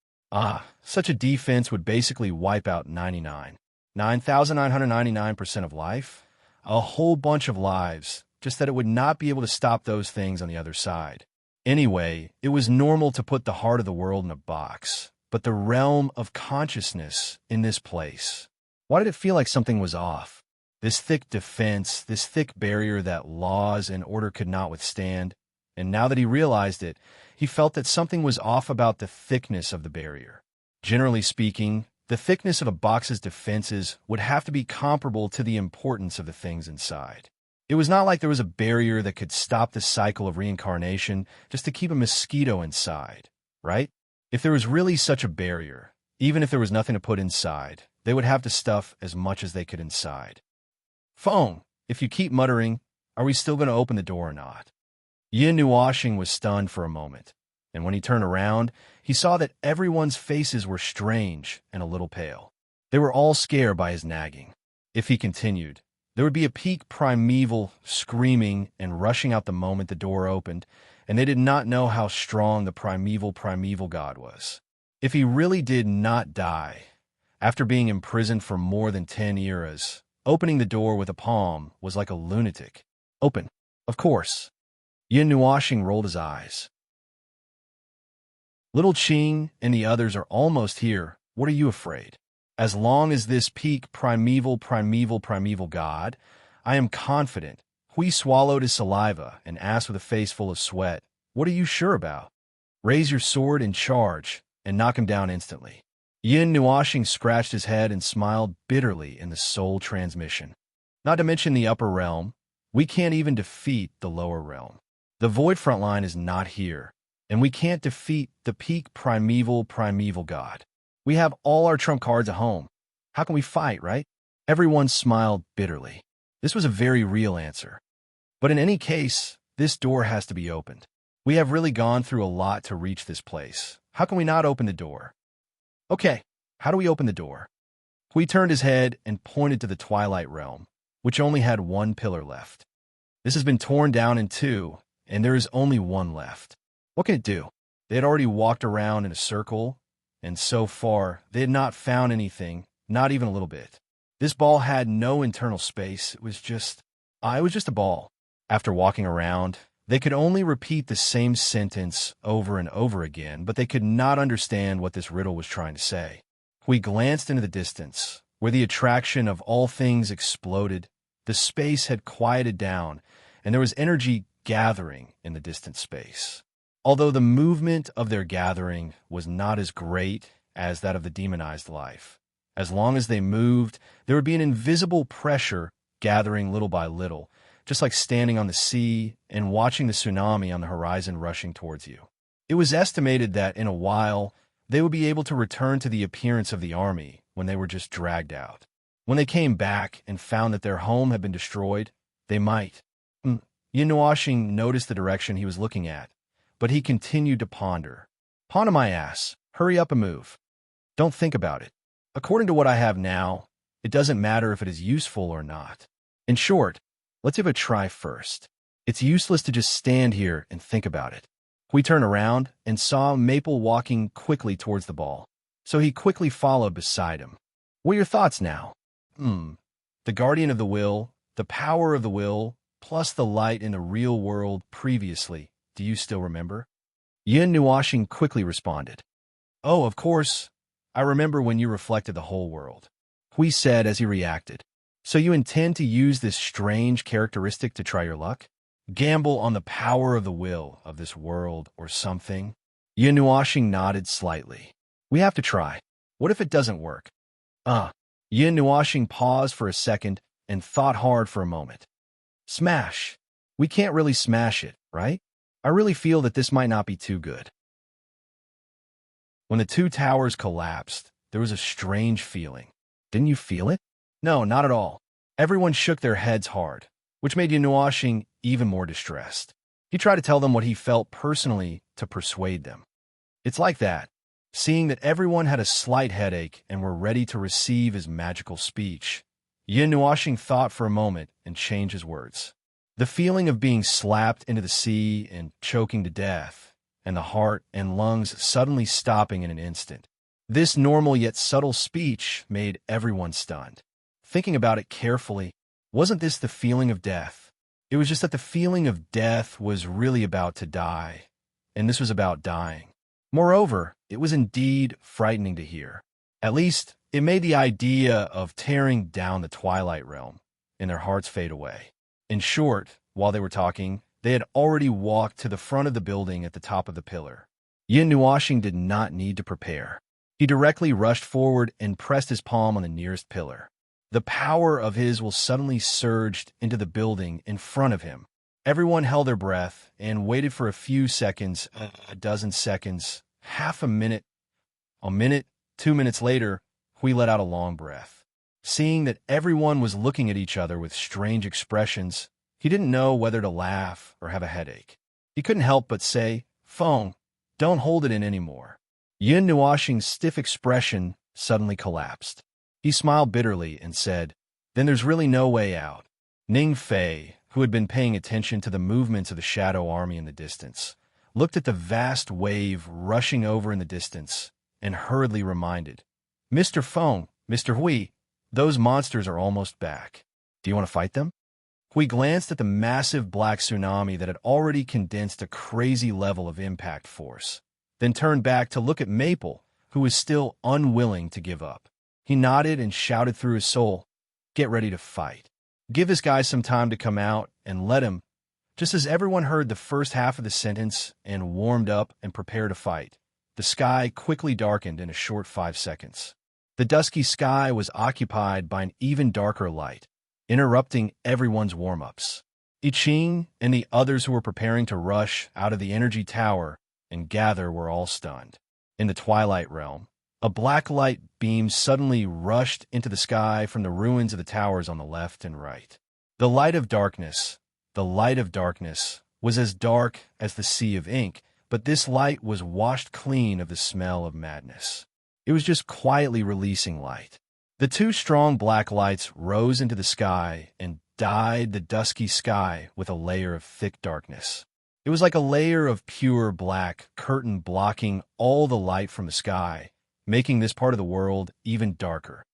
Such a defense would basically wipe out 9,999% of life, a whole bunch of lives, just that it would not be able to stop those things on the other side. Anyway, it was normal to put the heart of the world in a box, but the realm of consciousness in this place. Why did it feel like something was off? This thick defense, this thick barrier that laws and order could not withstand. And now that he realized it, he felt that something was off about the thickness of the barrier. Generally speaking, the thickness of a box's defenses would have to be comparable to the importance of the things inside. It was not like there was a barrier that could stop the cycle of reincarnation just to keep a mosquito inside, right? If there was really such a barrier, even if there was nothing to put inside, they would have to stuff as much as they could inside. Phone, if you keep muttering, are we still going to open the door or not? Yin Nuashing was stunned for a moment, and when he turned around, he saw that everyone's faces were strange and a little pale. They were all scared by his nagging. If he continued, there would be a peak primeval screaming and rushing out the moment the door opened, and they did not know how strong the primeval god was. If he really did not die, after being imprisoned for more than 10 eras, opening the door with a palm was like a lunatic. Open, of course. Yin Nuashing rolled his eyes. Little Qing and the others are almost here. What are you afraid? As long as this peak primeval god, I am confident. Hui swallowed his saliva and asked with a face full of sweat, what are you sure about? Raise your sword and charge, and knock him down instantly. Yin Nuashing scratched his head and smiled bitterly in the soul transmission. Not to mention the upper realm, we can't even defeat the lower realm. The void front line is not here, and we can't defeat the peak primeval god. We have all our trump cards at home. How can we fight, right? Everyone smiled bitterly. This was a very real answer. But in any case, this door has to be opened. We have really gone through a lot to reach this place. How can we not open the door? Okay, how do we open the door? Hui turned his head and pointed to the Twilight Realm, which only had one pillar left. This has been torn down in two, and there is only one left. What can it do? They had already walked around in a circle, and so far, they had not found anything, not even a little bit. This ball had no internal space. It was just a ball. After walking around, they could only repeat the same sentence over and over again, but they could not understand what this riddle was trying to say. We glanced into the distance, where the attraction of all things exploded. The space had quieted down, and there was energy gathering in the distant space. Although the movement of their gathering was not as great as that of the demonized life. As long as they moved, there would be an invisible pressure gathering little by little, just like standing on the sea and watching the tsunami on the horizon rushing towards you. It was estimated that in a while, they would be able to return to the appearance of the army when they were just dragged out. When they came back and found that their home had been destroyed, they might. Yin Nuashing noticed the direction he was looking at, but he continued to ponder. Ponder my ass. Hurry up and move. Don't think about it. According to what I have now, it doesn't matter if it is useful or not. In short, let's give it a try first. It's useless to just stand here and think about it. We turned around and saw Maple walking quickly towards the ball, so he quickly followed beside him. What are your thoughts now? The guardian of the will, the power of the will, plus the light in the real world previously. Do you still remember? Yin Nuashing quickly responded. Oh, of course. I remember when you reflected the whole world. Hui said as he reacted. So you intend to use this strange characteristic to try your luck? Gamble on the power of the will of this world or something? Yin Nuashing nodded slightly. We have to try. What if it doesn't work? Yin Nuashing paused for a second and thought hard for a moment. Smash. We can't really smash it, right? I really feel that this might not be too good. When the two towers collapsed, there was a strange feeling. Didn't you feel it? No, not at all. Everyone shook their heads hard, which made Yin Nuashing even more distressed. He tried to tell them what he felt personally to persuade them. It's like that. Seeing that everyone had a slight headache and were ready to receive his magical speech, Yin Nuashing thought for a moment and changed his words. The feeling of being slapped into the sea and choking to death, and the heart and lungs suddenly stopping in an instant. This normal yet subtle speech made everyone stunned. Thinking about it carefully, wasn't this the feeling of death? It was just that the feeling of death was really about to die, and this was about dying. Moreover, it was indeed frightening to hear. At least, it made the idea of tearing down the Twilight Realm in their hearts fade away. In short, while they were talking, they had already walked to the front of the building at the top of the pillar. Yin Nuashing did not need to prepare. He directly rushed forward and pressed his palm on the nearest pillar. The power of his will suddenly surged into the building in front of him. Everyone held their breath and waited for a few seconds, a dozen seconds, half a minute, 2 minutes later, Hui let out a long breath. Seeing that everyone was looking at each other with strange expressions, he didn't know whether to laugh or have a headache. He couldn't help but say, Feng, don't hold it in anymore. Yin Nuashing's stiff expression suddenly collapsed. He smiled bitterly and said, Then there's really no way out. Ning Fei, who had been paying attention to the movements of the shadow army in the distance, looked at the vast wave rushing over in the distance and hurriedly reminded, Mr. Feng, Mr. Hui, those monsters are almost back. Do you want to fight them? Hui glanced at the massive black tsunami that had already condensed a crazy level of impact force, then turned back to look at Maple, who was still unwilling to give up. He nodded and shouted through his soul, Get ready to fight. Give this guy some time to come out and let him. Just as everyone heard the first half of the sentence and warmed up and prepared to fight, the sky quickly darkened in a short 5 seconds. The dusky sky was occupied by an even darker light, interrupting everyone's warm-ups. I Ching and the others who were preparing to rush out of the energy tower and gather were all stunned. In the Twilight Realm, a black light beam suddenly rushed into the sky from the ruins of the towers on the left and right. The light of darkness, was as dark as the sea of ink, but this light was washed clean of the smell of madness. It was just quietly releasing light. The two strong black lights rose into the sky and dyed the dusky sky with a layer of thick darkness. It was like a layer of pure black curtain blocking all the light from the sky, making this part of the world even darker.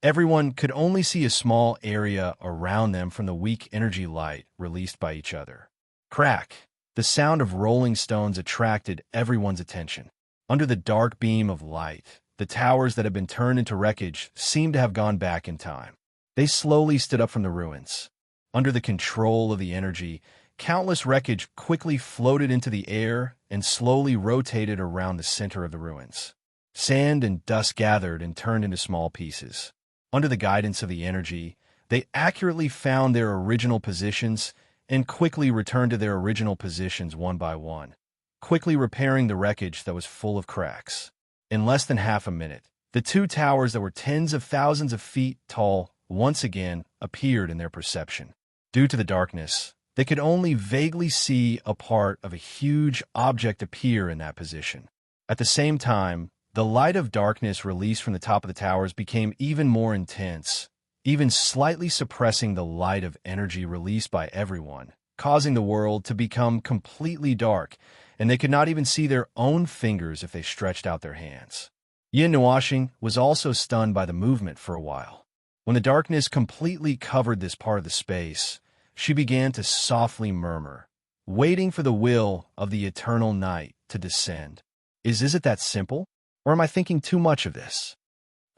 Everyone could only see a small area around them from the weak energy light released by each other. Crack! The sound of rolling stones attracted everyone's attention. Under the dark beam of light, the towers that had been turned into wreckage seemed to have gone back in time. They slowly stood up from the ruins. Under the control of the energy, countless wreckage quickly floated into the air and slowly rotated around the center of the ruins. Sand and dust gathered and turned into small pieces. Under the guidance of the energy, they accurately found their original positions and quickly returned to their original positions one by one, quickly repairing the wreckage that was full of cracks. In less than half a minute, the two towers that were tens of thousands of feet tall once again appeared in their perception. Due to the darkness, they could only vaguely see a part of a huge object appear in that position. At the same time, the light of darkness released from the top of the towers became even more intense, even slightly suppressing the light of energy released by everyone, causing the world to become completely dark, and they could not even see their own fingers if they stretched out their hands. Yin Nuashing was also stunned by the movement for a while. When the darkness completely covered this part of the space, she began to softly murmur, waiting for the will of the eternal night to descend. Is it that simple? Or am I thinking too much of this?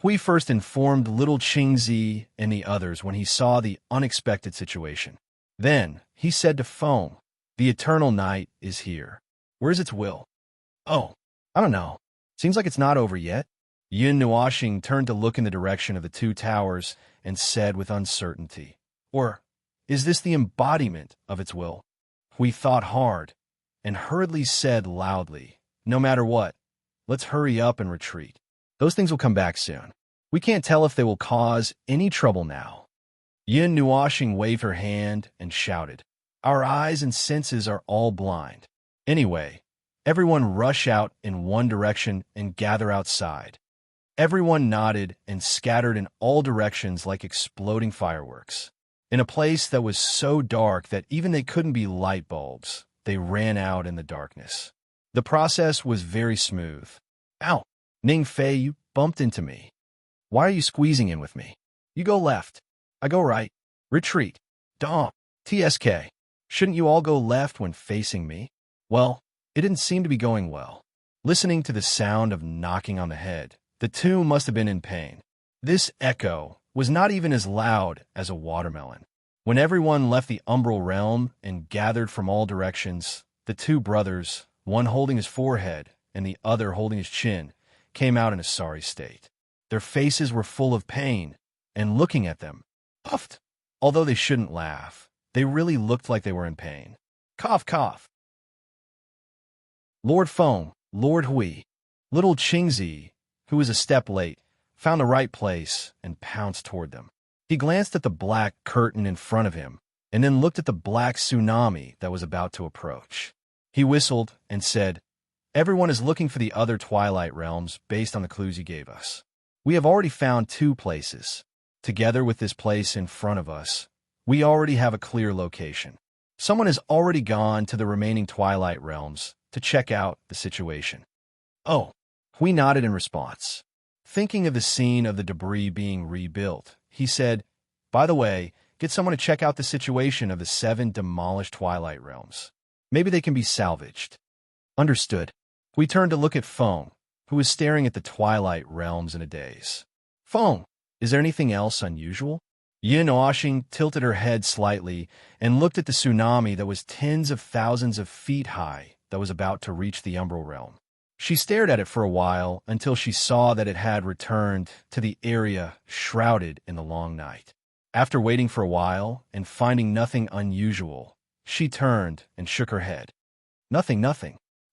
Hui first informed little Qingzi and the others when he saw the unexpected situation. Then he said to Feng, "The eternal night is here. Where's its will?" "Oh, I don't know. Seems like it's not over yet." Yin Nuashing turned to look in the direction of the two towers and said with uncertainty, "Or is this the embodiment of its will?" Hui thought hard and hurriedly said loudly, "No matter what, let's hurry up and retreat. Those things will come back soon. We can't tell if they will cause any trouble now." Yin Nuashing waved her hand and shouted, "Our eyes and senses are all blind. Anyway, everyone rush out in one direction and gather outside." Everyone nodded and scattered in all directions like exploding fireworks. In a place that was so dark that even they couldn't be light bulbs, they ran out in the darkness. The process was very smooth. "Ow, Ning Fei, you bumped into me. Why are you squeezing in with me? You go left. I go right. Retreat. Dom. TSK. Shouldn't you all go left when facing me?" Well, it didn't seem to be going well. Listening to the sound of knocking on the head, the two must have been in pain. This echo was not even as loud as a watermelon. When everyone left the umbral realm and gathered from all directions, the two brothers, one holding his forehead and the other holding his chin, came out in a sorry state. Their faces were full of pain, and looking at them, puffed. Although they shouldn't laugh, they really looked like they were in pain. Cough, cough. Lord Feng, Lord Hui, little Qingzi, who was a step late, found the right place and pounced toward them. He glanced at the black curtain in front of him, and then looked at the black tsunami that was about to approach. He whistled and said, "Everyone is looking for the other Twilight Realms based on the clues you gave us. We have already found 2 places. Together with this place in front of us, we already have a clear location. Someone has already gone to the remaining Twilight Realms to check out the situation." "Oh," Hui nodded in response. Thinking of the scene of the debris being rebuilt, he said, "By the way, get someone to check out the situation of the 7 demolished Twilight Realms. Maybe they can be salvaged." "Understood." We turned to look at Feng, who was staring at the Twilight Realms in a daze. "Feng, is there anything else unusual?" Yin Nuashing tilted her head slightly and looked at the tsunami that was tens of thousands of feet high that was about to reach the Umbral Realm. She stared at it for a while until she saw that it had returned to the area shrouded in the long night. After waiting for a while and finding nothing unusual, she turned and shook her head. Nothing.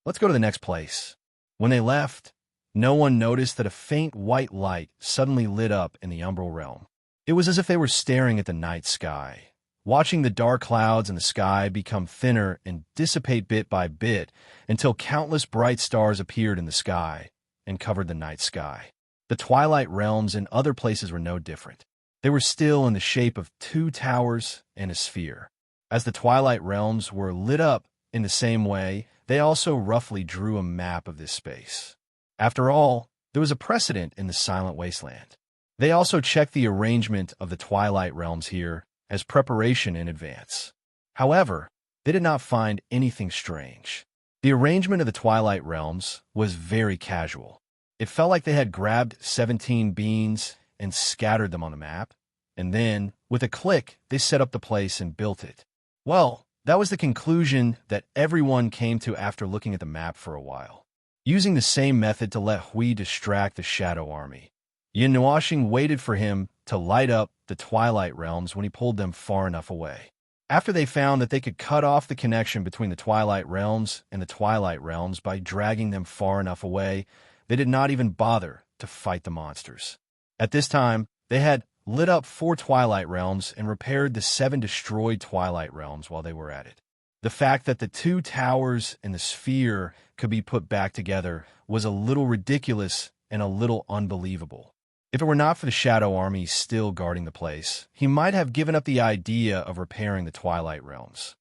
Let's go to the next place." When they left, no one noticed that a faint white light suddenly lit up in the Umbral Realm. It was as if they were staring at the night sky, watching the dark clouds in the sky become thinner and dissipate bit by bit until countless bright stars appeared in the sky and covered the night sky. The Twilight Realms and other places were no different. They were still in the shape of 2 towers and a sphere. As the Twilight Realms were lit up in the same way, they also roughly drew a map of this space. After all, there was a precedent in the Silent Wasteland. They also checked the arrangement of the Twilight Realms here as preparation in advance. However, they did not find anything strange. The arrangement of the Twilight Realms was very casual. It felt like they had grabbed 17 beans and scattered them on the map, and then, with a click, they set up the place and built it. Well, that was the conclusion that everyone came to after looking at the map for a while. Using the same method to let Hui distract the Shadow Army, Yin Nuashing waited for him to light up the Twilight Realms when he pulled them far enough away. After they found that they could cut off the connection between the Twilight Realms and the Twilight Realms by dragging them far enough away, they did not even bother to fight the monsters. At this time, they had lit up 4 Twilight Realms and repaired the 7 destroyed Twilight Realms while they were at it. The fact that the 2 towers and the sphere could be put back together was a little ridiculous and a little unbelievable. If it were not for the Shadow Army still guarding the place, he might have given up the idea of repairing the Twilight Realms.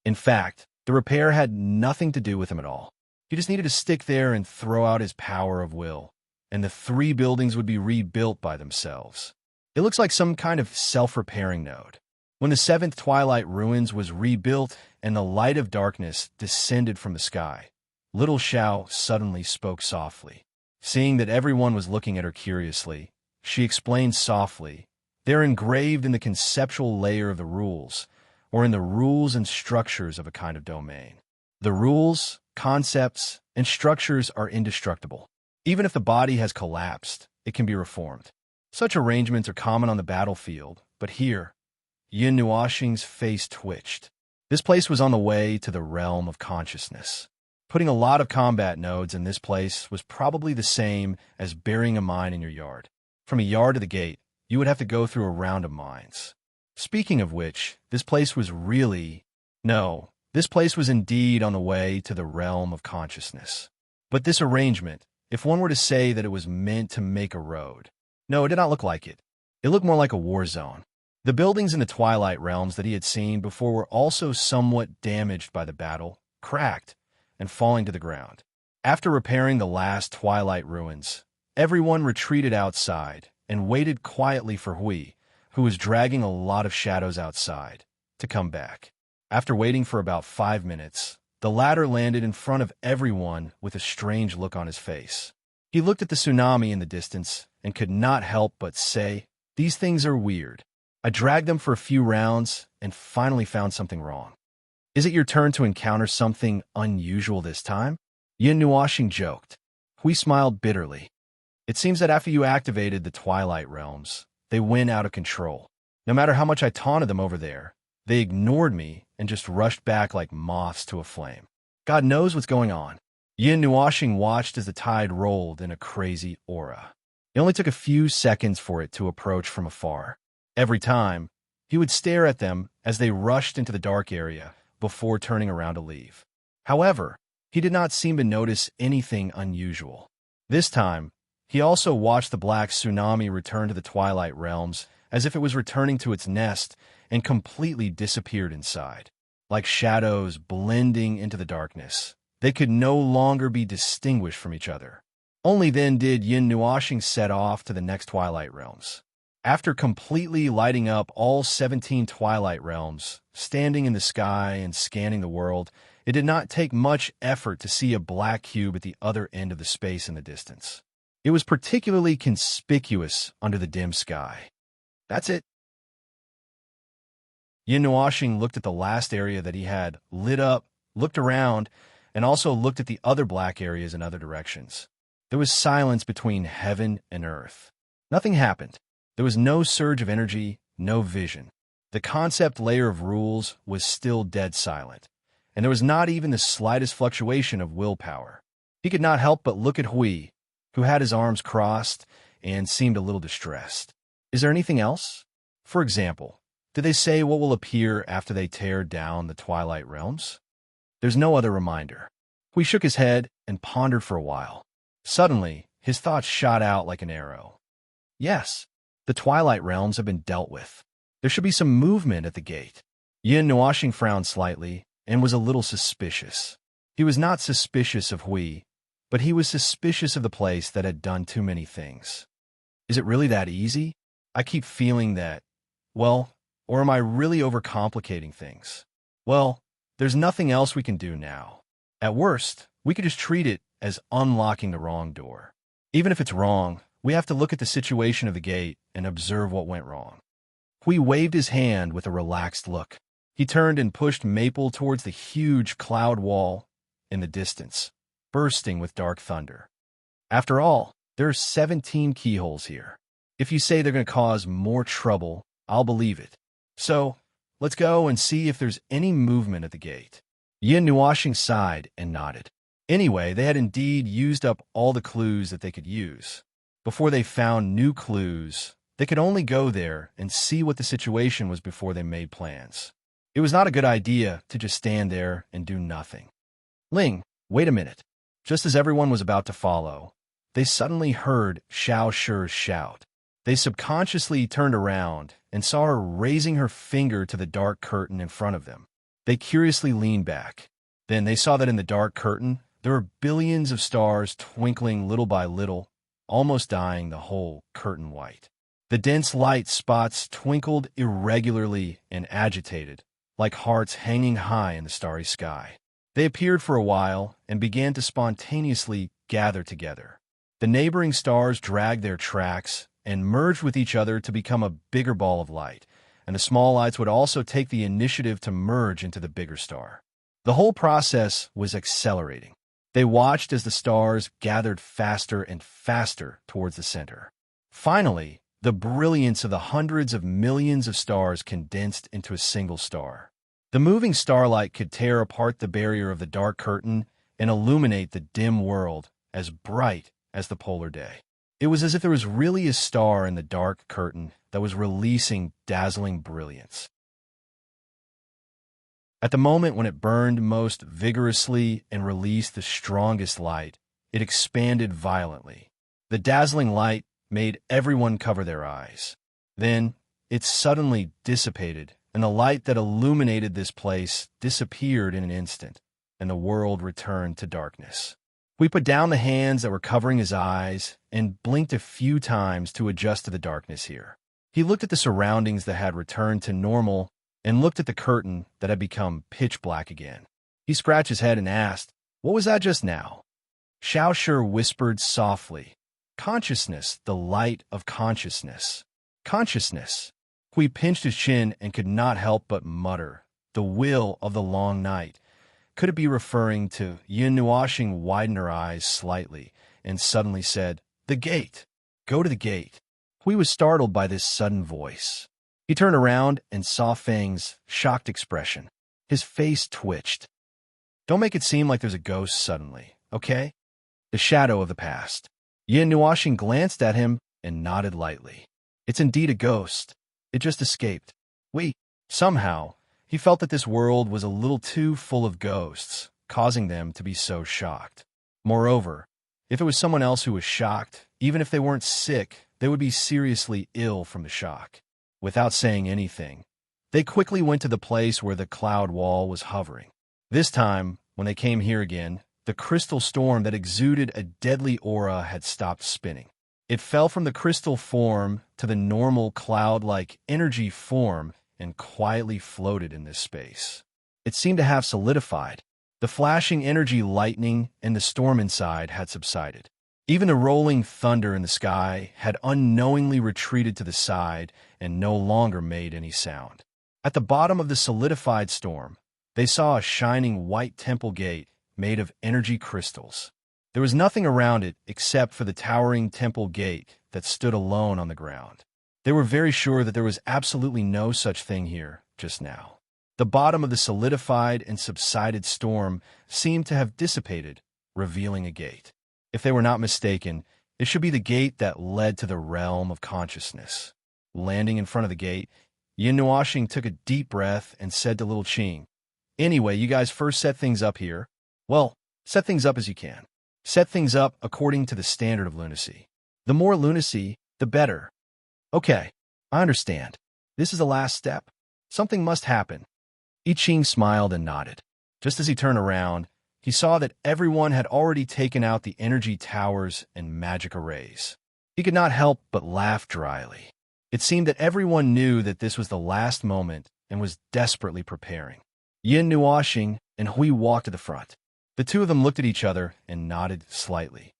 In fact, the repair had nothing to do with him at all. He just needed to stick there and throw out his power of will, and the 3 buildings would be rebuilt by themselves. It looks like some kind of self-repairing node. When the 7th Twilight Ruins was rebuilt and the light of darkness descended from the sky, little Xiao suddenly spoke softly. Seeing that everyone was looking at her curiously, she explained softly, "They're engraved in the conceptual layer of the rules, or in the rules and structures of a kind of domain. The rules, concepts, and structures are indestructible. Even if the body has collapsed, it can be reformed. Such arrangements are common on the battlefield, but here," Yin Nuoxing's face twitched. This place was on the way to the realm of consciousness. Putting a lot of combat nodes in this place was probably the same as burying a mine in your yard. From a yard to the gate, you would have to go through a round of mines. Speaking of which, this place was indeed on the way to the realm of consciousness. But this arrangement, if one were to say that it was meant to make a road, no, it did not look like it. It looked more like a war zone. The buildings in the Twilight Realms that he had seen before were also somewhat damaged by the battle, cracked, and falling to the ground. After repairing the last Twilight Ruins, everyone retreated outside and waited quietly for Hui, who was dragging a lot of shadows outside, to come back. After waiting for about 5 minutes, the latter landed in front of everyone with a strange look on his face. He looked at the tsunami in the distance and could not help but say, "These things are weird. I dragged them for a few rounds and finally found something wrong. Is it your turn to encounter something unusual this time?" Yin Nuoxing joked. Hui smiled bitterly. "It seems that after you activated the Twilight Realms, they went out of control. No matter how much I taunted them over there, they ignored me and just rushed back like moths to a flame. God knows what's going on." Yin Nuoxing watched as the tide rolled in a crazy aura. It only took a few seconds for it to approach from afar. Every time, he would stare at them as they rushed into the dark area before turning around to leave. However, he did not seem to notice anything unusual. This time, he also watched the black tsunami return to the Twilight Realms as if it was returning to its nest and completely disappeared inside. Like shadows blending into the darkness, they could no longer be distinguished from each other. Only then did Yin Nuoxing set off to the next Twilight Realms. After completely lighting up all 17 Twilight Realms, standing in the sky and scanning the world, it did not take much effort to see a black cube at the other end of the space in the distance. It was particularly conspicuous under the dim sky. That's it. Yin Nuoxing looked at the last area that he had lit up, looked around, and also looked at the other black areas in other directions. There was silence between heaven and earth. Nothing happened. There was no surge of energy, no vision. The concept layer of rules was still dead silent, and there was not even the slightest fluctuation of willpower. He could not help but look at Hui, who had his arms crossed and seemed a little distressed. Is there anything else? For example, did they say what will appear after they tear down the Twilight Realms? There's no other reminder. Hui shook his head and pondered for a while. Suddenly, his thoughts shot out like an arrow. Yes, the Twilight Realms have been dealt with. There should be some movement at the gate. Yin Nuoxing frowned slightly and was a little suspicious. He was not suspicious of Hui, but he was suspicious of the place that had done too many things. Is it really that easy? I keep feeling that, or am I really overcomplicating things? There's nothing else we can do now. At worst, we could just treat it as unlocking the wrong door. Even if it's wrong, we have to look at the situation of the gate and observe what went wrong. Hui waved his hand with a relaxed look. He turned and pushed Maple towards the huge cloud wall in the distance, bursting with dark thunder. After all, there are 17 keyholes here. If you say they're going to cause more trouble, I'll believe it. So, let's go and see if there's any movement at the gate. Yin Nuoxing sighed and nodded. Anyway, they had indeed used up all the clues that they could use. Before they found new clues, they could only go there and see what the situation was before they made plans. It was not a good idea to just stand there and do nothing. Ling, wait a minute. Just as everyone was about to follow, they suddenly heard Xiao Shi's shout. They subconsciously turned around and saw her raising her finger to the dark curtain in front of them. They curiously leaned back. Then they saw that in the dark curtain, there were billions of stars twinkling little by little, almost dyeing the whole curtain white. The dense light spots twinkled irregularly and agitated, like hearts hanging high in the starry sky. They appeared for a while and began to spontaneously gather together. The neighboring stars dragged their tracks and merged with each other to become a bigger ball of light, and the small lights would also take the initiative to merge into the bigger star. The whole process was accelerating. They watched as the stars gathered faster and faster towards the center. Finally, the brilliance of the hundreds of millions of stars condensed into a single star. The moving starlight could tear apart the barrier of the dark curtain and illuminate the dim world as bright as the polar day. It was as if there was really a star in the dark curtain that was releasing dazzling brilliance. At the moment when it burned most vigorously and released the strongest light, it expanded violently. The dazzling light made everyone cover their eyes. Then it suddenly dissipated, and the light that illuminated this place disappeared in an instant, and the world returned to darkness. We put down the hands that were covering his eyes and blinked a few times to adjust to the darkness here. He looked at the surroundings that had returned to normal and looked at the curtain that had become pitch black again. He scratched his head and asked, "What was that just now?" Xiaoshi whispered softly, "Consciousness, the light of consciousness. Consciousness." Hui pinched his chin and could not help but mutter, "The will of the long night." Could it be referring to Yin Nuoxing? Widened her eyes slightly and suddenly said, "The gate. Go to the gate." Hui was startled by this sudden voice. He turned around and saw Feng's shocked expression. His face twitched. "Don't make it seem like there's a ghost suddenly, okay? The shadow of the past." Yin Nuoxing glanced at him and nodded lightly. "It's indeed a ghost. It just escaped." Somehow, he felt that this world was a little too full of ghosts, causing them to be so shocked. Moreover, if it was someone else who was shocked, even if they weren't sick, they would be seriously ill from the shock. Without saying anything, they quickly went to the place where the cloud wall was hovering. This time, when they came here again, the crystal storm that exuded a deadly aura had stopped spinning. It fell from the crystal form to the normal cloud-like energy form and quietly floated in this space. It seemed to have solidified. The flashing energy lightning and the storm inside had subsided. Even the rolling thunder in the sky had unknowingly retreated to the side and no longer made any sound. At the bottom of the solidified storm, they saw a shining white temple gate made of energy crystals. There was nothing around it except for the towering temple gate that stood alone on the ground. They were very sure that there was absolutely no such thing here just now. The bottom of the solidified and subsided storm seemed to have dissipated, revealing a gate. If they were not mistaken, it should be the gate that led to the realm of consciousness. Landing in front of the gate, Yin Nuoxing took a deep breath and said to Little Qing, "Anyway, you guys first set things up here. Well, set things up as you can. Set things up according to the standard of lunacy. The more lunacy, the better." "Okay, I understand. This is the last step. Something must happen." I Ching smiled and nodded. Just as he turned around, he saw that everyone had already taken out the energy towers and magic arrays. He could not help but laugh dryly. It seemed that everyone knew that this was the last moment and was desperately preparing. Yin Nuoxing and Hui walked to the front. The two of them looked at each other and nodded slightly.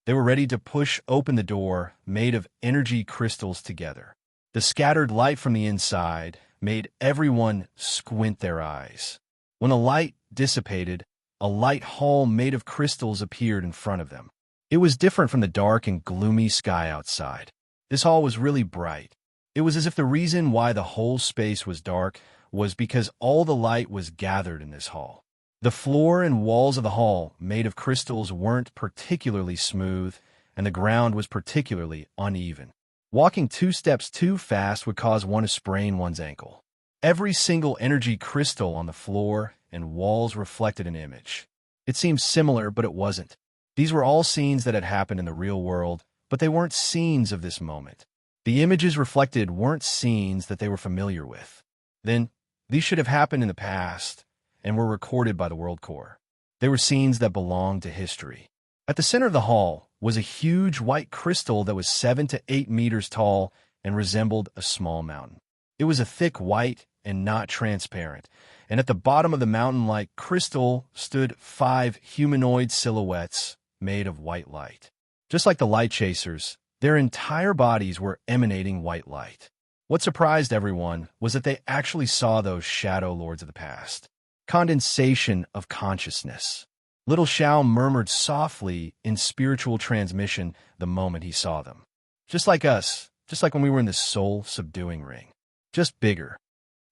They were ready to push open the door made of energy crystals together. The scattered light from the inside made everyone squint their eyes. When the light dissipated, a light hall made of crystals appeared in front of them. It was different from the dark and gloomy sky outside. This hall was really bright. It was as if the reason why the whole space was dark was because all the light was gathered in this hall. The floor and walls of the hall, made of crystals, weren't particularly smooth, and the ground was particularly uneven. Walking 2 steps too fast would cause one to sprain one's ankle. Every single energy crystal on the floor and walls reflected an image. It seemed similar, but it wasn't. These were all scenes that had happened in the real world, but they weren't scenes of this moment. The images reflected weren't scenes that they were familiar with. Then, These should have happened in the past and were recorded by the World Core. They were scenes that belonged to history. At the center of the hall was a huge white crystal that was 7 to 8 meters tall and resembled a small mountain. It was a thick white and not transparent, and at the bottom of the mountain-like crystal stood 5 humanoid silhouettes made of white light. Just like the light chasers, their entire bodies were emanating white light. What surprised everyone was that they actually saw those shadow lords of the past. Condensation of consciousness. Little Xiao murmured softly in spiritual transmission the moment he saw them. Just like us, just like when we were in the soul-subduing ring. Just bigger.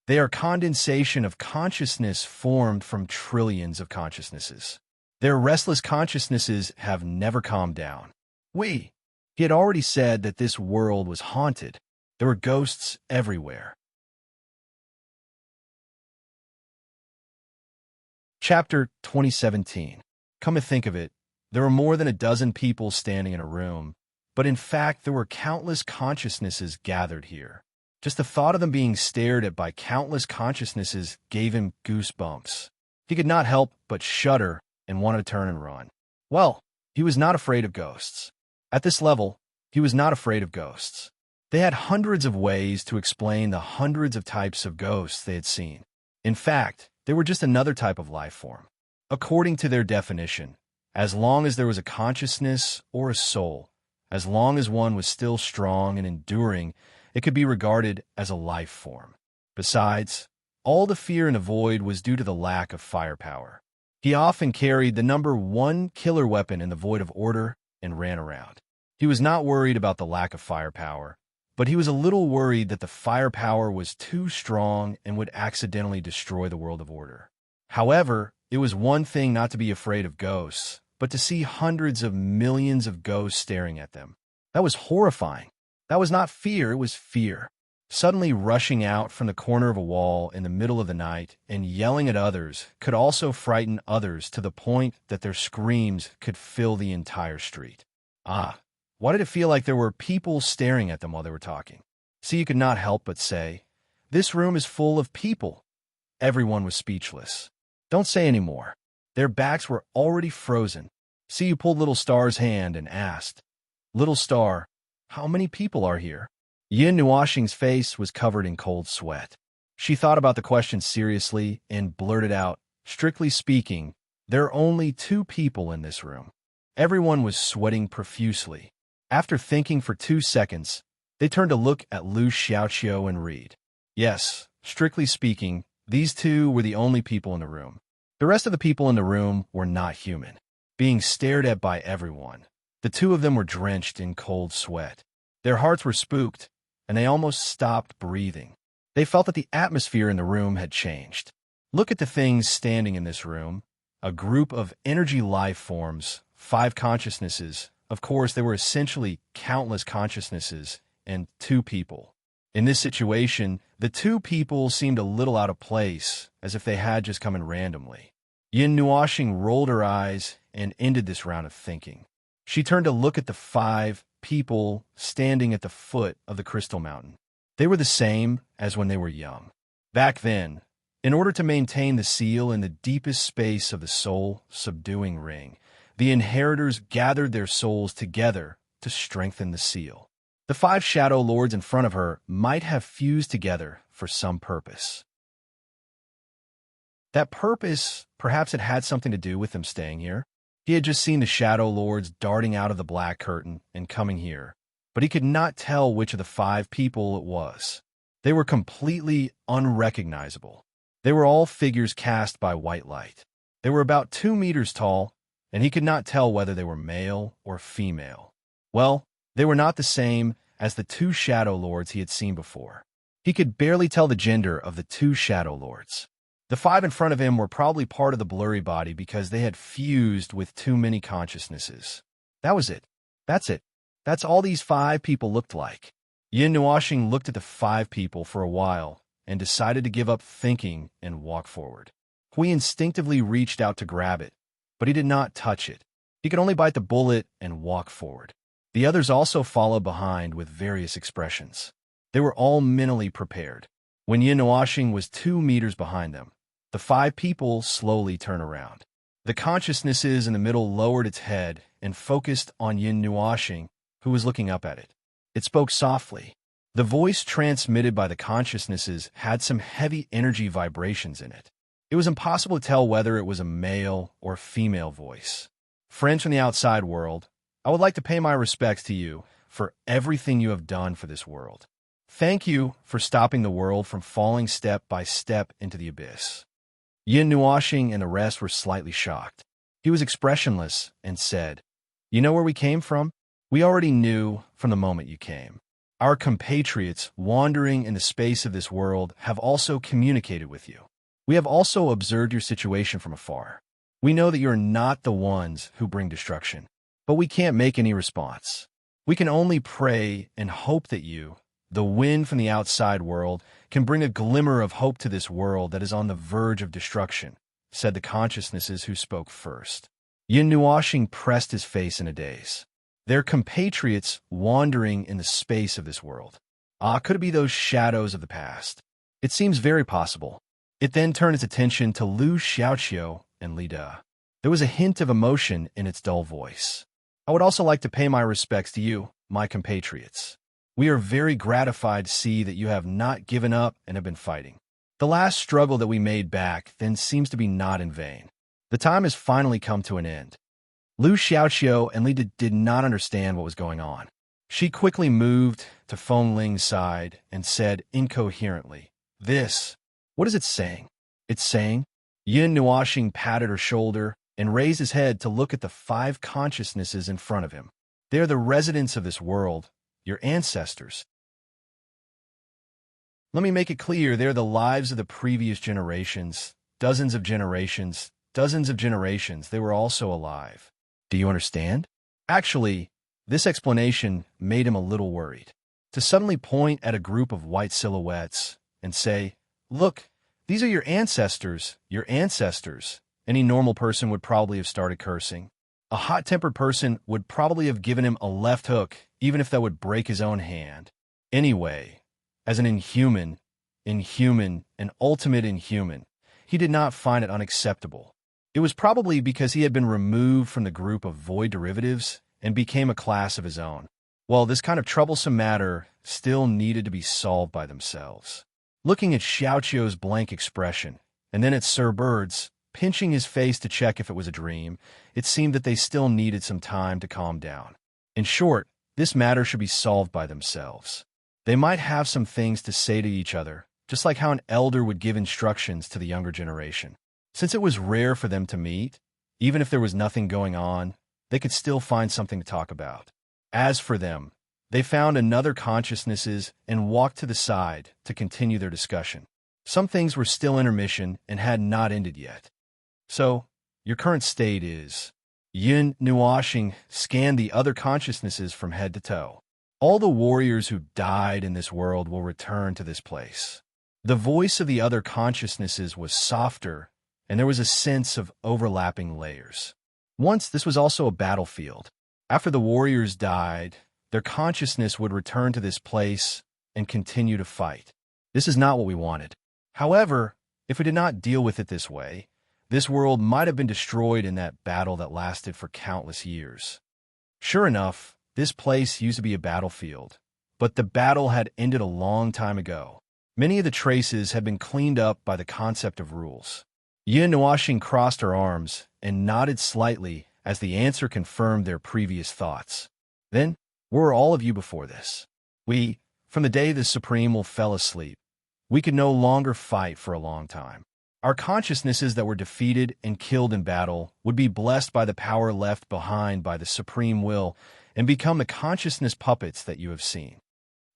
They are condensation of consciousness formed from trillions of consciousnesses. Their restless consciousnesses have never calmed down. He had already said that this world was haunted. There were ghosts everywhere. Chapter 2017. Come to think of it, there were more than a dozen people standing in a room, but in fact there were countless consciousnesses gathered here. Just the thought of them being stared at by countless consciousnesses gave him goosebumps. He could not help but shudder and want to turn and run. Well, he was not afraid of ghosts. At this level, he was not afraid of ghosts. They had hundreds of ways to explain the hundreds of types of ghosts they had seen. In fact, they were just another type of life form. According to their definition, as long as there was a consciousness or a soul, as long as one was still strong and enduring, it could be regarded as a life form. Besides, all the fear in the void was due to the lack of firepower. He often carried the number 1 killer weapon in the void of order and ran around. He was not worried about the lack of firepower, but he was a little worried that the firepower was too strong and would accidentally destroy the world of order. However, it was one thing not to be afraid of ghosts, but to see hundreds of millions of ghosts staring at them. That was horrifying. That was not fear, it was fear. Suddenly rushing out from the corner of a wall in the middle of the night and yelling at others could also frighten others to the point that their screams could fill the entire street. Why did it feel like there were people staring at them while they were talking? See, you could not help but say, "This room is full of people." Everyone was speechless. Don't say any more. Their backs were already frozen. See, you pulled Little Star's hand and asked, "Little Star, how many people are here?" Yin Nuoxing's face was covered in cold sweat. She thought about the question seriously and blurted out, "Strictly speaking, there are only 2 people in this room." Everyone was sweating profusely. After thinking for 2 seconds, they turned to look at Lu Xiaoqiu and read. Yes, strictly speaking, these 2 were the only people in the room. The rest of the people in the room were not human, being stared at by everyone. The 2 of them were drenched in cold sweat. Their hearts were spooked, and they almost stopped breathing. They felt that the atmosphere in the room had changed. Look at the things standing in this room. A group of energy life forms, 5 consciousnesses. Of course, there were essentially countless consciousnesses and 2 people. In this situation, the 2 people seemed a little out of place, as if they had just come in randomly. Yin Nuoxing rolled her eyes and ended this round of thinking. She turned to look at the 5 people standing at the foot of the crystal mountain. They were the same as when they were young. Back then, in order to maintain the seal in the deepest space of the soul-subduing ring, the inheritors gathered their souls together to strengthen the seal. The 5 shadow lords in front of her might have fused together for some purpose. That purpose, perhaps it had something to do with them staying here. He had just seen the shadow lords darting out of the black curtain and coming here, but he could not tell which of the 5 people it was. They were completely unrecognizable. They were all figures cast by white light. They were about 2 meters tall, and he could not tell whether they were male or female. Well, they were not the same as the 2 shadow lords he had seen before. He could barely tell the gender of the 2 shadow lords. The 5 in front of him were probably part of the blurry body because they had fused with too many consciousnesses. That was it. That's it. That's all these 5 people looked like. Yin Nuoxing looked at the 5 people for a while and decided to give up thinking and walk forward. Hui instinctively reached out to grab it, but he did not touch it. He could only bite the bullet and walk forward. The others also followed behind with various expressions. They were all mentally prepared. When Yin Nuashing was 2 meters behind them, the 5 people slowly turned around. The consciousnesses in the middle lowered its head and focused on Yin Nuashing, who was looking up at it. It spoke softly. The voice transmitted by the consciousnesses had some heavy energy vibrations in it. It was impossible to tell whether it was a male or female voice. Friends from the outside world, I would like to pay my respects to you for everything you have done for this world. Thank you for stopping the world from falling step by step into the abyss. Yin Nuashing and the rest were slightly shocked. He was expressionless and said, "You know where we came from? We already knew from the moment you came. Our compatriots wandering in the space of this world have also communicated with you. We have also observed your situation from afar. We know that you are not the ones who bring destruction, but we can't make any response. We can only pray and hope that you, the wind from the outside world, can bring a glimmer of hope to this world that is on the verge of destruction," said the consciousnesses who spoke first. Yin Nuashing pressed his face in a daze. Their compatriots wandering in the space of this world. Could it be those shadows of the past? It seems very possible. It then turned its attention to Lu Xiaoqiu and Li De. There was a hint of emotion in its dull voice. "I would also like to pay my respects to you, my compatriots. We are very gratified to see that you have not given up and have been fighting. The last struggle that we made back then seems to be not in vain. The time has finally come to an end." Lu Xiaoqiu and Li De did not understand what was going on. She quickly moved to Feng Ling's side and said incoherently, "What is it saying?" "It's saying?" Yin Nuashing patted her shoulder and raised his head to look at the 5 consciousnesses in front of him. "They are the residents of this world, your ancestors. Let me make it clear, they are the lives of the previous generations, dozens of generations, they were also alive. Do you understand?" Actually, this explanation made him a little worried. To suddenly point at a group of white silhouettes and say, "Look, these are your ancestors, any normal person would probably have started cursing. A hot-tempered person would probably have given him a left hook, even if that would break his own hand. Anyway, as an inhuman, an ultimate inhuman, he did not find it unacceptable. It was probably because he had been removed from the group of void derivatives and became a class of his own. Well, this kind of troublesome matter still needed to be solved by themselves." Looking at Xiaoqiu's blank expression, and then at Sir Bird's, pinching his face to check if it was a dream, it seemed that they still needed some time to calm down. In short, this matter should be solved by themselves. They might have some things to say to each other, just like how an elder would give instructions to the younger generation. Since it was rare for them to meet, even if there was nothing going on, they could still find something to talk about. As for them, they found another consciousnesses and walked to the side to continue their discussion. Some things were still intermission and had not ended yet. "So, your current state is..." Yin Nuashing scanned the other consciousnesses from head to toe. "All the warriors who died in this world will return to this place." The voice of the other consciousnesses was softer, and there was a sense of overlapping layers. Once this was also a battlefield. After the warriors died, their consciousness would return to this place and continue to fight. This is not what we wanted. However, if we did not deal with it this way, this world might have been destroyed in that battle that lasted for countless years. Sure enough, this place used to be a battlefield, but the battle had ended a long time ago. Many of the traces had been cleaned up by the concept of rules. Yin Nuashing crossed her arms and nodded slightly as the answer confirmed their previous thoughts. "Then, where were all of you before this? From the day the Supreme fell asleep, we could no longer fight for a long time. Our consciousnesses that were defeated and killed in battle would be blessed by the power left behind by the Supreme Will and become the consciousness puppets that you have seen."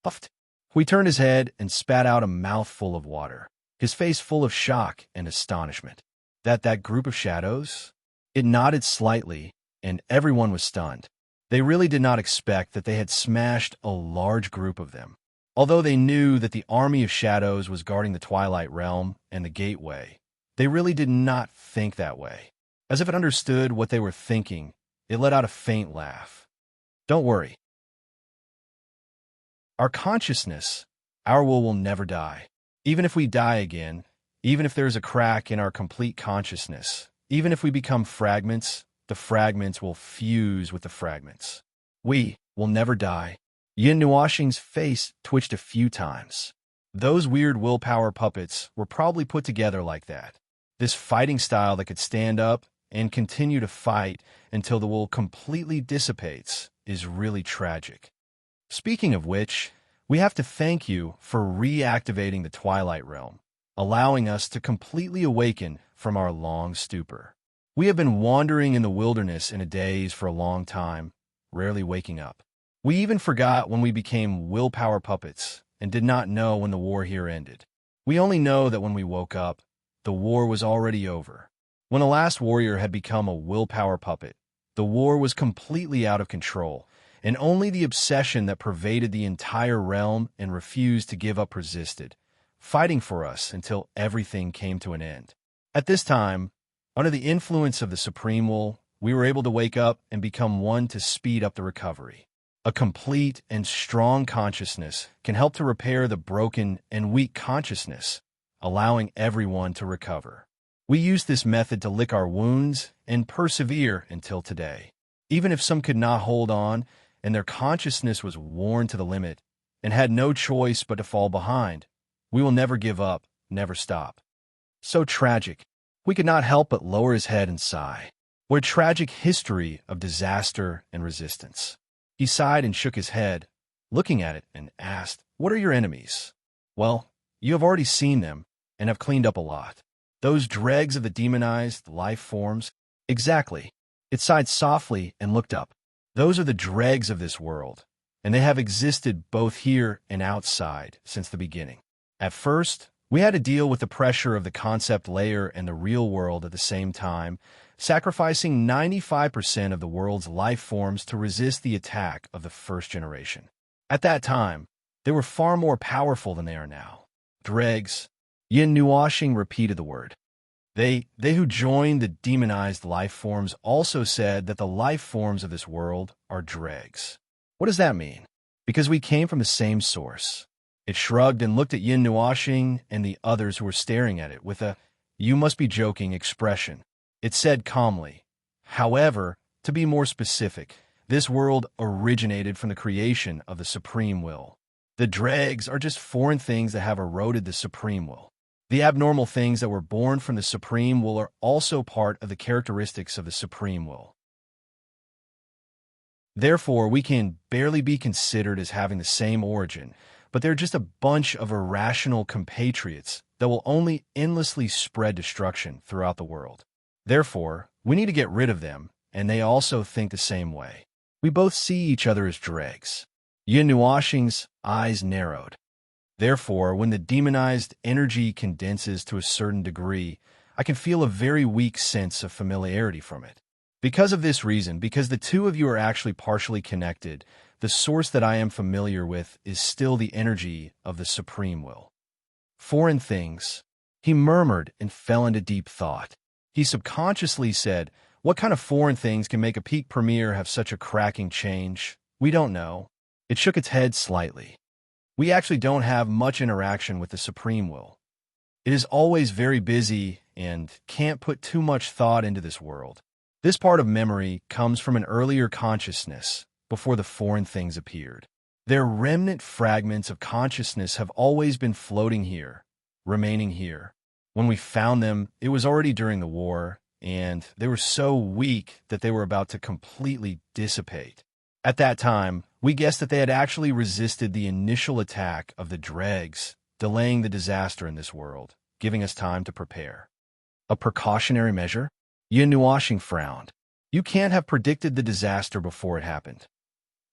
Puffed. He turned his head and spat out a mouthful of water, his face full of shock and astonishment. That group of shadows? It nodded slightly, and everyone was stunned. They really did not expect that they had smashed a large group of them. Although they knew that the army of shadows was guarding the Twilight Realm and the Gateway, they really did not think that way. As if it understood what they were thinking, it let out a faint laugh. "Don't worry. Our consciousness, our will never die. Even if we die again, even if there's a crack in our complete consciousness, even if we become fragments, the fragments will fuse with the fragments. We will never die. Yin Nuoxing's face twitched a few times. Those weird willpower puppets were probably put together like that. This fighting style that could stand up and continue to fight until the will completely dissipates is really tragic. Speaking of which, we have to thank you for reactivating the Twilight Realm, allowing us to completely awaken from our long stupor. We have been wandering in the wilderness in a daze for a long time, rarely waking up. We even forgot when we became willpower puppets and did not know when the war here ended. We only know that when we woke up, the war was already over. When the last warrior had become a willpower puppet, the war was completely out of control, and only the obsession that pervaded the entire realm and refused to give up persisted, fighting for us until everything came to an end. At this time, under the influence of the Supreme Will, we were able to wake up and become one to speed up the recovery. A complete and strong consciousness can help to repair the broken and weak consciousness, allowing everyone to recover. We use this method to lick our wounds and persevere until today. Even if some could not hold on and their consciousness was worn to the limit and had no choice but to fall behind, we will never give up, never stop. So tragic. We could not help but lower his head and sigh. What a tragic history of disaster and resistance. He sighed and shook his head, looking at it, and asked, "What are your enemies?" "Well, you have already seen them and have cleaned up a lot. Those dregs of the demonized life forms." "Exactly." It sighed softly and looked up. "Those are the dregs of this world, and they have existed both here and outside since the beginning. At first, we had to deal with the pressure of the concept layer and the real world at the same time, sacrificing 95% of the world's life forms to resist the attack of the first generation. At that time, they were far more powerful than they are now. Dregs." Yin Nuoxing repeated the word. They who joined the demonized life forms also said that the life forms of this world are dregs. What does that mean? Because we came from the same source. It shrugged and looked at Yin Nuoxing and the others who were staring at it with a "you must be joking" expression. It said calmly, "However, to be more specific, this world originated from the creation of the Supreme Will. The dregs are just foreign things that have eroded the Supreme Will. The abnormal things that were born from the Supreme Will are also part of the characteristics of the Supreme Will. Therefore, we can barely be considered as having the same origin, but they're just a bunch of irrational compatriots that will only endlessly spread destruction throughout the world. Therefore, we need to get rid of them, and they also think the same way. We both see each other as dregs." Yin Nuoxing's eyes narrowed. "Therefore, when the demonized energy condenses to a certain degree, I can feel a very weak sense of familiarity from it. Because of this reason, because the two of you are actually partially connected, the source that I am familiar with is still the energy of the Supreme Will. Foreign things." He murmured and fell into deep thought. He subconsciously said, "What kind of foreign things can make a peak premier have such a cracking change? We don't know." It shook its head slightly. "We actually don't have much interaction with the Supreme Will. It is always very busy and can't put too much thought into this world. This part of memory comes from an earlier consciousness, before the foreign things appeared. Their remnant fragments of consciousness have always been floating here, remaining here. When we found them, it was already during the war, and they were so weak that they were about to completely dissipate. At that time, we guessed that they had actually resisted the initial attack of the dregs, delaying the disaster in this world, giving us time to prepare." "A precautionary measure?" Yin Nuoxing frowned. "You can't have predicted the disaster before it happened.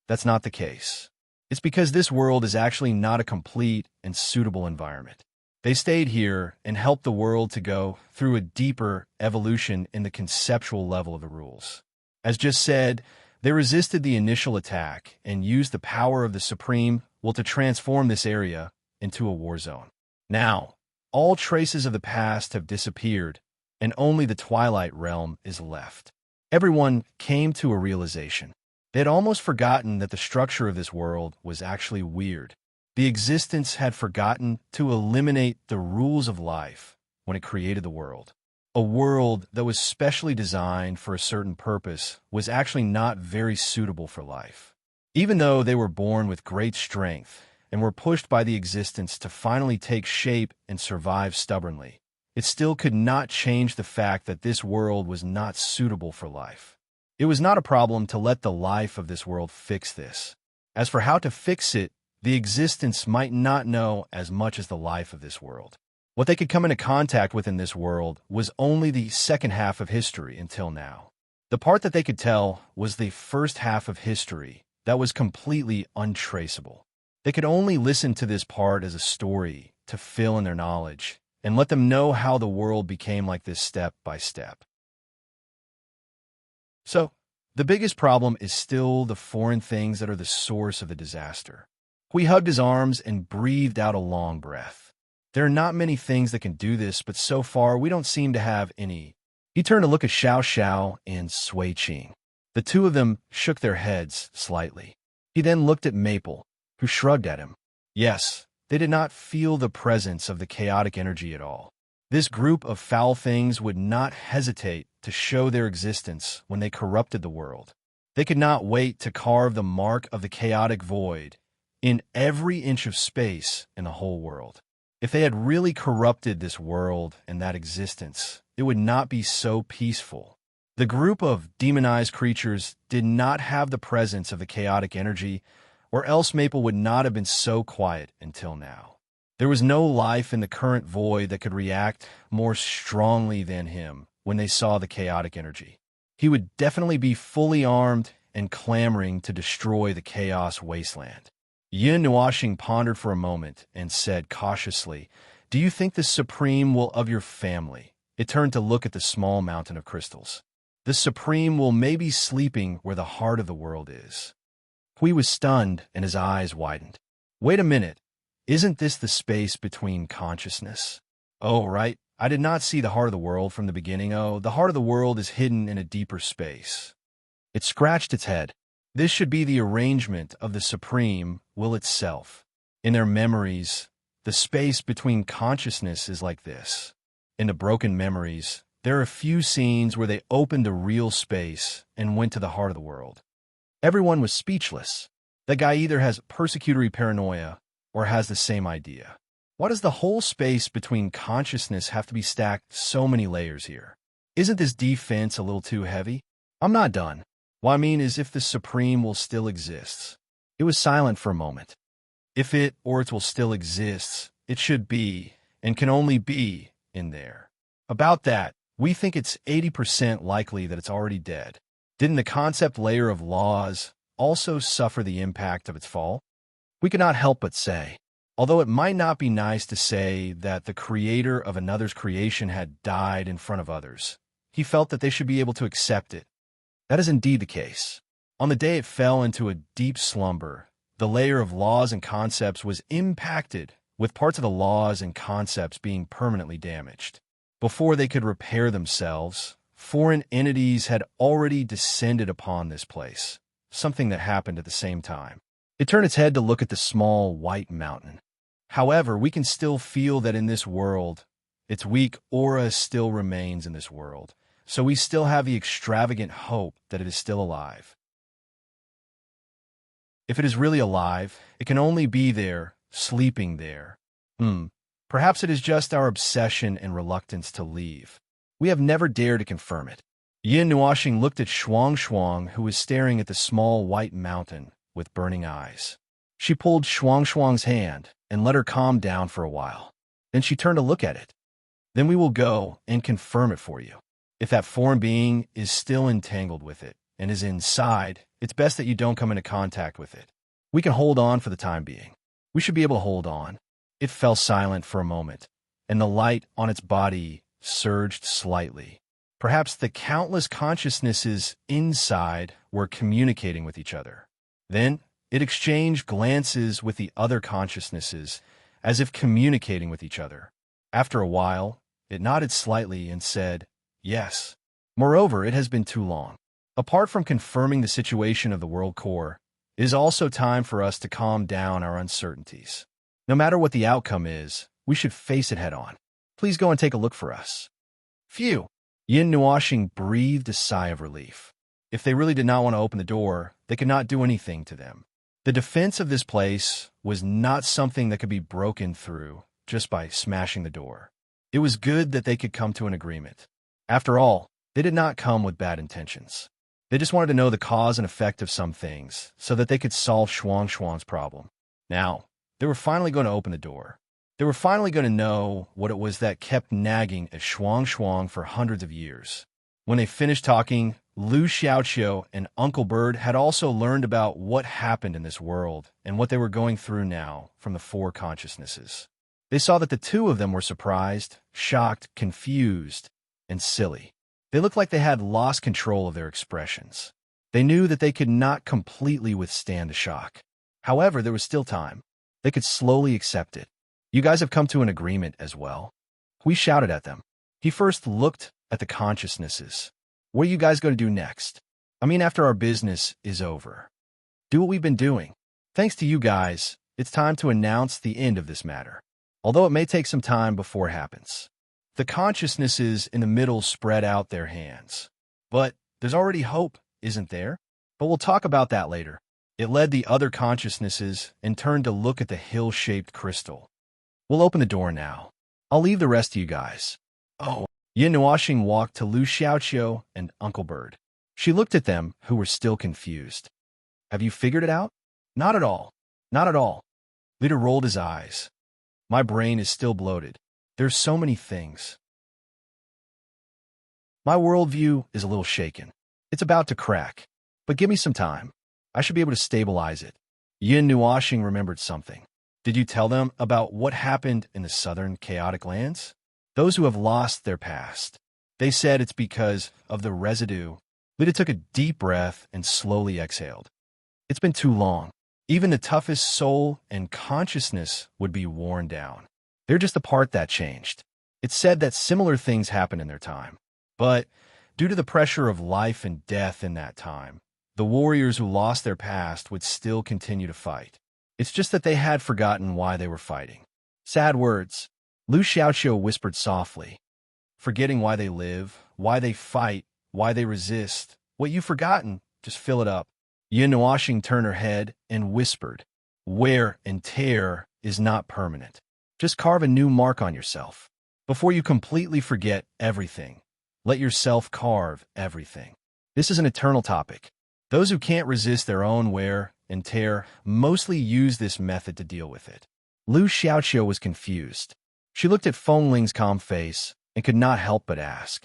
That's not the case. It's because this world is actually not a complete and suitable environment. They stayed here and helped the world to go through a deeper evolution in the conceptual level of the rules. As just said, they resisted the initial attack and used the power of the Supreme Will to transform this area into a war zone. Now, all traces of the past have disappeared, and only the Twilight Realm is left." Everyone came to a realization. They had almost forgotten that the structure of this world was actually weird. The existence had forgotten to eliminate the rules of life when it created the world. A world that was specially designed for a certain purpose was actually not very suitable for life. Even though they were born with great strength and were pushed by the existence to finally take shape and survive stubbornly, it still could not change the fact that this world was not suitable for life. It was not a problem to let the life of this world fix this. As for how to fix it, the existence might not know as much as the life of this world. What they could come into contact with in this world was only the second half of history until now. The part that they could tell was the first half of history that was completely untraceable. They could only listen to this part as a story to fill in their knowledge and let them know how the world became like this step by step. So, the biggest problem is still the foreign things that are the source of the disaster. He hugged his arms and breathed out a long breath. There are not many things that can do this, but so far we don't seem to have any. He turned to look at Xiao Xiao and Sui Qing. The two of them shook their heads slightly. He then looked at Maple, who shrugged at him. Yes, they did not feel the presence of the chaotic energy at all. This group of foul things would not hesitate to show their existence when they corrupted the world. They could not wait to carve the mark of the chaotic void in every inch of space in the whole world. If they had really corrupted this world and that existence, it would not be so peaceful. The group of demonized creatures did not have the presence of the chaotic energy, or else Maple would not have been so quiet until now. There was no life in the current void that could react more strongly than him when they saw the chaotic energy. He would definitely be fully armed and clamoring to destroy the chaos wasteland. Yin Nuashing pondered for a moment and said cautiously, "Do you think the Supreme will of your family?" It turned to look at the small mountain of crystals. "The Supreme will maybe sleeping where the heart of the world is." Hui was stunned and his eyes widened. "Wait a minute. Isn't this the space between consciousness?" "Oh, right. I did not see the heart of the world from the beginning. Oh, the heart of the world is hidden in a deeper space." It scratched its head. This should be the arrangement of the Supreme will itself. In their memories, the space between consciousness is like this. In the broken memories, there are a few scenes where they opened a real space and went to the heart of the world. Everyone was speechless. The guy either has persecutory paranoia or has the same idea. Why does the whole space between consciousness have to be stacked so many layers here? Isn't this defense a little too heavy? I'm not done. What I mean is if the Supreme will still exists. It was silent for a moment. If it or it will still exists, it should be, and can only be, in there. About that, we think it's 80% likely that it's already dead. Didn't the concept layer of laws also suffer the impact of its fall? We could not help but say, although it might not be nice to say that the creator of another's creation had died in front of others, he felt that they should be able to accept it. That is indeed the case. On the day it fell into a deep slumber, the layer of laws and concepts was impacted, with parts of the laws and concepts being permanently damaged. Before they could repair themselves, foreign entities had already descended upon this place, something that happened at the same time. It turned its head to look at the small white mountain. However, we can still feel that in this world, its weak aura still remains in this world. So we still have the extravagant hope that it is still alive. If it is really alive, it can only be there, sleeping there. Perhaps it is just our obsession and reluctance to leave. We have never dared to confirm it. Yin Nuashing looked at Shuang Shuang, who was staring at the small white mountain with burning eyes. She pulled Shuang Shuang's hand and let her calm down for a while. Then she turned to look at it. "Then we will go and confirm it for you. If that foreign being is still entangled with it and is inside, it's best that you don't come into contact with it. We can hold on for the time being. We should be able to hold on." It fell silent for a moment, and the light on its body surged slightly. Perhaps the countless consciousnesses inside were communicating with each other. Then it exchanged glances with the other consciousnesses, as if communicating with each other. After a while, it nodded slightly and said, "Yes." Moreover, it has been too long. Apart from confirming the situation of the world core, It is also time for us to calm down our uncertainties. No matter what the outcome is, we should face it head on. Please go and take a look for us. Phew! Yin Nuashing breathed a sigh of relief. If they really did not want to open the door, they could not do anything to them. The defense of this place was not something that could be broken through just by smashing the door. It was good that they could come to an agreement. After all, they did not come with bad intentions. They just wanted to know the cause and effect of some things so that they could solve Shuang Shuang's problem. Now, they were finally going to open the door. They were finally going to know what it was that kept nagging at Shuang Shuang for hundreds of years. When they finished talking, Lu Xiaoqiu and Uncle Bird had also learned about what happened in this world and what they were going through now from the four consciousnesses. They saw that the two of them were surprised, shocked, confused, and silly. They looked like they had lost control of their expressions. They knew that they could not completely withstand the shock. However, there was still time. They could slowly accept it. You guys have come to an agreement as well. We shouted at them. He first looked at the consciousnesses. What are you guys going to do next? I mean, after our business is over. Do what we've been doing. Thanks to you guys, it's time to announce the end of this matter. Although it may take some time before it happens. The consciousnesses in the middle spread out their hands. But there's already hope, isn't there? But we'll talk about that later. It led the other consciousnesses and turned to look at the hill-shaped crystal. We'll open the door now. I'll leave the rest to you guys. Oh. Yin Nuashing walked to Lu Xiaoqiu and Uncle Bird. She looked at them, who were still confused. Have you figured it out? Not at all. Not at all. Leader rolled his eyes. My brain is still bloated. There's so many things. My worldview is a little shaken. It's about to crack. But give me some time. I should be able to stabilize it. Yin Nuashing remembered something. Did you tell them about what happened in the southern chaotic lands? Those who have lost their past. They said it's because of the residue. Lita took a deep breath and slowly exhaled. It's been too long. Even the toughest soul and consciousness would be worn down. They're just the part that changed. It's said that similar things happened in their time. But due to the pressure of life and death in that time, the warriors who lost their past would still continue to fight. It's just that they had forgotten why they were fighting. Sad words. Lu Xiaoqiu whispered softly. Forgetting why they live, why they fight, why they resist. What you've forgotten, just fill it up. Yin Nuashing turned her head and whispered, wear and tear is not permanent. Just carve a new mark on yourself. Before you completely forget everything, let yourself carve everything. This is an eternal topic. Those who can't resist their own wear and tear mostly use this method to deal with it. Lu Xiaoqiu was confused. She looked at Feng Ling's calm face and could not help but ask.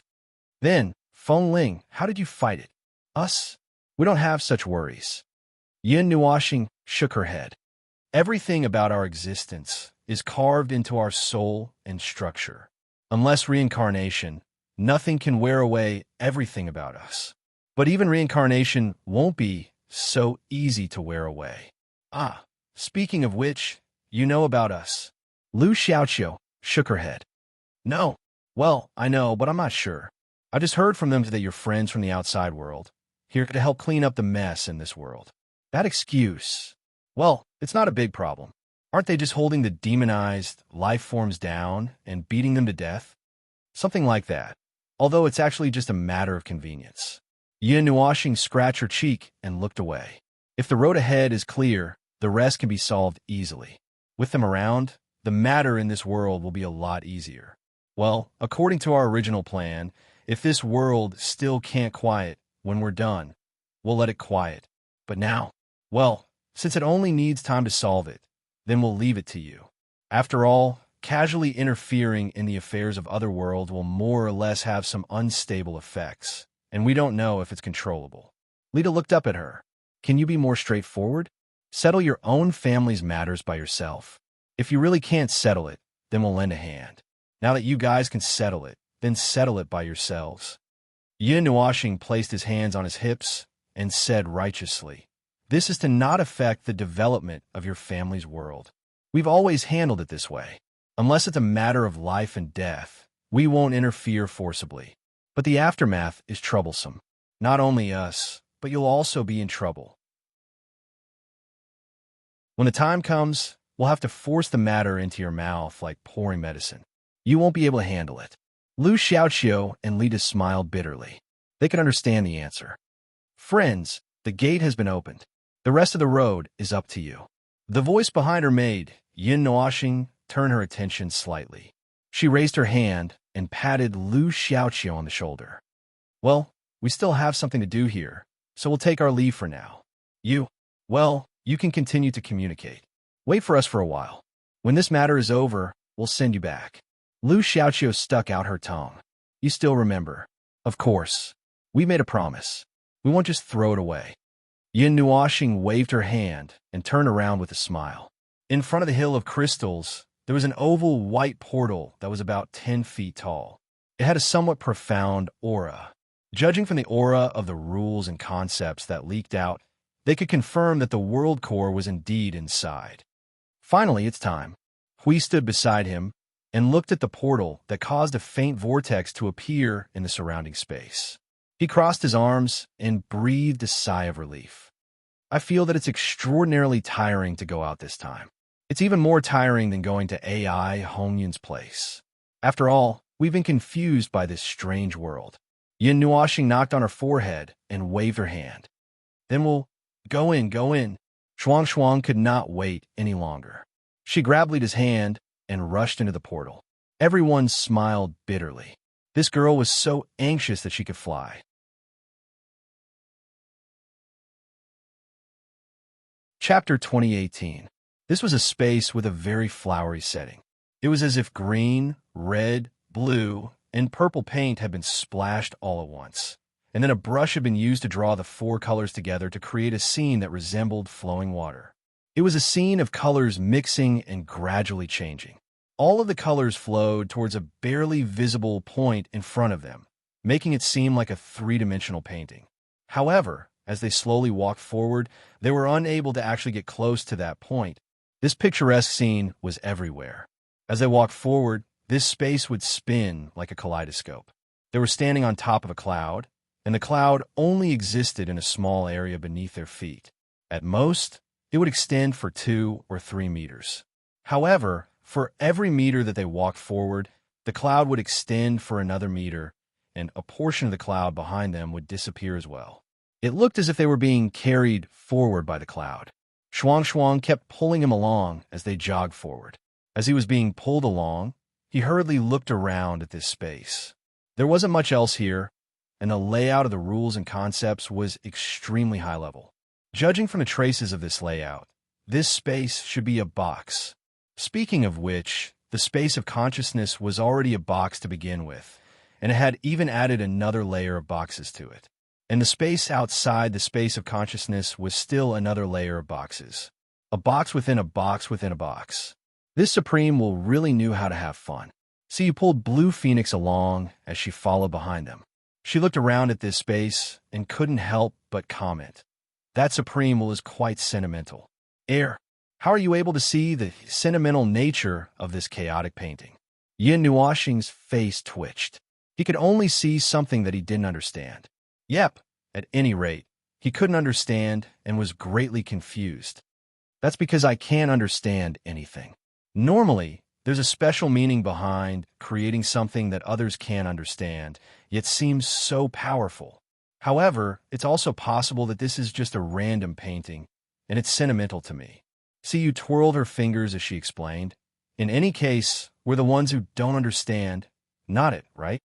Then, Feng Ling, how did you fight it? Us? We don't have such worries. Yin Nuashing shook her head. Everything about our existence is carved into our soul and structure. Unless reincarnation, nothing can wear away everything about us. But even reincarnation won't be so easy to wear away. Ah, speaking of which, you know about us. Lu Xiaoqiu shook her head. No. Well, I know, but I'm not sure. I just heard from them that you're friends from the outside world, here to help clean up the mess in this world. That excuse, well, it's not a big problem. Aren't they just holding the demonized life forms down and beating them to death? Something like that, although it's actually just a matter of convenience. Yin Nuashing scratched her cheek and looked away. If the road ahead is clear, the rest can be solved easily. With them around, the matter in this world will be a lot easier. Well, according to our original plan, if this world still can't quiet when we're done, we'll let it quiet. But now, well, since it only needs time to solve it, then we'll leave it to you. After all, casually interfering in the affairs of other worlds will more or less have some unstable effects, and we don't know if it's controllable. Lita looked up at her. Can you be more straightforward? Settle your own family's matters by yourself. If you really can't settle it, then we'll lend a hand. Now that you guys can settle it, then settle it by yourselves. Yin Nuashing placed his hands on his hips and said righteously, this is to not affect the development of your family's world. We've always handled it this way. Unless it's a matter of life and death, we won't interfere forcibly. But the aftermath is troublesome. Not only us, but you'll also be in trouble. When the time comes, we'll have to force the matter into your mouth like pouring medicine. You won't be able to handle it." Lu Xiaoqiu and Lita smiled bitterly. They could understand the answer. "Friends, the gate has been opened. The rest of the road is up to you." The voice behind her made Yin Nuoxing turn her attention slightly. She raised her hand and patted Lu Xiaoqiu on the shoulder. "Well, we still have something to do here, so we'll take our leave for now. You can continue to communicate. Wait for us for a while. When this matter is over, we'll send you back." Lu Xiaoqiu stuck out her tongue. "You still remember?" "Of course. We made a promise. We won't just throw it away." Yin Nuoxing waved her hand and turned around with a smile. In front of the hill of crystals, there was an oval white portal that was about 10 feet tall. It had a somewhat profound aura. Judging from the aura of the rules and concepts that leaked out, they could confirm that the world core was indeed inside. Finally, it's time. Hui stood beside him and looked at the portal that caused a faint vortex to appear in the surrounding space. He crossed his arms and breathed a sigh of relief. "I feel that it's extraordinarily tiring to go out this time. It's even more tiring than going to AI Hongyun's place. After all, we've been confused by this strange world." Yin Nuoxing knocked on her forehead and waved her hand. "Then we'll go in. Shuang Shuang could not wait any longer. She grabbed Lita's hand and rushed into the portal. Everyone smiled bitterly. This girl was so anxious that she could fly. Chapter 2018. This was a space with a very flowery setting. It was as if green, red, blue, and purple paint had been splashed all at once, and then a brush had been used to draw the four colors together to create a scene that resembled flowing water. It was a scene of colors mixing and gradually changing. All of the colors flowed towards a barely visible point in front of them, making it seem like a three-dimensional painting. However, as they slowly walked forward, they were unable to actually get close to that point. This picturesque scene was everywhere. As they walked forward, this space would spin like a kaleidoscope. They were standing on top of a cloud, and the cloud only existed in a small area beneath their feet. At most, it would extend for 2 or 3 meters. However, for every meter that they walked forward, the cloud would extend for another meter, and a portion of the cloud behind them would disappear as well. It looked as if they were being carried forward by the cloud. Shuang Shuang kept pulling him along as they jogged forward. As he was being pulled along, he hurriedly looked around at this space. There wasn't much else here, and the layout of the rules and concepts was extremely high level. Judging from the traces of this layout, this space should be a box. Speaking of which, the space of consciousness was already a box to begin with, and it had even added another layer of boxes to it. And the space outside the space of consciousness was still another layer of boxes. A box within a box within a box. This Supreme will really knew how to have fun. See, he pulled Blue Phoenix along as she followed behind them. She looked around at this space and couldn't help but comment. That Supreme is quite sentimental. How are you able to see the sentimental nature of this chaotic painting? Yin Nuoxing's face twitched. He could only see something that he didn't understand. Yep, at any rate, he couldn't understand and was greatly confused. That's because I can't understand anything. Normally, there's a special meaning behind creating something that others can't understand, yet seems so powerful. However, it's also possible that this is just a random painting, and it's sentimental to me. See, you twirled her fingers as she explained. In any case, we're the ones who don't understand, not it, right?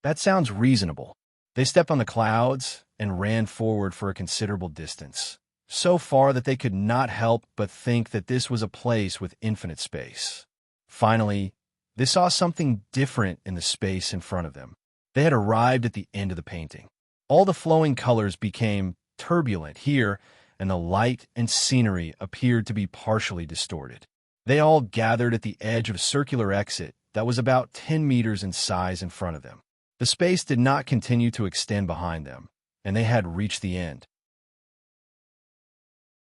That sounds reasonable. They stepped on the clouds and ran forward for a considerable distance, so far that they could not help but think that this was a place with infinite space. Finally, they saw something different in the space in front of them. They had arrived at the end of the painting. All the flowing colors became turbulent here, and the light and scenery appeared to be partially distorted. They all gathered at the edge of a circular exit that was about 10 meters in size in front of them. The space did not continue to extend behind them, and they had reached the end.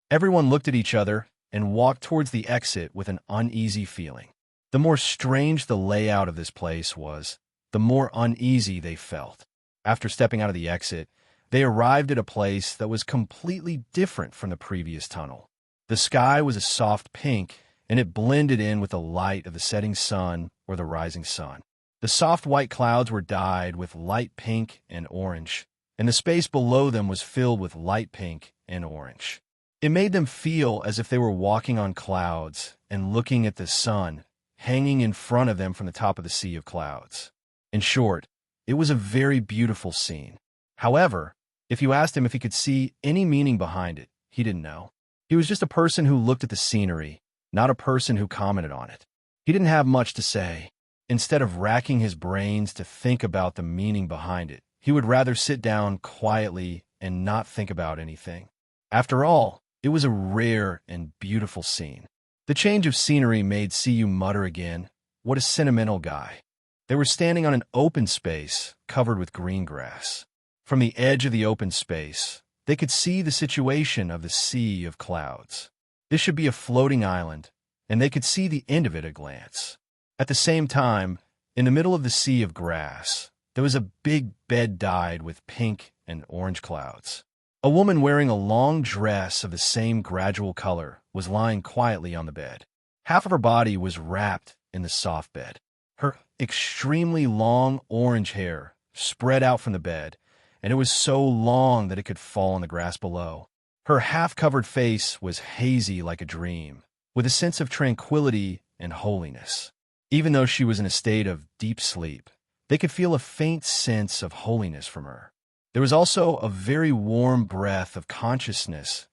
Everyone looked at each other and walked towards the exit with an uneasy feeling. The more strange the layout of this place was, the more uneasy they felt. After stepping out of the exit, they arrived at a place that was completely different from the previous tunnel. The sky was a soft pink, and it blended in with the light of the setting sun or the rising sun. The soft white clouds were dyed with light pink and orange, and the space below them was filled with light pink and orange. It made them feel as if they were walking on clouds and looking at the sun hanging in front of them from the top of the sea of clouds. In short, it was a very beautiful scene. However, if you asked him if he could see any meaning behind it, he didn't know. He was just a person who looked at the scenery, not a person who commented on it. He didn't have much to say. Instead of racking his brains to think about the meaning behind it, he would rather sit down quietly and not think about anything. After all, it was a rare and beautiful scene. The change of scenery made Siyu mutter again, "What a sentimental guy." They were standing on an open space covered with green grass. From the edge of the open space, they could see the situation of the sea of clouds. This should be a floating island, and they could see the end of it at a glance. At the same time, in the middle of the sea of grass, there was a big bed dyed with pink and orange clouds. A woman wearing a long dress of the same gradual color was lying quietly on the bed. Half of her body was wrapped in the soft bed. Her extremely long orange hair spread out from the bed, and it was so long that it could fall on the grass below. Her half-covered face was hazy like a dream, with a sense of tranquility and holiness. Even though she was in a state of deep sleep, they could feel a faint sense of holiness from her. There was also a very warm breath of consciousness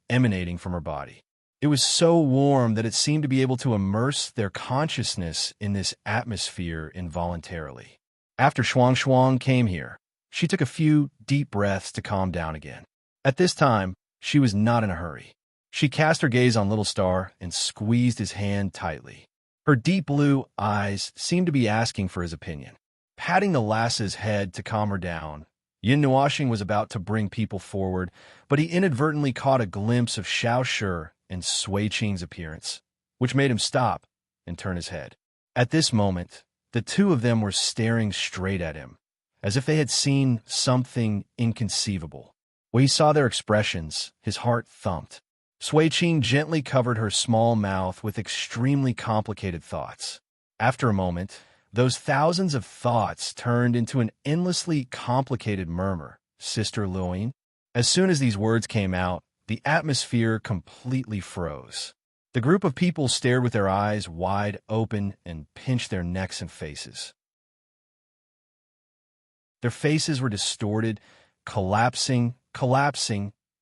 emanating from her body. It was so warm that it seemed to be able to immerse their consciousness in this atmosphere involuntarily. After Shuang Shuang came here, she took a few deep breaths to calm down again. At this time, she was not in a hurry. She cast her gaze on Little Star and squeezed his hand tightly. Her deep blue eyes seemed to be asking for his opinion. Patting the lass's head to calm her down, Yin Nuoxing was about to bring people forward, but he inadvertently caught a glimpse of Xiao Shi and Sui Qing's appearance, which made him stop and turn his head. At this moment, the two of them were staring straight at him, as if they had seen something inconceivable. When he saw their expressions, his heart thumped. Sui Qing gently covered her small mouth with extremely complicated thoughts. After a moment, those thousands of thoughts turned into an endlessly complicated murmur. "Sister Luoying." As soon as these words came out, the atmosphere completely froze. The group of people stared with their eyes wide open and pinched their necks and faces. Their faces were distorted, collapsing,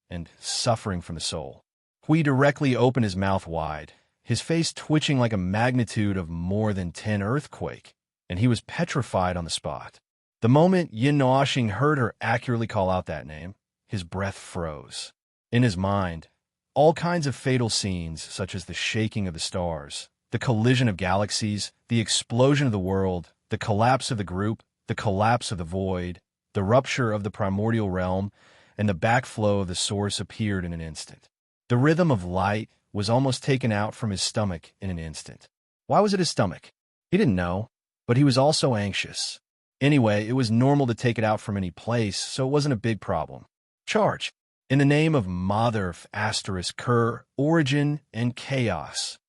and suffering from the soul. Hui directly opened his mouth wide, his face twitching like a magnitude of more than 10 earthquake, and he was petrified on the spot. The moment Yin Nuoxing heard her accurately call out that name, his breath froze. In his mind, all kinds of fatal scenes, such as the shaking of the stars, the collision of galaxies, the explosion of the world, the collapse of the group, the collapse of the void, the rupture of the primordial realm, and the backflow of the source appeared in an instant. The rhythm of light was almost taken out from his stomach in an instant. Why was it his stomach? He didn't know, but he was also anxious. Anyway, it was normal to take it out from any place, so it wasn't a big problem. Charge. In the name of Mother ***, Cur, Origin, and Chaos.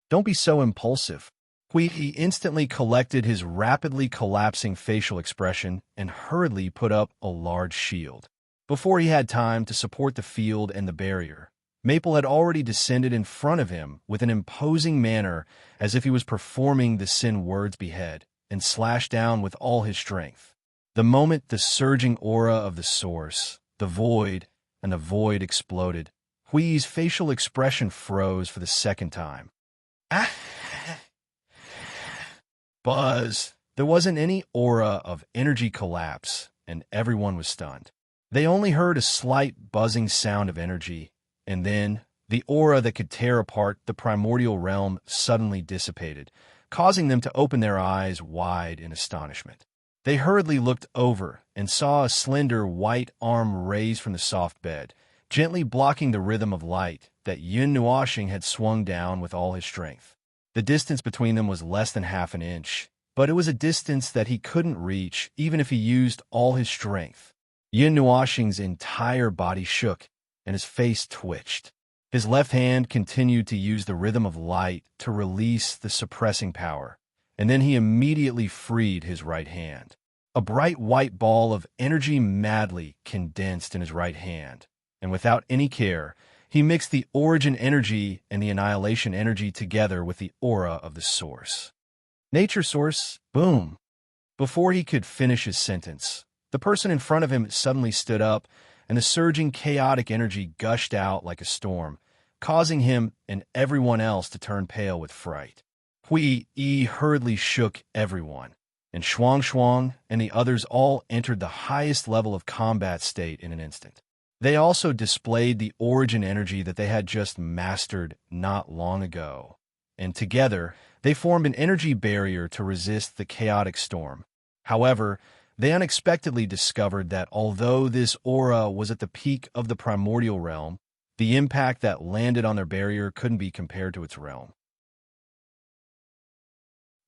Don't be so impulsive. He instantly collected his rapidly collapsing facial expression and hurriedly put up a large shield. Before he had time to support the field and the barrier, Maple had already descended in front of him with an imposing manner as if he was performing the Sin Word's behead and slashed down with all his strength. The moment the surging aura of the source, the void exploded, Hui's facial expression froze for the second time. Buzz! There wasn't any aura of energy collapse, and everyone was stunned. They only heard a slight buzzing sound of energy, and then the aura that could tear apart the primordial realm suddenly dissipated, causing them to open their eyes wide in astonishment. They hurriedly looked over and saw a slender white arm raised from the soft bed, gently blocking the rhythm of light that Yin Nuoxing had swung down with all his strength. The distance between them was less than half an inch, but it was a distance that he couldn't reach even if he used all his strength. Yin Nuoxing's entire body shook, and his face twitched. His left hand continued to use the rhythm of light to release the suppressing power, and then he immediately freed his right hand. A bright white ball of energy madly condensed in his right hand, and without any care, he mixed the origin energy and the annihilation energy together with the aura of the source. Nature source, boom. Before he could finish his sentence, the person in front of him suddenly stood up, and the surging chaotic energy gushed out like a storm, causing him and everyone else to turn pale with fright. Hui-Yi hurriedly shook everyone, and Shuang and the others all entered the highest level of combat state in an instant. They also displayed the origin energy that they had just mastered not long ago, and together they formed an energy barrier to resist the chaotic storm. However, they unexpectedly discovered that although this aura was at the peak of the primordial realm, the impact that landed on their barrier couldn't be compared to its realm.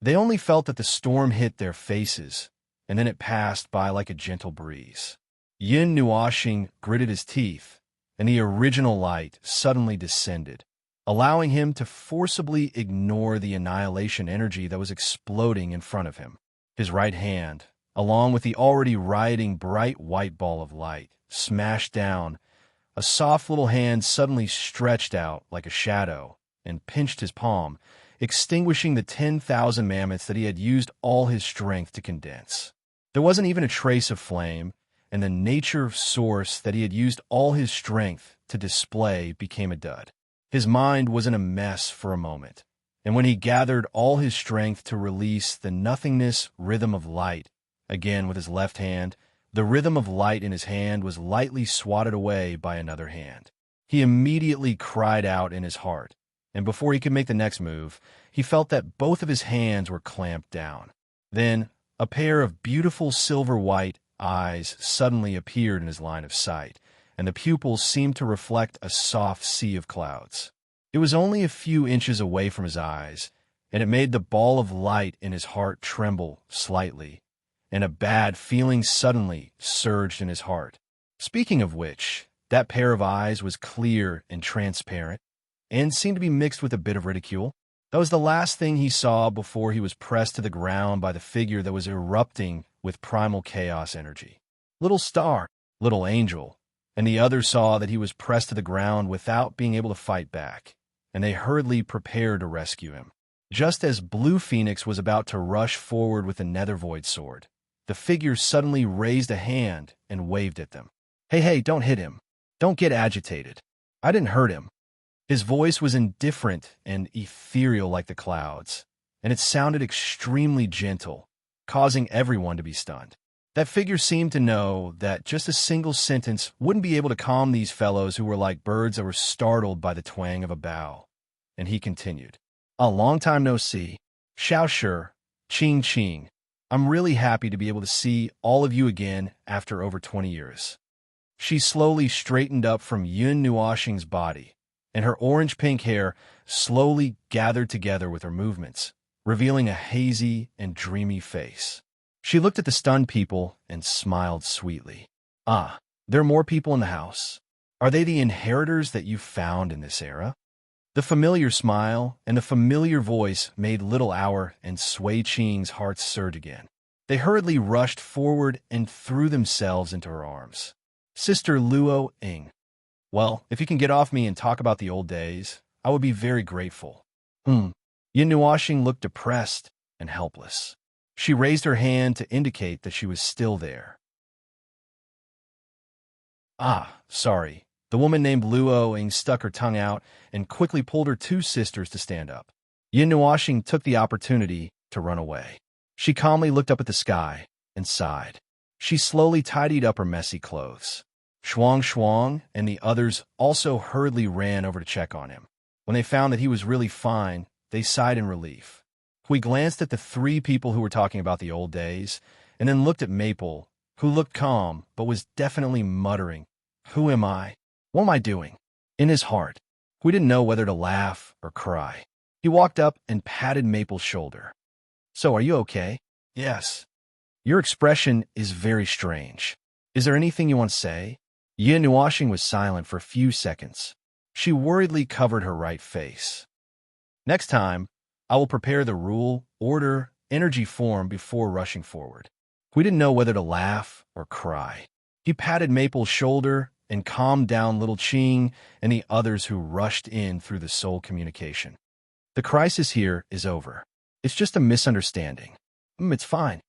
They only felt that the storm hit their faces, and then it passed by like a gentle breeze. Yin Nuoxing gritted his teeth, and the original light suddenly descended, allowing him to forcibly ignore the annihilation energy that was exploding in front of him. His right hand, along with the already rioting bright white ball of light, smashed down. A soft little hand suddenly stretched out like a shadow and pinched his palm, extinguishing the 10,000 mammoths that he had used all his strength to condense. There wasn't even a trace of flame, and the nature source that he had used all his strength to display became a dud. His mind was in a mess for a moment, and when he gathered all his strength to release the nothingness rhythm of light, again with his left hand, the rhythm of light in his hand was lightly swatted away by another hand. He immediately cried out in his heart, and before he could make the next move, he felt that both of his hands were clamped down. Then, a pair of beautiful silver-white eyes suddenly appeared in his line of sight, and the pupils seemed to reflect a soft sea of clouds. It was only a few inches away from his eyes, and it made the ball of light in his heart tremble slightly, and a bad feeling suddenly surged in his heart. Speaking of which, that pair of eyes was clear and transparent, and seemed to be mixed with a bit of ridicule. That was the last thing he saw before he was pressed to the ground by the figure that was erupting with primal chaos energy. Little star, little angel, and the others saw that he was pressed to the ground without being able to fight back, and they hurriedly prepared to rescue him. Just as Blue Phoenix was about to rush forward with the Nether Void sword, the figure suddenly raised a hand and waved at them. Hey, don't hit him. Don't get agitated. I didn't hurt him. His voice was indifferent and ethereal like the clouds, and it sounded extremely gentle, causing everyone to be stunned. That figure seemed to know that just a single sentence wouldn't be able to calm these fellows who were like birds that were startled by the twang of a bow. And he continued, "A long time no see. Xiao Shi, Ching Ching. I'm really happy to be able to see all of you again after over 20 years." She slowly straightened up from Yun Nuoxing's body, and her orange-pink hair slowly gathered together with her movements, revealing a hazy and dreamy face. She looked at the stunned people and smiled sweetly. "Ah, there are more people in the house. Are they the inheritors that you found in this era?" The familiar smile and the familiar voice made Little Hour and Sui Qing's hearts surge again. They hurriedly rushed forward and threw themselves into her arms. "Sister Luo Ing, well, if you can get off me and talk about the old days, I would be very grateful." Yin Nuoxing looked depressed and helpless. She raised her hand to indicate that she was still there. "Ah, sorry." The woman named Luo Ing stuck her tongue out and quickly pulled her two sisters to stand up. Yin Nuoxing took the opportunity to run away. She calmly looked up at the sky and sighed. She slowly tidied up her messy clothes. Shuang and the others also hurriedly ran over to check on him. When they found that he was really fine, they sighed in relief. We glanced at the three people who were talking about the old days, and then looked at Maple, who looked calm but was definitely muttering, "Who am I? What am I doing?" In his heart, we didn't know whether to laugh or cry. He walked up and patted Maple's shoulder. "So, are you okay?" "Yes." "Your expression is very strange. Is there anything you want to say?" Yin Nuoxing was silent for a few seconds. She worriedly covered her right face. Next time, I will prepare the rule, order, energy form before rushing forward. We didn't know whether to laugh or cry. He patted Maple's shoulder and calmed down little Ching and the others who rushed in through the soul communication. The crisis here is over. It's just a misunderstanding. It's fine.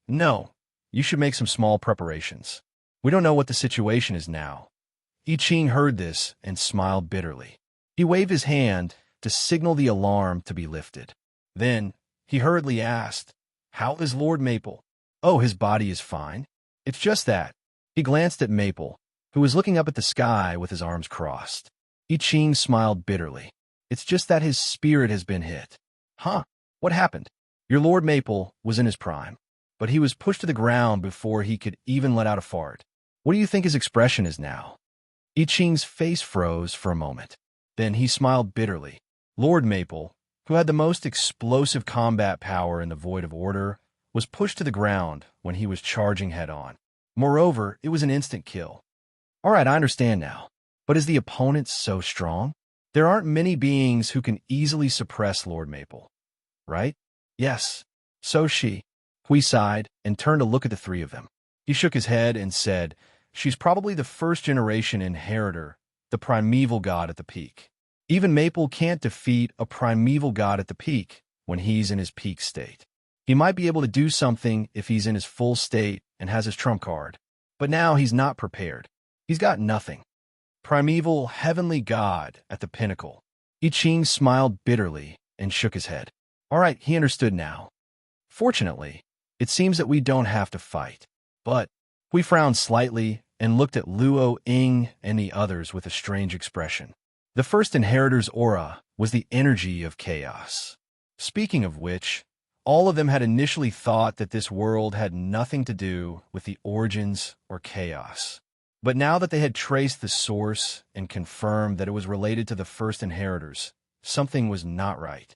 No. You should make some small preparations. We don't know what the situation is now. I Ching heard this and smiled bitterly. He waved his hand to signal the alarm to be lifted. Then, he hurriedly asked, "How is Lord Maple?" "Oh, his body is fine. It's just that." He glanced at Maple, who was looking up at the sky with his arms crossed. I Ching smiled bitterly. "It's just that his spirit has been hit." "Huh? What happened?" "Your Lord Maple was in his prime, but he was pushed to the ground before he could even let out a fart. What do you think his expression is now?" I Ching's face froze for a moment. Then he smiled bitterly. Lord Maple, who had the most explosive combat power in the Void of Order, was pushed to the ground when he was charging head-on. Moreover, it was an instant kill. All right, I understand now. But is the opponent so strong? There aren't many beings who can easily suppress Lord Maple, right? Yes. So she. Hui sighed and turned to look at the three of them. He shook his head and said, "She's probably the first-generation inheritor, the primeval god at the peak. Even Maple can't defeat a primeval god at the peak when he's in his peak state. He might be able to do something if he's in his full state and has his trump card. But now he's not prepared. He's got nothing. Primeval heavenly god at the pinnacle." I Ching smiled bitterly and shook his head. All right, he understood now. Fortunately, it seems that we don't have to fight. But we frowned slightly and looked at Luo Ying and the others with a strange expression. The first inheritor's aura was the energy of chaos. Speaking of which, all of them had initially thought that this world had nothing to do with the origins or chaos. But now that they had traced the source and confirmed that it was related to the first inheritors, something was not right.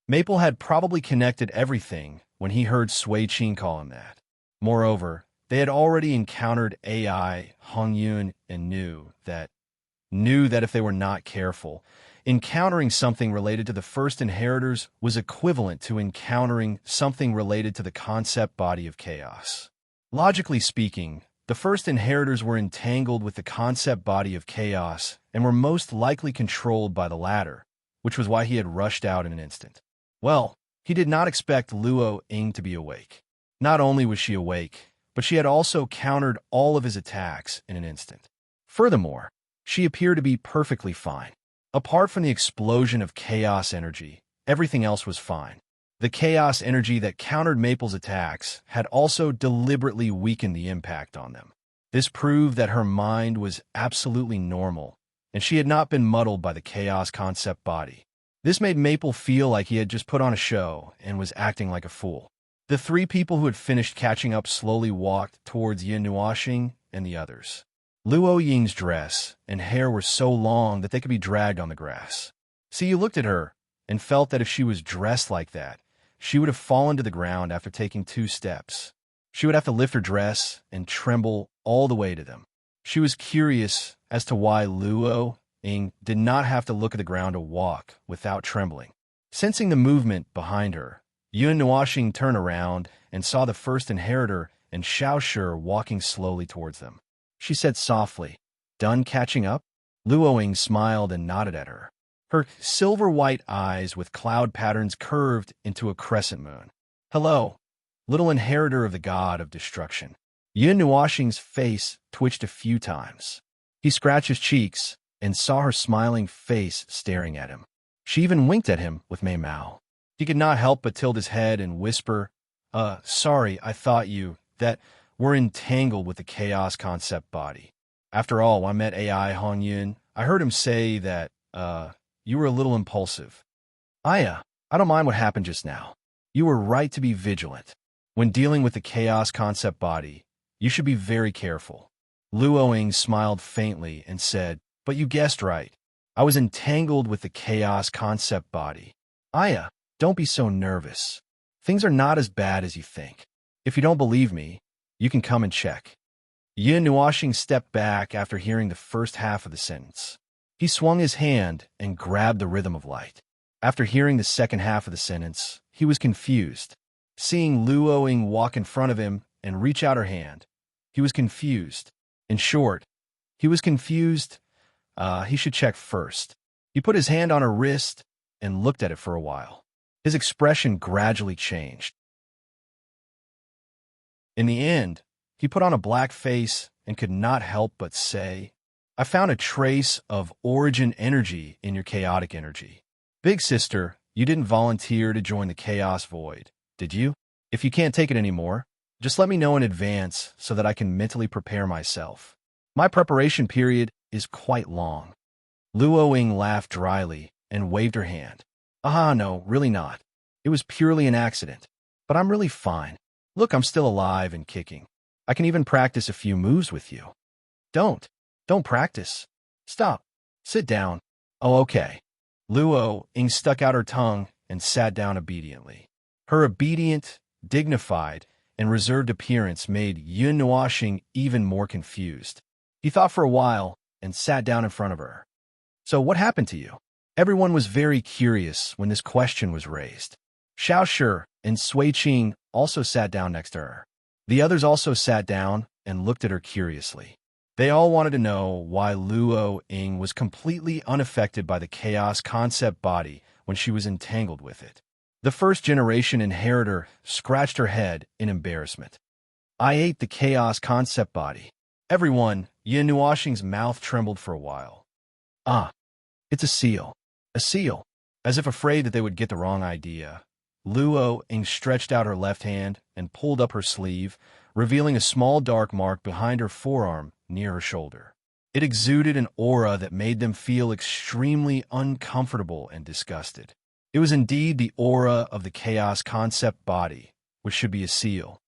Maple had probably connected everything when he heard Sui Qing call him that. Moreover, they had already encountered AI, Hong Yun, and knew that if they were not careful, encountering something related to the first inheritors was equivalent to encountering something related to the concept body of chaos. Logically speaking, the first inheritors were entangled with the concept body of chaos and were most likely controlled by the latter, which was why he had rushed out in an instant. Well, he did not expect Luo Ying to be awake. Not only was she awake, but she had also countered all of his attacks in an instant. Furthermore, she appeared to be perfectly fine. Apart from the explosion of chaos energy, everything else was fine. The chaos energy that countered Maple's attacks had also deliberately weakened the impact on them. This proved that her mind was absolutely normal, and she had not been muddled by the chaos concept body. This made Maple feel like he had just put on a show and was acting like a fool. The three people who had finished catching up slowly walked towards Yin Nuoxing and the others. Luo Ying's dress and hair were so long that they could be dragged on the grass. See, you looked at her and felt that if she was dressed like that, she would have fallen to the ground after taking 2 steps. She would have to lift her dress and tremble all the way to them. She was curious as to why Luo Ying did not have to look at the ground to walk without trembling. Sensing the movement behind her, Yun Nuoxing turned around and saw the first inheritor and Xiao Shi walking slowly towards them. She said softly, "Done catching up?" Luo Ying smiled and nodded at her. Her silver-white eyes with cloud patterns curved into a crescent moon. "Hello, little inheritor of the god of destruction." Yun Nuoxing's face twitched a few times. He scratched his cheeks and saw her smiling face staring at him. She even winked at him with Mei Mao. He could not help but tilt his head and whisper, sorry, I thought that were entangled with the chaos concept body. After all, when I met AI Hong Yun, I heard him say that, you were a little impulsive. I don't mind what happened just now. You were right to be vigilant. When dealing with the chaos concept body, you should be very careful." Luo Ying smiled faintly and said, "But you guessed right. I was entangled with the chaos concept body." "Aya, don't be so nervous. Things are not as bad as you think. If you don't believe me, you can come and check." Yin Nuoxing stepped back after hearing the first half of the sentence. He swung his hand and grabbed the rhythm of light. After hearing the second half of the sentence, he was confused. Seeing Luo Ying walk in front of him and reach out her hand, he was confused. In short, he was confused. He should check first. He put his hand on her wrist and looked at it for a while. His expression gradually changed. In the end, he put on a black face and could not help but say, "I found a trace of origin energy in your chaotic energy. Big sister, you didn't volunteer to join the chaos void, did you? If you can't take it anymore, just let me know in advance so that I can mentally prepare myself. My preparation period is quite long." Luo Ying laughed dryly and waved her hand. No, really not. It was purely an accident. But I'm really fine. Look, I'm still alive and kicking. I can even practice a few moves with you." Don't practice. Stop. Sit down." "Oh, okay." Luo Ying stuck out her tongue and sat down obediently. Her obedient, dignified, and reserved appearance made Yin Nuoxing even more confused. He thought for a while and sat down in front of her. "So what happened to you?" Everyone was very curious when this question was raised. Xiao Shi and Sui Qing also sat down next to her. The others also sat down and looked at her curiously. They all wanted to know why Luo Ying was completely unaffected by the chaos concept body when she was entangled with it. The first-generation inheritor scratched her head in embarrassment. "I ate the chaos concept body." Everyone, Yin Nuoxing's mouth trembled for a while. It's a seal." "A seal." As if afraid that they would get the wrong idea, Luo Ying stretched out her left hand and pulled up her sleeve, revealing a small dark mark behind her forearm near her shoulder. It exuded an aura that made them feel extremely uncomfortable and disgusted. It was indeed the aura of the chaos concept body, which should be a seal.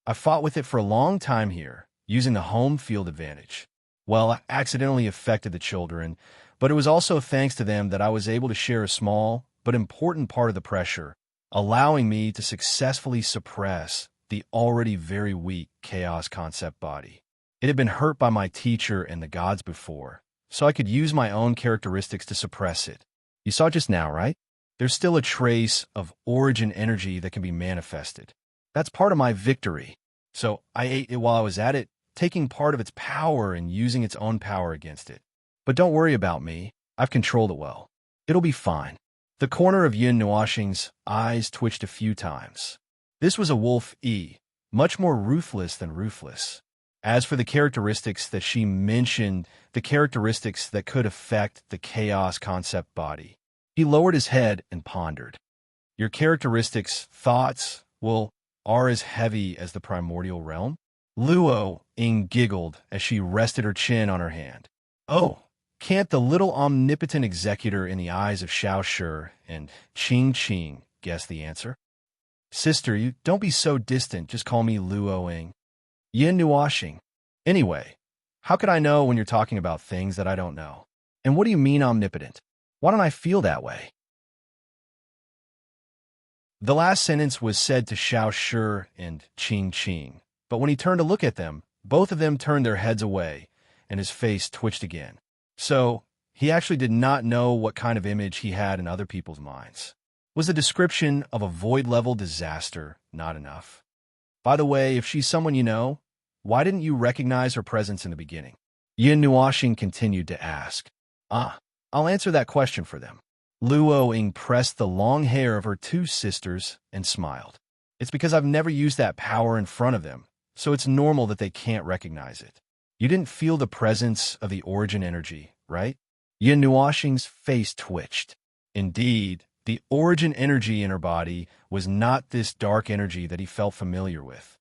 "I fought with it for a long time here, using the home field advantage. Well, I accidentally affected the children, but it was also thanks to them that I was able to share a small but important part of the pressure, allowing me to successfully suppress the already very weak chaos concept body. It had been hurt by my teacher and the gods before, so I could use my own characteristics to suppress it. You saw just now, right? There's still a trace of origin energy that can be manifested. That's part of my victory. So I ate it while I was at it, taking part of its power and using its own power against it. But don't worry about me. I've controlled it well. It'll be fine." The corner of Yin Nuoxing's eyes twitched a few times. This was a wolf much more ruthless than ruthless. As for the characteristics that she mentioned, the characteristics that could affect the chaos concept body, he lowered his head and pondered. "Your characteristics, thoughts, are as heavy as the primordial realm?" Luo Ying giggled as she rested her chin on her hand. "Oh, can't the little omnipotent executor in the eyes of Xiao Shi and Qing guess the answer?" "Sister, you don't be so distant. Just call me Luo Ying." "Yin Nuoxing. Anyway, how could I know when you're talking about things that I don't know? And what do you mean omnipotent? Why don't I feel that way?" The last sentence was said to Xiao Shi and Qing, but when he turned to look at them, both of them turned their heads away, and his face twitched again. So, he actually did not know what kind of image he had in other people's minds. Was the description of a void-level disaster not enough? By the way, if she's someone you know, why didn't you recognize her presence in the beginning? Yin Nuoxing continued to ask. I'll answer that question for them. Luo Ying pressed the long hair of her two sisters and smiled. It's because I've never used that power in front of them, so it's normal that they can't recognize it. You didn't feel the presence of the origin energy, right? Yin Nuoxing's face twitched. Indeed, the origin energy in her body was not this dark energy that he felt familiar with.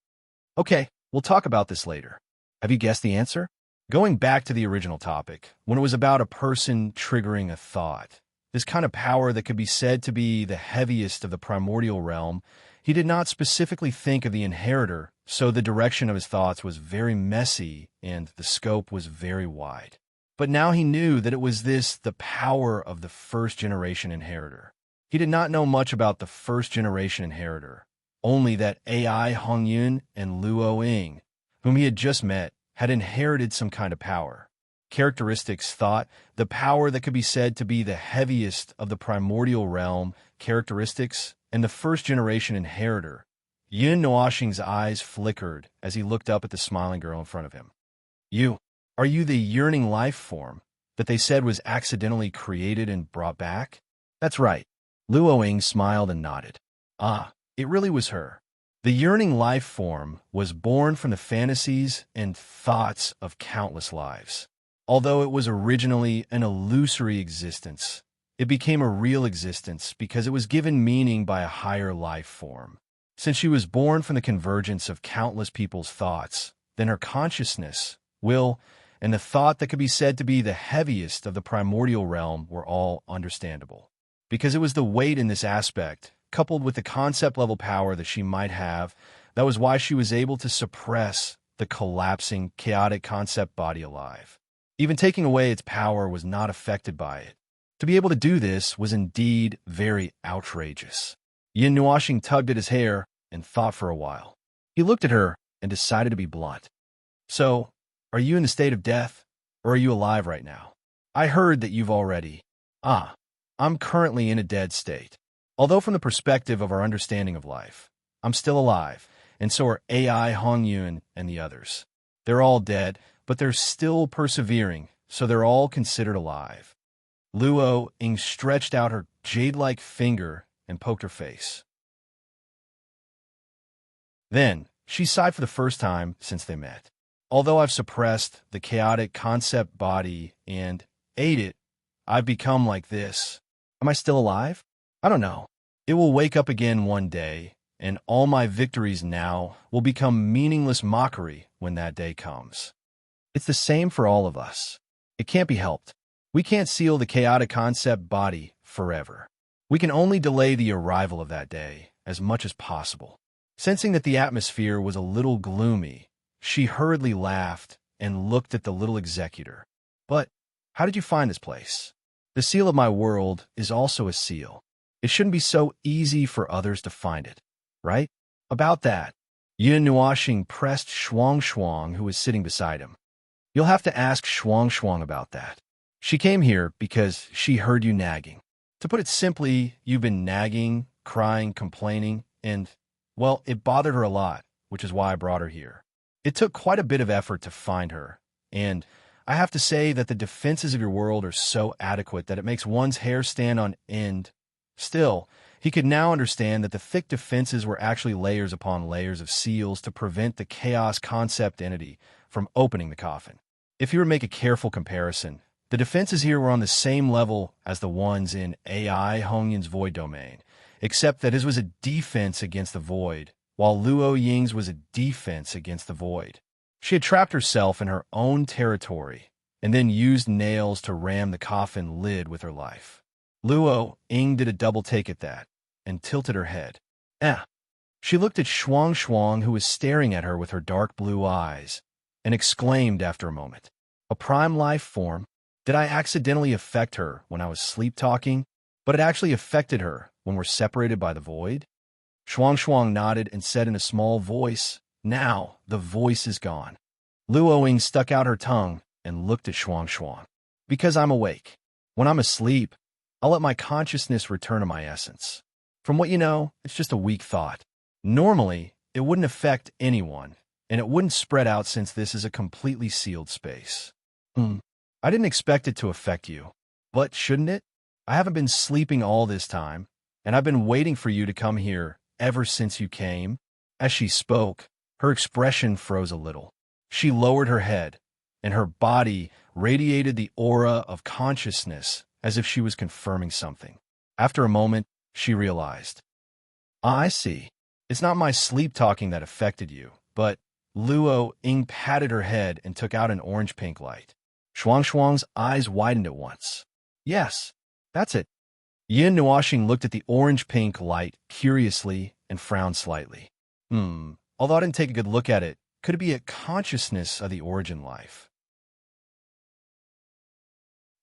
Okay, we'll talk about this later. Have you guessed the answer? Going back to the original topic, when it was about a person triggering a thought, this kind of power that could be said to be the heaviest of the primordial realm, he did not specifically think of the inheritor, so the direction of his thoughts was very messy and the scope was very wide. But now he knew that it was the power of the first-generation inheritor. He did not know much about the first-generation inheritor, only that AI Hongyun and Luo Ying, whom he had just met, had inherited some kind of power. Characteristics thought the power that could be said to be the heaviest of the primordial realm characteristics and the first-generation inheritor. Yin Nuoxing's eyes flickered as he looked up at the smiling girl in front of him. Are you the yearning life form that they said was accidentally created and brought back? That's right. Luo Ying smiled and nodded. Ah, it really was her. The yearning life form was born from the fantasies and thoughts of countless lives. Although it was originally an illusory existence, it became a real existence because it was given meaning by a higher life form. Since she was born from the convergence of countless people's thoughts, then her consciousness, will, and the thought that could be said to be the heaviest of the primordial realm were all understandable. Because it was the weight in this aspect, coupled with the concept-level power that she might have, that was why she was able to suppress the collapsing, chaotic concept body alive. Even taking away its power was not affected by it. To be able to do this was indeed very outrageous. Yin Nuoxing tugged at his hair and thought for a while. He looked at her and decided to be blunt. So, are you in the state of death, or are you alive right now? I heard that you've already... I'm currently in a dead state. Although from the perspective of our understanding of life, I'm still alive, and so are AI, Hongyun, and the others. They're all dead, but they're still persevering, so they're all considered alive. Luo Ying stretched out her jade-like finger and poked her face. Then, she sighed for the first time since they met. Although I've suppressed the chaotic concept body and ate it, I've become like this. Am I still alive? I don't know. It will wake up again one day, and all my victories now will become meaningless mockery when that day comes. It's the same for all of us. It can't be helped. We can't seal the chaotic concept body forever. We can only delay the arrival of that day as much as possible. Sensing that the atmosphere was a little gloomy, she hurriedly laughed and looked at the little executor. But how did you find this place? The seal of my world is also a seal. It shouldn't be so easy for others to find it, right? About that, Yin Nuoxing pressed Shuang, who was sitting beside him. You'll have to ask Shuang about that. She came here because she heard you nagging. To put it simply, you've been nagging, crying, complaining, and, well, it bothered her a lot, which is why I brought her here. It took quite a bit of effort to find her, and I have to say that the defenses of your world are so adequate that it makes one's hair stand on end. Still, he could now understand that the thick defenses were actually layers upon layers of seals to prevent the chaos concept entity from opening the coffin. If you were to make a careful comparison, the defenses here were on the same level as the ones in AI Hongyun's void domain, except that his was a defense against the void, while Luo Ying's was a defense against the void. She had trapped herself in her own territory and then used nails to ram the coffin lid with her life. Luo Ying did a double take at that and tilted her head. She looked at Shuang, who was staring at her with her dark blue eyes, and exclaimed after a moment, "A prime life form? Did I accidentally affect her when I was sleep-talking, but it actually affected her when we're separated by the void?" Shuang nodded and said in a small voice, "Now the voice is gone." Luo Ying stuck out her tongue and looked at Shuang. "Because I'm awake. When I'm asleep, I'll let my consciousness return to my essence. From what you know, it's just a weak thought. Normally, it wouldn't affect anyone, and it wouldn't spread out since this is a completely sealed space. I didn't expect it to affect you, but shouldn't it? I haven't been sleeping all this time, and I've been waiting for you to come here ever since you came." As she spoke, her expression froze a little. She lowered her head, and her body radiated the aura of consciousness as if she was confirming something. After a moment, she realized. "I see. It's not my sleep-talking that affected you, but..." Luo Ying patted her head and took out an orange-pink light. Shuang's eyes widened at once. "Yes, that's it." Yin Nuoxing looked at the orange-pink light curiously and frowned slightly. Although I didn't take a good look at it, could it be a consciousness of the origin life?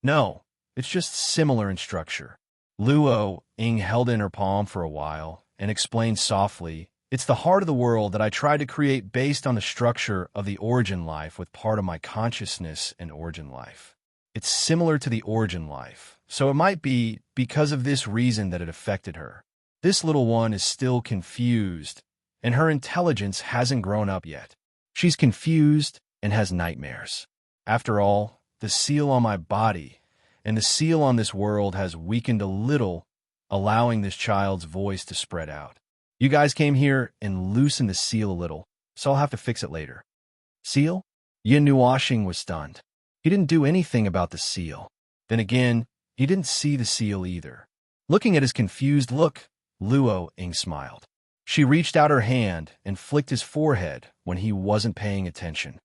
No, it's just similar in structure. Luo Ying held in her palm for a while and explained softly, It's the heart of the world that I tried to create based on the structure of the origin life with part of my consciousness and origin life. It's similar to the origin life, so it might be because of this reason that it affected her. This little one is still confused, and her intelligence hasn't grown up yet. She's confused and has nightmares. After all, the seal on my body and the seal on this world has weakened a little, allowing this child's voice to spread out. You guys came here and loosened the seal a little, so I'll have to fix it later. Seal? Yin Nuashing was stunned. He didn't do anything about the seal. Then again, he didn't see the seal either. Looking at his confused look, Luo Ying smiled. She reached out her hand and flicked his forehead when he wasn't paying attention.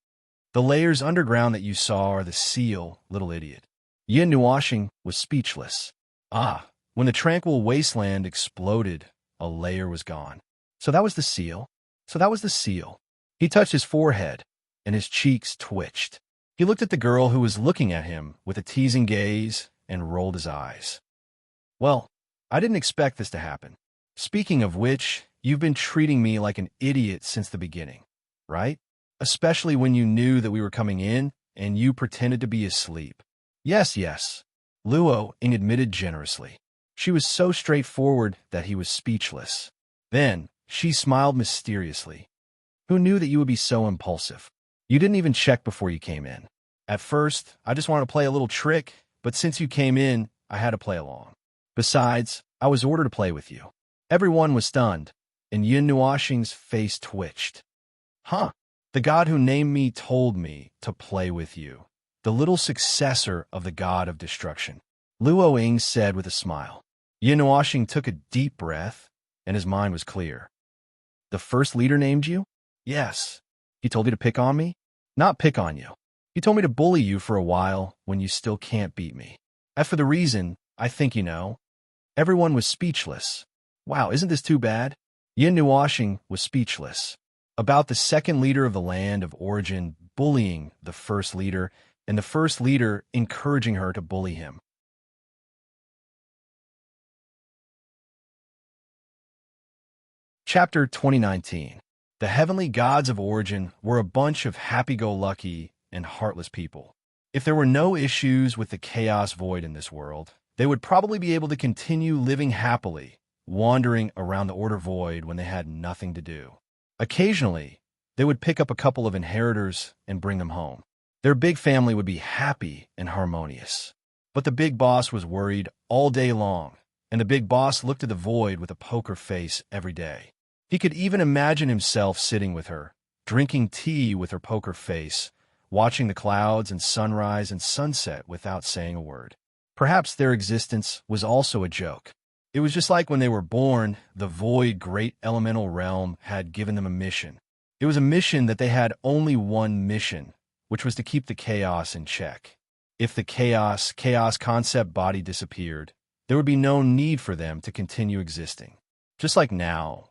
The layers underground that you saw are the seal, little idiot. Yin Nuashing was speechless. When the tranquil wasteland exploded, a layer was gone. So that was the seal. He touched his forehead, and his cheeks twitched. He looked at the girl who was looking at him with a teasing gaze and rolled his eyes. Well, I didn't expect this to happen. Speaking of which, you've been treating me like an idiot since the beginning, right? Especially when you knew that we were coming in and you pretended to be asleep. Yes. Luo Ying admitted generously. She was so straightforward that he was speechless. Then, she smiled mysteriously. Who knew that you would be so impulsive? You didn't even check before you came in. At first, I just wanted to play a little trick, but since you came in, I had to play along. Besides, I was ordered to play with you. Everyone was stunned, and Yin Nuashing's face twitched. Huh? The god who named me told me to play with you. The little successor of the god of destruction. Luo Ying said with a smile. Yin Nuashing took a deep breath, and his mind was clear. The first leader named you? Yes. He told you to pick on me? Not pick on you. He told me to bully you for a while when you still can't beat me. As for the reason, I think you know. Everyone was speechless. Wow, isn't this too bad? Yin Nuashing was speechless. About the second leader of the land of origin bullying the first leader, and the first leader encouraging her to bully him. Chapter 2019. The heavenly gods of origin were a bunch of happy-go-lucky and heartless people. If there were no issues with the chaos void in this world, they would probably be able to continue living happily, wandering around the order void when they had nothing to do. Occasionally, they would pick up a couple of inheritors and bring them home. Their big family would be happy and harmonious. But the big boss was worried all day long, and the big boss looked at the void with a poker face every day. He could even imagine himself sitting with her, drinking tea with her poker face, watching the clouds and sunrise and sunset without saying a word. Perhaps their existence was also a joke. It was just like when they were born, the void great elemental realm had given them a mission. It was a mission that they had only one mission, which was to keep the chaos in check. If the chaos concept body disappeared, there would be no need for them to continue existing. Just like now,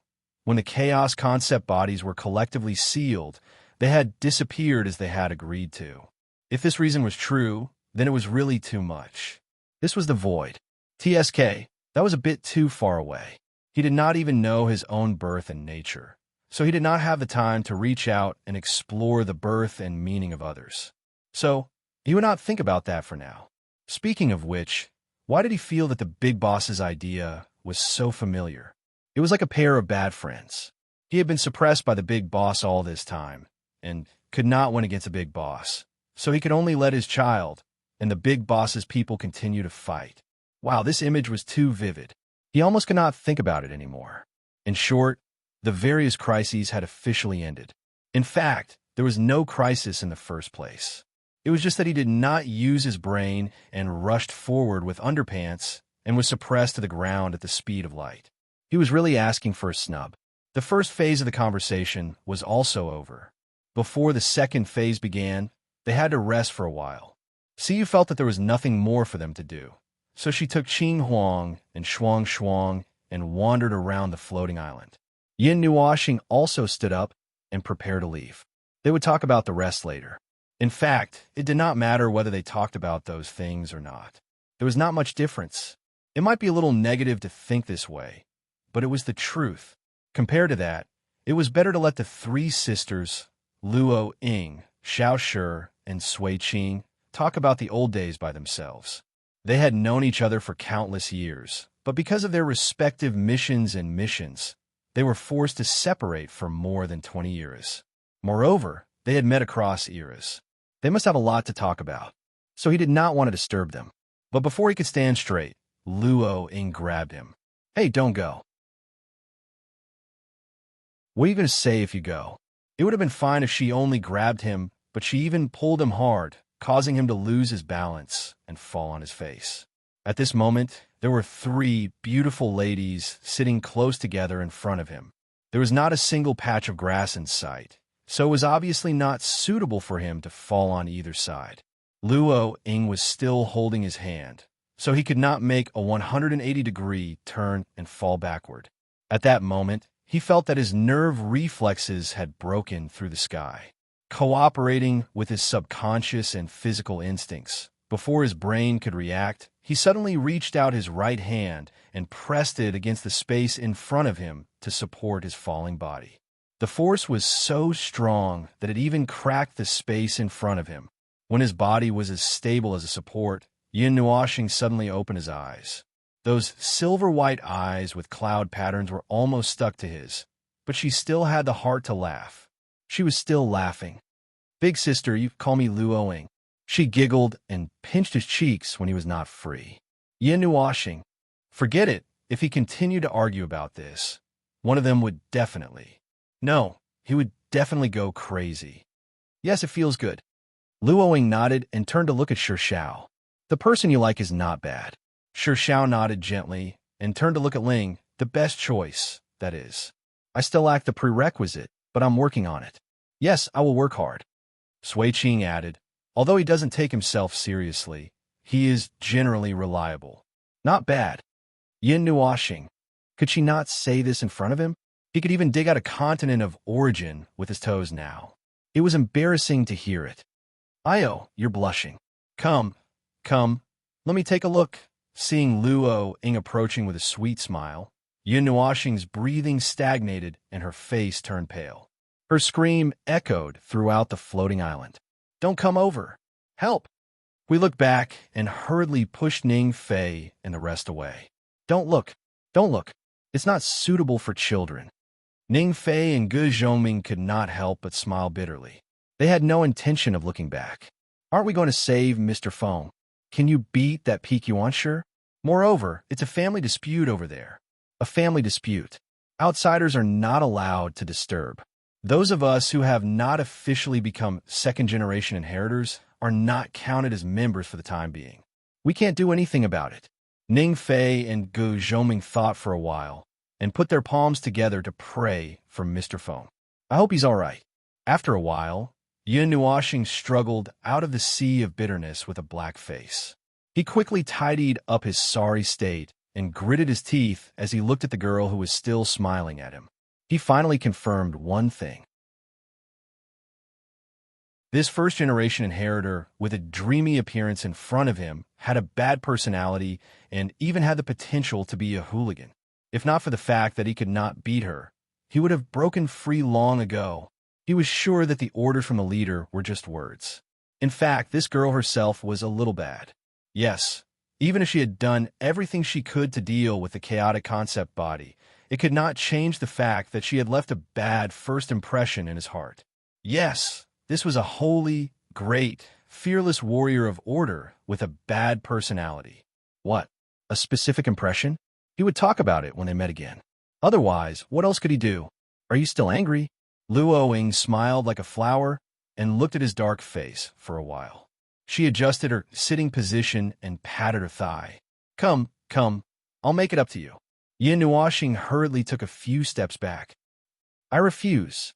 when the chaos concept bodies were collectively sealed, they had disappeared as they had agreed to. If this reason was true, then it was really too much. This was the void. TSK, that was a bit too far away. He did not even know his own birth and nature, so he did not have the time to reach out and explore the birth and meaning of others. So, he would not think about that for now. Speaking of which, why did he feel that the big boss's idea was so familiar? It was like a pair of bad friends. He had been suppressed by the big boss all this time, and could not win against a big boss, so he could only let his child and the big boss's people continue to fight. Wow, this image was too vivid. He almost could not think about it anymore. In short, the various crises had officially ended. In fact, there was no crisis in the first place. It was just that he did not use his brain and rushed forward with underpants and was suppressed to the ground at the speed of light. He was really asking for a snub. The first phase of the conversation was also over. Before the second phase began, they had to rest for a while. Siyu felt that there was nothing more for them to do, so she took Qing Huang and Shuang Shuang and wandered around the floating island. Yin Nuashing also stood up and prepared to leave. They would talk about the rest later. In fact, it did not matter whether they talked about those things or not. There was not much difference. It might be a little negative to think this way, but it was the truth. Compared to that, It was better to let the three sisters, Luo Ying, Xiao Shi, and Sui Qing, talk about the old days by themselves. They had known each other for countless years, but because of their respective missions, they were forced to separate for more than 20 years. Moreover, they had met across eras. They must have a lot to talk about, so he did not want to disturb them. But before he could stand straight, Luo Ying grabbed him. "Hey, don't go. What are you going to say if you go?" It would have been fine if she only grabbed him, but she even pulled him hard, causing him to lose his balance and fall on his face. At this moment, there were three beautiful ladies sitting close together in front of him. There was not a single patch of grass in sight, so it was obviously not suitable for him to fall on either side. Luo Ying was still holding his hand, so he could not make a 180-degree turn and fall backward. At that moment, he felt that his nerve reflexes had broken through the sky. Cooperating with his subconscious and physical instincts, before his brain could react, he suddenly reached out his right hand and pressed it against the space in front of him to support his falling body. The force was so strong that it even cracked the space in front of him. When his body was as stable as a support, Yin Nuoxing suddenly opened his eyes. Those silver-white eyes with cloud patterns were almost stuck to his, but she still had the heart to laugh. She was still laughing. "Big sister, you call me Luo Ying." She giggled and pinched his cheeks when he was not free. Yin Nuoxing, forget it. If he continued to argue about this, one of them would definitely. No, he would definitely go crazy. "Yes, it feels good." Luo Ying nodded and turned to look at Shi Xiao. "The person you like is not bad." Shi Xiao nodded gently and turned to look at Ling. "The best choice, that is. I still lack the prerequisite, but I'm working on it." "Yes, I will work hard." Sui Qing added, "Although he doesn't take himself seriously, he is generally reliable." "Not bad." Yin Nuoxing. Could she not say this in front of him? He could even dig out a continent of origin with his toes now. It was embarrassing to hear it. "Io, you're blushing. Come, let me take a look." Seeing Luo Ying approaching with a sweet smile, Yin Nuoxing's breathing stagnated and her face turned pale. Her scream echoed throughout the floating island. "Don't come over! Help!" We looked back and hurriedly pushed Ning Fei and the rest away. Don't look. It's not suitable for children." Ning Fei and Ge Zhongming could not help but smile bitterly. They had no intention of looking back. "Aren't we going to save Mr. Feng? Can you beat that peak yuanshi? Moreover, it's a family dispute over there. A family dispute. Outsiders are not allowed to disturb. Those of us who have not officially become second-generation inheritors are not counted as members for the time being. We can't do anything about it." Ning Fei and Ge Zhongming thought for a while and put their palms together to pray for Mr. Feng. "I hope he's all right." After a while, Yin Nuoxing struggled out of the sea of bitterness with a black face. He quickly tidied up his sorry state and gritted his teeth as he looked at the girl who was still smiling at him. He finally confirmed one thing. This first-generation inheritor, with a dreamy appearance in front of him, had a bad personality and even had the potential to be a hooligan. If not for the fact that he could not beat her, he would have broken free long ago. He was sure that the orders from the leader were just words. In fact, this girl herself was a little bad. Yes, even if she had done everything she could to deal with the chaotic concept body, it could not change the fact that she had left a bad first impression in his heart. Yes, this was a holy, great, fearless warrior of order with a bad personality. What? A specific impression? He would talk about it when they met again. Otherwise, what else could he do? "Are you still angry?" Luo Ying smiled like a flower and looked at his dark face for a while. She adjusted her sitting position and patted her thigh. Come, I'll make it up to you." Yin Nuoxing hurriedly took a few steps back. "I refuse."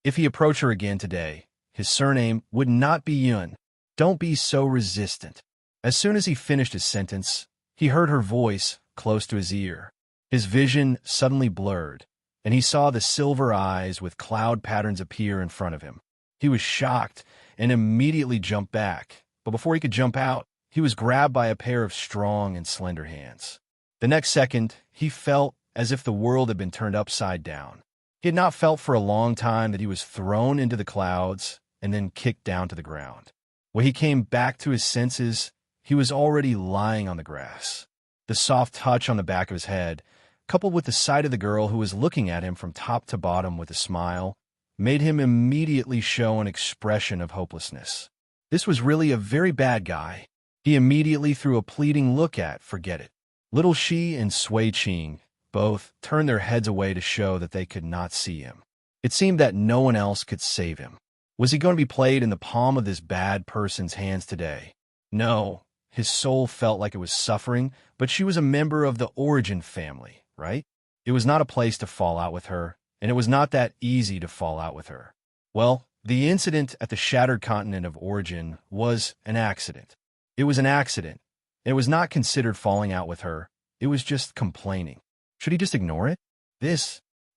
If he approached her again today, his surname would not be Yun. Don't be so resistant. As soon as he finished his sentence, he heard her voice close to his ear. His vision suddenly blurred, and he saw the silver eyes with cloud patterns appear in front of him. He was shocked and immediately jumped back, but before he could jump out, he was grabbed by a pair of strong and slender hands. The next second, he felt as if the world had been turned upside down. He had not felt for a long time that he was thrown into the clouds and then kicked down to the ground. When he came back to his senses, he was already lying on the grass. The soft touch on the back of his head, coupled with the sight of the girl who was looking at him from top to bottom with a smile, made him immediately show an expression of hopelessness. This was really a very bad guy. He immediately threw a pleading look at Forget It. Little Shi and Sui Qing both turned their heads away to show that they could not see him. It seemed that no one else could save him. Was he going to be played in the palm of this bad person's hands today? No, his soul felt like it was suffering, but she was a member of the Origin family, right? It was not a place to fall out with her, and it was not that easy to fall out with her. Well, the incident at the shattered continent of Origin was an accident. It was an accident. It was not considered falling out with her. It was just complaining. Should he just ignore it?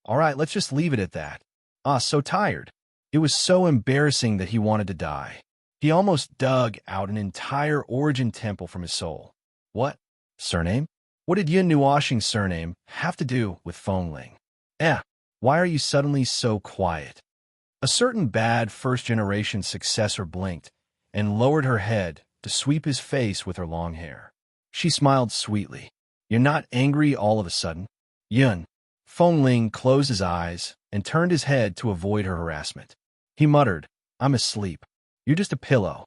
All right, let's just leave it at that. So tired. It was so embarrassing that he wanted to die. He almost dug out an entire Origin temple from his soul. What? Surname? What did Yin Nuoshing's surname have to do with Fengling? Why are you suddenly so quiet? A certain bad first-generation successor blinked and lowered her head to sweep his face with her long hair. She smiled sweetly. You're not angry all of a sudden? Yun. Fengling closed his eyes and turned his head to avoid her harassment. He muttered, I'm asleep. You're just a pillow.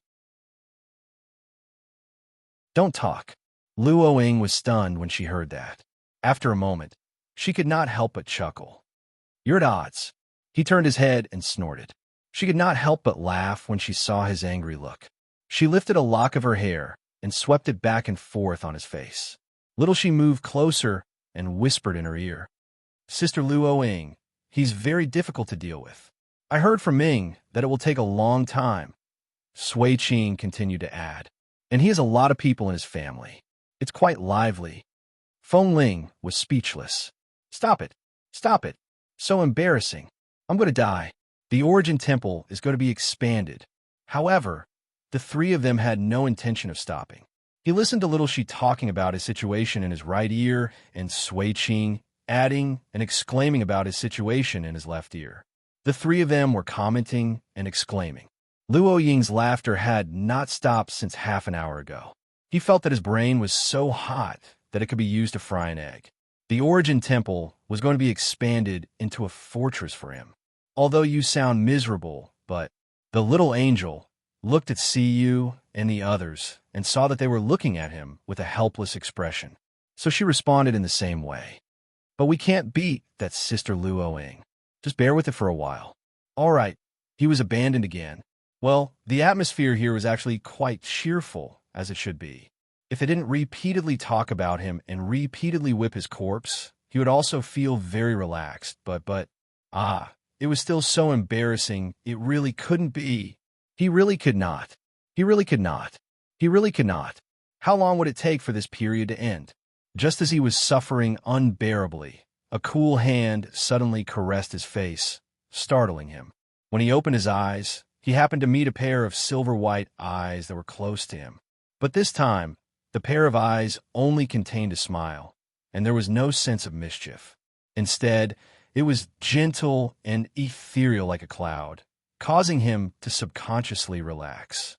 Don't talk. Luo Ying was stunned when she heard that. After a moment, she could not help but chuckle. You're at odds. He turned his head and snorted. She could not help but laugh when she saw his angry look. She lifted a lock of her hair and swept it back and forth on his face. Little She moved closer and whispered in her ear. Sister Luo Ying, he's very difficult to deal with. I heard from Ming that it will take a long time. Sui Qing continued to add. And he has a lot of people in his family. It's quite lively. Fengling was speechless. Stop it. Stop it. So embarrassing. I'm going to die. The Origin Temple is going to be expanded. However, the three of them had no intention of stopping. He listened to Little She talking about his situation in his right ear and Sui Qing adding and exclaiming about his situation in his left ear. The three of them were commenting and exclaiming. Luo Ying's laughter had not stopped since half an hour ago. He felt that his brain was so hot that it could be used to fry an egg. The Origin Temple was going to be expanded into a fortress for him. Although you sound miserable, but the little angel looked at Siyu and the others and saw that they were looking at him with a helpless expression. So she responded in the same way. But we can't beat that Sister Luo Ying. Just bear with it for a while. All right, he was abandoned again. Well, the atmosphere here was actually quite cheerful, as it should be. If they didn't repeatedly talk about him and repeatedly whip his corpse, he would also feel very relaxed. But it was still so embarrassing, it really couldn't be. He really could not. He really could not. He really could not. How long would it take for this period to end? Just as he was suffering unbearably, a cool hand suddenly caressed his face, startling him. When he opened his eyes, he happened to meet a pair of silver-white eyes that were close to him. But this time, the pair of eyes only contained a smile, and there was no sense of mischief. Instead, it was gentle and ethereal like a cloud, causing him to subconsciously relax.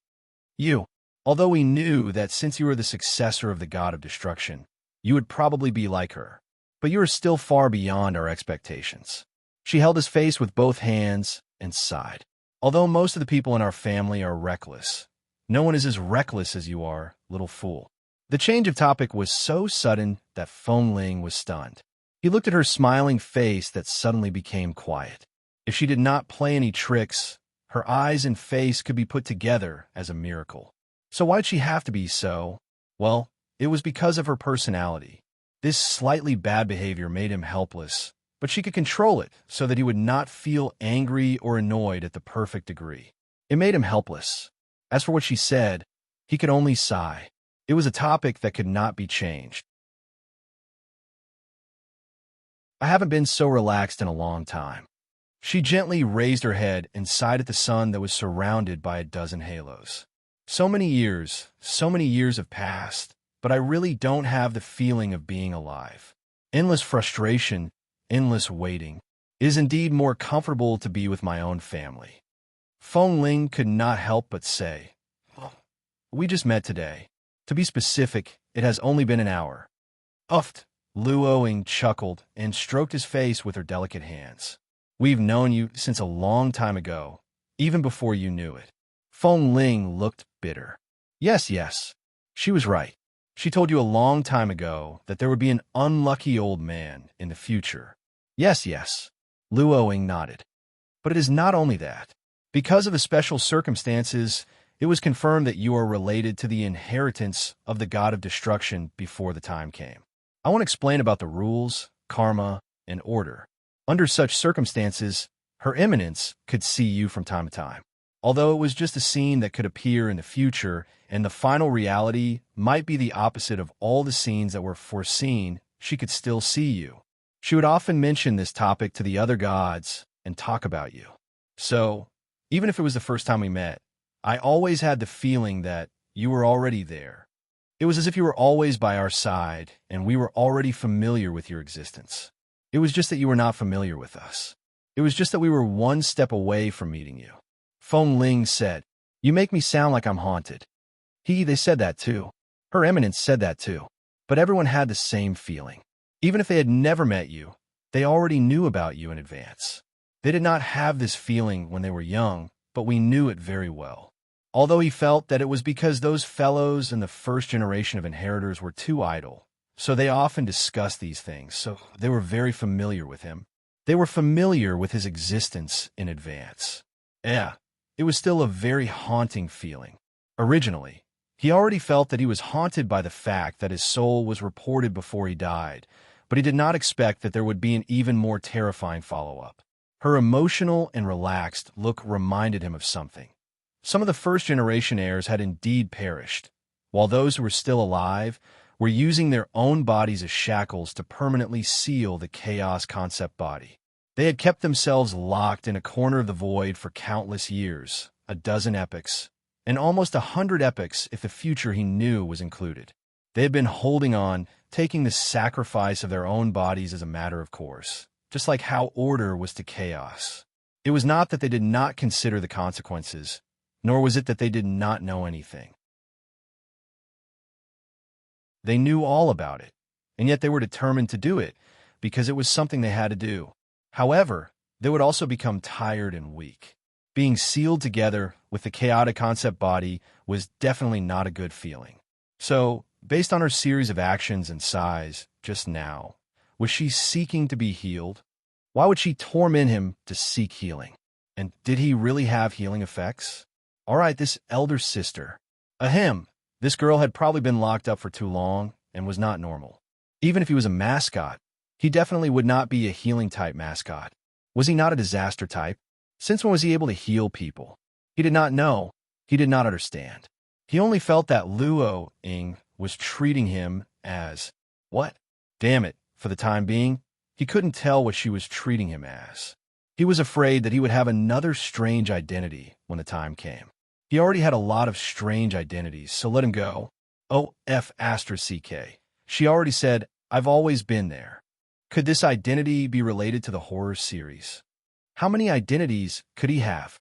Although we knew that since you were the successor of the god of destruction, you would probably be like her, but you are still far beyond our expectations. She held his face with both hands and sighed. Although most of the people in our family are reckless, no one is as reckless as you are, little fool. The change of topic was so sudden that Fengling was stunned. He looked at her smiling face that suddenly became quiet. If she did not play any tricks, her eyes and face could be put together as a miracle. So why'd she have to be so? Well, it was because of her personality. This slightly bad behavior made him helpless, but she could control it so that he would not feel angry or annoyed at the perfect degree. It made him helpless. As for what she said, he could only sigh. It was a topic that could not be changed. I haven't been so relaxed in a long time. She gently raised her head and sighed at the sun that was surrounded by a dozen halos. So many years have passed, but I really don't have the feeling of being alive. Endless frustration, endless waiting. It is indeed more comfortable to be with my own family. Feng Ling could not help but say, we just met today. To be specific, it has only been an hour. Uffed. Luoing chuckled and stroked his face with her delicate hands. We've known you since a long time ago, even before you knew it. Feng Ling looked bitter. Yes. She was right. She told you a long time ago that there would be an unlucky old man in the future. Yes. Luoing nodded. But it is not only that. Because of the special circumstances, it was confirmed that you are related to the inheritance of the god of destruction before the time came. I want to explain about the rules, karma, and order. Under such circumstances, Her Eminence could see you from time to time. Although it was just a scene that could appear in the future, and the final reality might be the opposite of all the scenes that were foreseen, she could still see you. She would often mention this topic to the other gods and talk about you. So, even if it was the first time we met, I always had the feeling that you were already there. It was as if you were always by our side, and we were already familiar with your existence. It was just that you were not familiar with us. It was just that we were one step away from meeting you. Feng Ling said, You make me sound like I'm haunted. They said that too. Her Eminence said that too. But everyone had the same feeling. Even if they had never met you, they already knew about you in advance. They did not have this feeling when they were young, but we knew it very well. Although he felt that it was because those fellows in the first generation of inheritors were too idle, so they often discussed these things, so they were very familiar with him. They were familiar with his existence in advance. Yeah, it was still a very haunting feeling. Originally, he already felt that he was haunted by the fact that his soul was reported before he died, but he did not expect that there would be an even more terrifying follow-up. Her emotional and relaxed look reminded him of something. Some of the first-generation heirs had indeed perished, while those who were still alive were using their own bodies as shackles to permanently seal the chaos concept body. They had kept themselves locked in a corner of the void for countless years, a dozen epochs, and almost 100 epochs if the future he knew was included. They had been holding on, taking the sacrifice of their own bodies as a matter of course, just like how order was to chaos. It was not that they did not consider the consequences, nor was it that they did not know anything. They knew all about it, and yet they were determined to do it, because it was something they had to do. However, they would also become tired and weak. Being sealed together with the chaotic concept body was definitely not a good feeling. So, based on her series of actions and sighs just now, was she seeking to be healed? Why would she torment him to seek healing? And did he really have healing effects? All right, this elder sister. Ahem. This girl had probably been locked up for too long and was not normal. Even if he was a mascot, he definitely would not be a healing-type mascot. Was he not a disaster type? Since when was he able to heal people? He did not know. He did not understand. He only felt that Luo Ying was treating him as... What? Damn it, for the time being, he couldn't tell what she was treating him as. He was afraid that he would have another strange identity when the time came. He already had a lot of strange identities, so let him go. OF*CK. She already said, I've always been there. Could this identity be related to the horror series? How many identities could he have?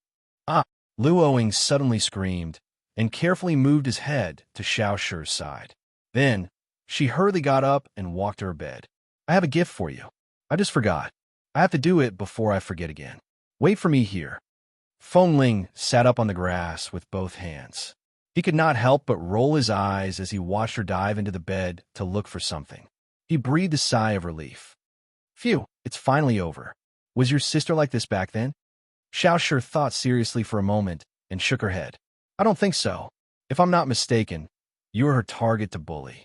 Luo Ying suddenly screamed and carefully moved his head to Xiao Shi's side. Then, she hurriedly got up and walked to her bed. I have a gift for you. I just forgot. I have to do it before I forget again. Wait for me here. Feng Ling sat up on the grass with both hands. He could not help but roll his eyes as he watched her dive into the bed to look for something. He breathed a sigh of relief. Phew, it's finally over. Was your sister like this back then? Xiao Shi thought seriously for a moment and shook her head. I don't think so. If I'm not mistaken, you were her target to bully.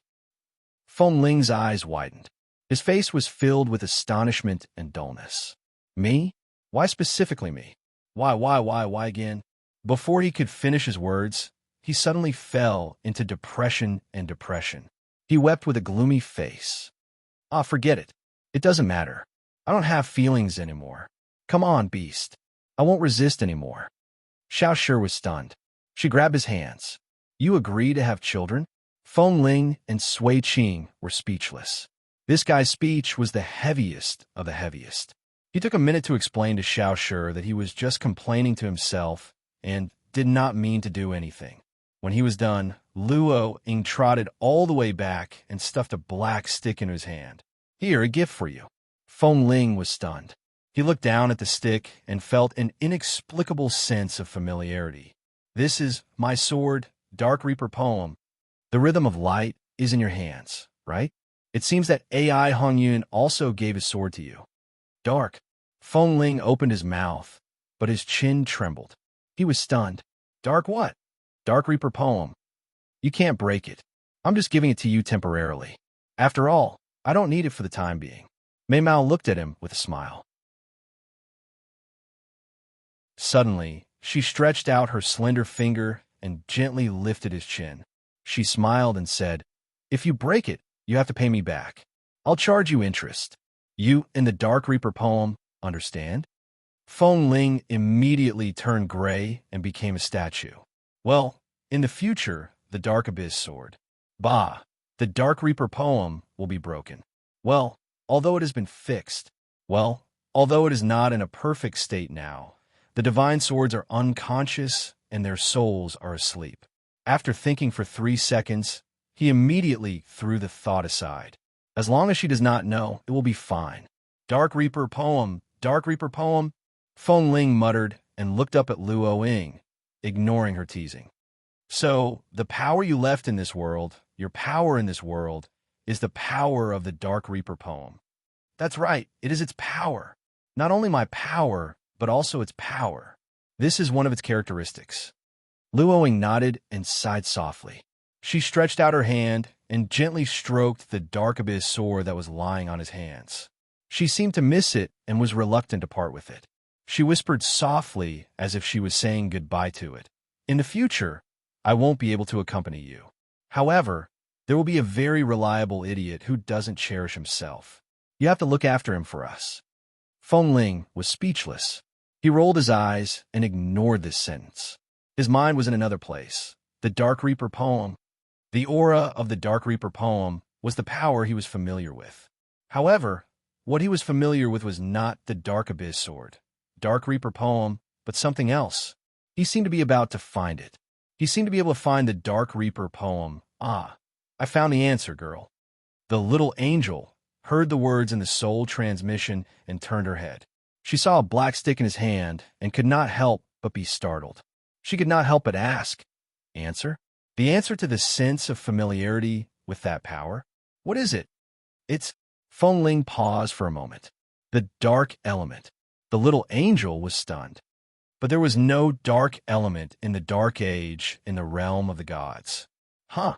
Feng Ling's eyes widened. His face was filled with astonishment and dullness. Me? Why specifically me? Why again? Before he could finish his words, he suddenly fell into depression and depression. He wept with a gloomy face. Forget it. It doesn't matter. I don't have feelings anymore. Come on, beast. I won't resist anymore. Xiao Shi was stunned. She grabbed his hands. You agree to have children? Feng Ling and Sui Qing were speechless. This guy's speech was the heaviest of the heaviest. He took a minute to explain to Xiao Shi that he was just complaining to himself and did not mean to do anything. When he was done, Luo Ying trotted all the way back and stuffed a black stick in his hand. "Here, a gift for you." Feng Ling was stunned. He looked down at the stick and felt an inexplicable sense of familiarity. "This is my sword, Dark Reaper poem. The rhythm of light is in your hands, right? It seems that AI Hongyun also gave his sword to you." Dark. Feng Ling opened his mouth, but his chin trembled. He was stunned. "Dark what?" "Dark Reaper poem. You can't break it. I'm just giving it to you temporarily. After all, I don't need it for the time being." Mei Mao looked at him with a smile. Suddenly, she stretched out her slender finger and gently lifted his chin. She smiled and said, "If you break it, you have to pay me back. I'll charge you interest. You in the Dark Reaper poem, understand?" Feng Ling immediately turned gray and became a statue. "Well, in the future, the Dark Abyss sword. Bah, the Dark Reaper poem will be broken. Well, although it has been fixed. Well, although it is not in a perfect state now, the divine swords are unconscious and their souls are asleep." After thinking for 3 seconds, he immediately threw the thought aside. As long as she does not know, it will be fine. Dark Reaper poem, Dark Reaper poem, Feng Ling muttered and looked up at Luo Ying, ignoring her teasing. "So, the power you left in this world, your power in this world, is the power of the Dark Reaper poem." "That's right, it is its power. Not only my power, but also its power. This is one of its characteristics." Luo Ying nodded and sighed softly. She stretched out her hand and gently stroked the Dark Abyss sword that was lying on his hands. She seemed to miss it and was reluctant to part with it. She whispered softly as if she was saying goodbye to it. "In the future, I won't be able to accompany you. However, there will be a very reliable idiot who doesn't cherish himself. You have to look after him for us." Feng Ling was speechless. He rolled his eyes and ignored this sentence. His mind was in another place. The Dark Reaper poem. The aura of the Dark Reaper poem was the power he was familiar with. However, what he was familiar with was not the Dark Abyss sword, Dark Reaper poem, but something else. He seemed to be about to find it. He seemed to be able to find the Dark Reaper poem. "Ah, I found the answer, girl." The little angel heard the words in the soul transmission and turned her head. She saw a black stick in his hand and could not help but be startled. She could not help but ask, "Answer?" The answer to the sense of familiarity with that power? What is it? It's... Feng Ling paused for a moment. The dark element. The little angel was stunned. But there was no dark element in the Dark Age in the realm of the gods. Huh.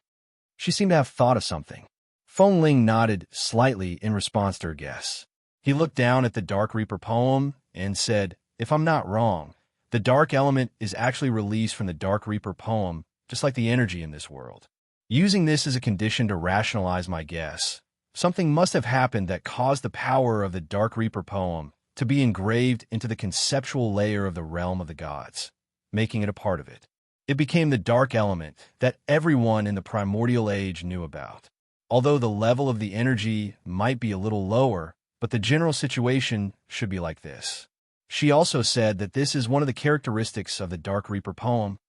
She seemed to have thought of something. Feng Ling nodded slightly in response to her guess. He looked down at the Dark Reaper poem and said, "If I'm not wrong, the dark element is actually released from the Dark Reaper poem, just like the energy in this world. Using this as a condition to rationalize my guess, something must have happened that caused the power of the Dark Reaper poem to be engraved into the conceptual layer of the realm of the gods, making it a part of it. It became the dark element that everyone in the primordial age knew about. Although the level of the energy might be a little lower, but the general situation should be like this." She also said that this is one of the characteristics of the Dark Reaper poem.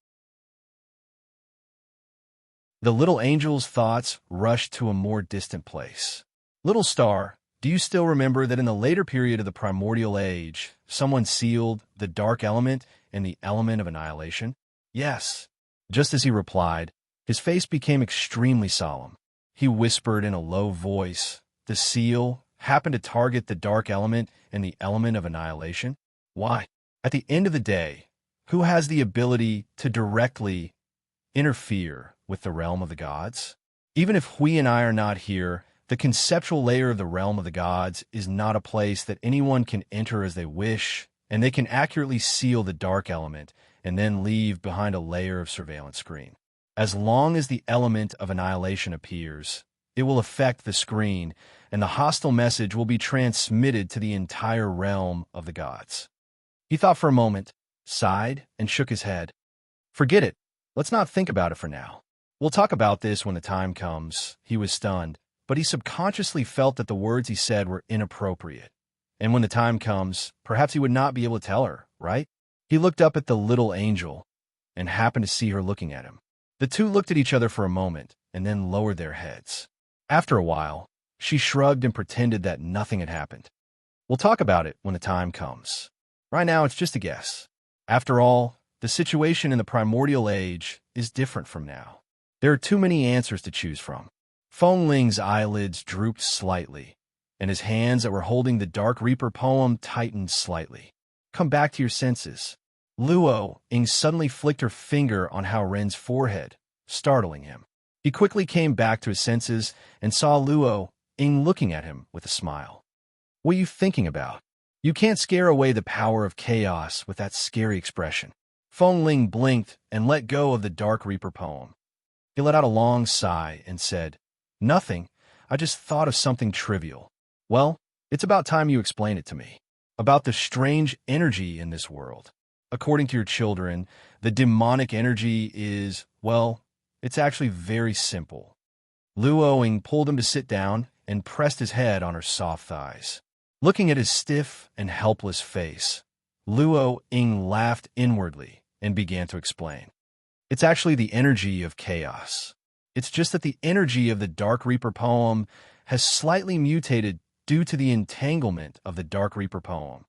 The little angel's thoughts rushed to a more distant place. "Little star, do you still remember that in the later period of the primordial age, someone sealed the dark element and the element of annihilation?" "Yes." Just as he replied, his face became extremely solemn. He whispered in a low voice, "The seal happened to target the dark element and the element of annihilation? Why? At the end of the day, who has the ability to directly interfere with the realm of the gods? Even if Hui and I are not here, the conceptual layer of the realm of the gods is not a place that anyone can enter as they wish, and they can accurately seal the dark element and then leave behind a layer of surveillance screen. As long as the element of annihilation appears, it will affect the screen, and the hostile message will be transmitted to the entire realm of the gods." He thought for a moment, sighed, and shook his head. "Forget it. Let's not think about it for now. We'll talk about this when the time comes." He was stunned, but he subconsciously felt that the words he said were inappropriate. And when the time comes, perhaps he would not be able to tell her, right? He looked up at the little angel and happened to see her looking at him. The two looked at each other for a moment and then lowered their heads. After a while, she shrugged and pretended that nothing had happened. We'll talk about it when the time comes. Right now, it's just a guess. After all, the situation in the primordial age is different from now. There are too many answers to choose from. Feng Ling's eyelids drooped slightly, and his hands that were holding the Dark Reaper poem tightened slightly. Come back to your senses. Luo Ying suddenly flicked her finger on Hao Ren's forehead, startling him. He quickly came back to his senses and saw Luo Ying looking at him with a smile. What are you thinking about? You can't scare away the power of chaos with that scary expression. Feng Ling blinked and let go of the Dark Reaper poem. He let out a long sigh and said, Nothing. I just thought of something trivial. Well, it's about time you explain it to me. About the strange energy in this world. According to your children, the demonic energy is, well, it's actually very simple. Luo Ying pulled him to sit down and pressed his head on her soft thighs. Looking at his stiff and helpless face, Luo Ying laughed inwardly and began to explain. It's actually the energy of chaos. It's just that the energy of the Dark Reaper poem has slightly mutated due to the entanglement of the Dark Reaper poem.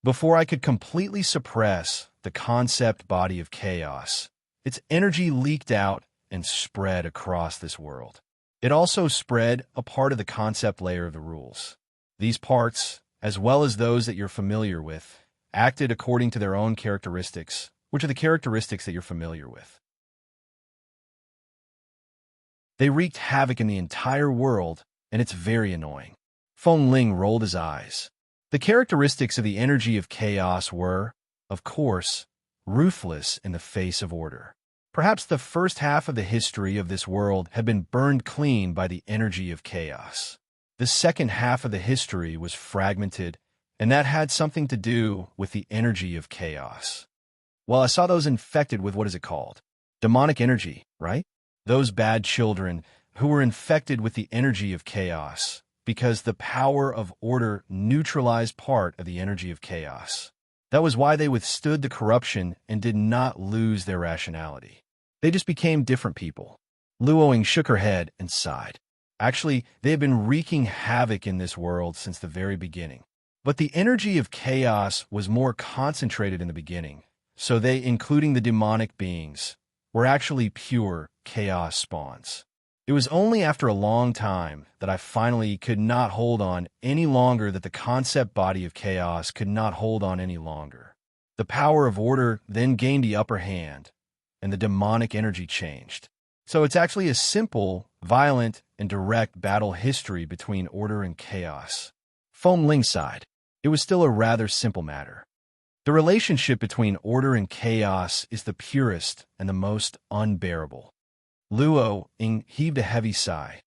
Before I could completely suppress the concept body of chaos, its energy leaked out and spread across this world. It also spread a part of the concept layer of the rules. These parts, as well as those that you're familiar with, acted according to their own characteristics, which are the characteristics that you're familiar with. They wreaked havoc in the entire world, and it's very annoying. Feng Ling rolled his eyes. The characteristics of the energy of chaos were, of course, ruthless in the face of order. Perhaps the first half of the history of this world had been burned clean by the energy of chaos. The second half of the history was fragmented, and that had something to do with the energy of chaos. Well, I saw those infected with what is it called? Demonic energy, right? Those bad children who were infected with the energy of chaos, because the power of order neutralized part of the energy of chaos. That was why they withstood the corruption and did not lose their rationality. They just became different people. Luo Ying shook her head and sighed. Actually, they have been wreaking havoc in this world since the very beginning. But the energy of chaos was more concentrated in the beginning, so they, including the demonic beings, were actually pure chaos spawns. It was only after a long time that I finally could not hold on any longer, that the concept body of chaos could not hold on any longer. The power of order then gained the upper hand, and the demonic energy changed. So it's actually a simple, violent, and direct battle history between order and chaos. Feng Ling sighed. It was still a rather simple matter. The relationship between order and chaos is the purest and the most unbearable. Luo Ying heaved a heavy sigh.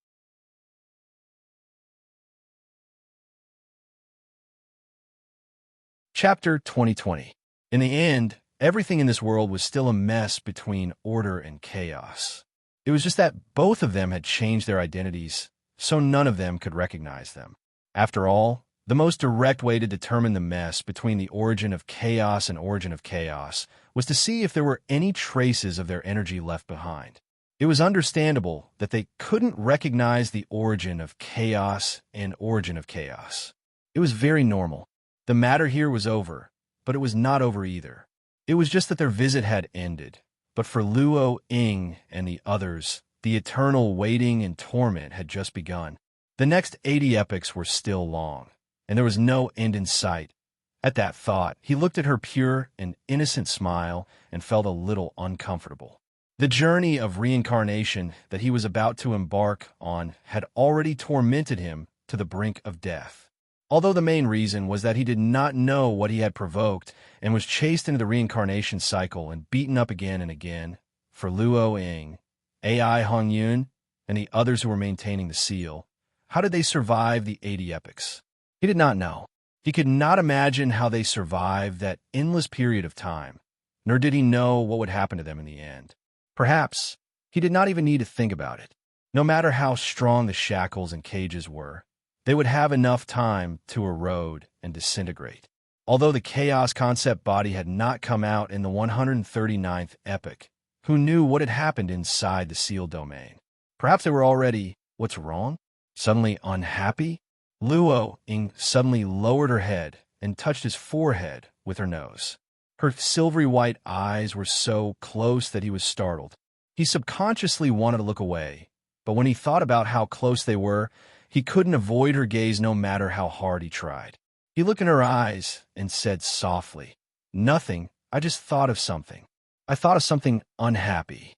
Chapter 2020. In the end, everything in this world was still a mess between order and chaos. It was just that both of them had changed their identities, so none of them could recognize them. After all, the most direct way to determine the mess between the origin of chaos and origin of chaos was to see if there were any traces of their energy left behind. It was understandable that they couldn't recognize the origin of chaos and origin of chaos. It was very normal. The matter here was over, but it was not over either. It was just that their visit had ended. But for Luo Ying and the others, the eternal waiting and torment had just begun. The next 80 epochs were still long, and there was no end in sight. At that thought, he looked at her pure and innocent smile and felt a little uncomfortable. The journey of reincarnation that he was about to embark on had already tormented him to the brink of death. Although the main reason was that he did not know what he had provoked and was chased into the reincarnation cycle and beaten up again and again, for Luo Ying, AI Hongyun, and the others who were maintaining the seal, how did they survive the 80 epochs? He did not know. He could not imagine how they survived that endless period of time, nor did he know what would happen to them in the end. Perhaps he did not even need to think about it. No matter how strong the shackles and cages were, they would have enough time to erode and disintegrate. Although the chaos concept body had not come out in the 139th epoch, who knew what had happened inside the sealed domain? Perhaps they were already, what's wrong? Suddenly unhappy? Luo Ying suddenly lowered her head and touched his forehead with her nose. Her silvery white eyes were so close that he was startled. He subconsciously wanted to look away, but when he thought about how close they were, he couldn't avoid her gaze no matter how hard he tried. He looked in her eyes and said softly, "Nothing, I just thought of something. I thought of something unhappy."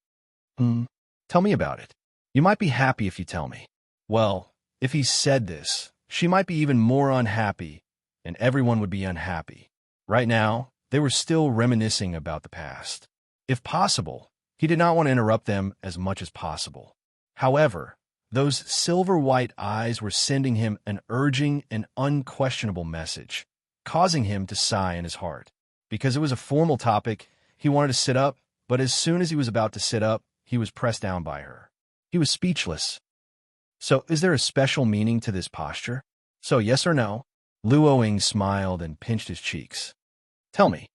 Tell me about it. You might be happy if you tell me." Well, if he said this, she might be even more unhappy, and everyone would be unhappy. Right now, they were still reminiscing about the past. If possible, he did not want to interrupt them as much as possible. However, those silver-white eyes were sending him an urging and unquestionable message, causing him to sigh in his heart. Because it was a formal topic, he wanted to sit up, but as soon as he was about to sit up, he was pressed down by her. He was speechless. So, is there a special meaning to this posture? So, yes or no? Luo Ying smiled and pinched his cheeks. Tell me.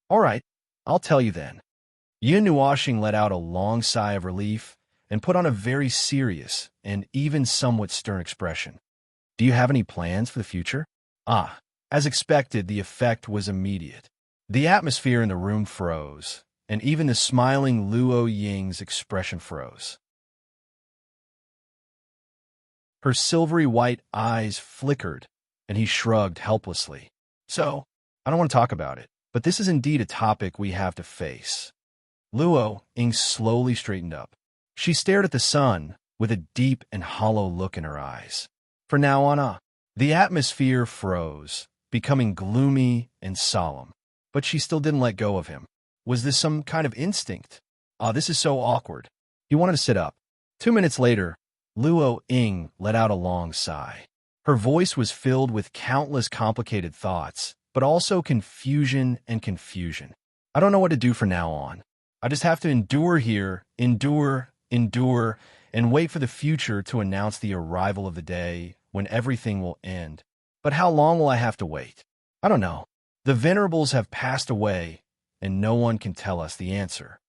All right, I'll tell you then. Yin Nuoxing let out a long sigh of relief and put on a very serious and even somewhat stern expression. Do you have any plans for the future? As expected, the effect was immediate. The atmosphere in the room froze, and even the smiling Luo Ying's expression froze. Her silvery white eyes flickered, and he shrugged helplessly. So, I don't want to talk about it, but this is indeed a topic we have to face. Luo Ying slowly straightened up. She stared at the sun with a deep and hollow look in her eyes. From now on, the atmosphere froze, becoming gloomy and solemn. But she still didn't let go of him. Was this some kind of instinct? This is so awkward. He wanted to sit up. 2 minutes later, Luo Ying let out a long sigh. Her voice was filled with countless complicated thoughts, but also confusion and confusion. I don't know what to do from now on. I just have to endure here, endure, and wait for the future to announce the arrival of the day when everything will end. But how long will I have to wait? I don't know. The venerables have passed away, and no one can tell us the answer.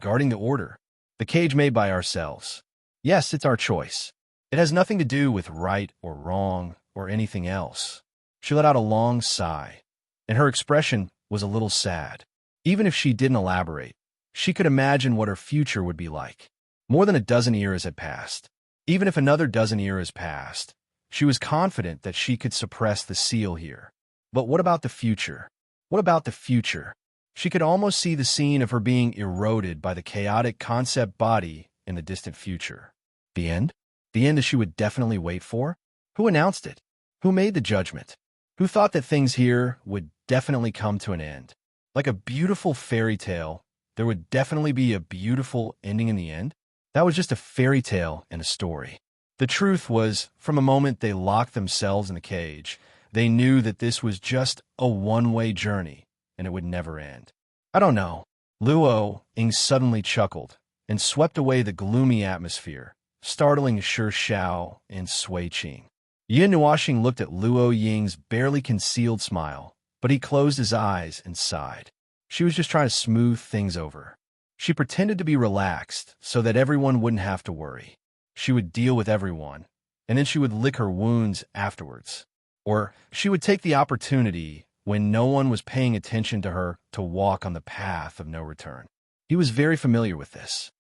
Guarding the order. The cage made by ourselves. Yes, it's our choice. It has nothing to do with right or wrong or anything else. She let out a long sigh, and her expression was a little sad. Even if she didn't elaborate, she could imagine what her future would be like. More than a dozen eras had passed. Even if another dozen eras passed, she was confident that she could suppress the seal here. But what about the future? What about the future? She could almost see the scene of her being eroded by the chaotic concept body in the distant future. The end? The end that she would definitely wait for? Who announced it? Who made the judgment? Who thought that things here would definitely come to an end? Like a beautiful fairy tale, there would definitely be a beautiful ending in the end? That was just a fairy tale and a story. The truth was, from the moment they locked themselves in the cage, they knew that this was just a one-way journey, and it would never end. I don't know. Luo Ying suddenly chuckled and swept away the gloomy atmosphere, startling Shi Xiao and Sui Qing. Yin Nuoxing looked at Luo Ying's barely concealed smile, but he closed his eyes and sighed. She was just trying to smooth things over. She pretended to be relaxed so that everyone wouldn't have to worry. She would deal with everyone, and then she would lick her wounds afterwards. Or she would take the opportunity when no one was paying attention to her to walk on the path of no return. He was very familiar with this.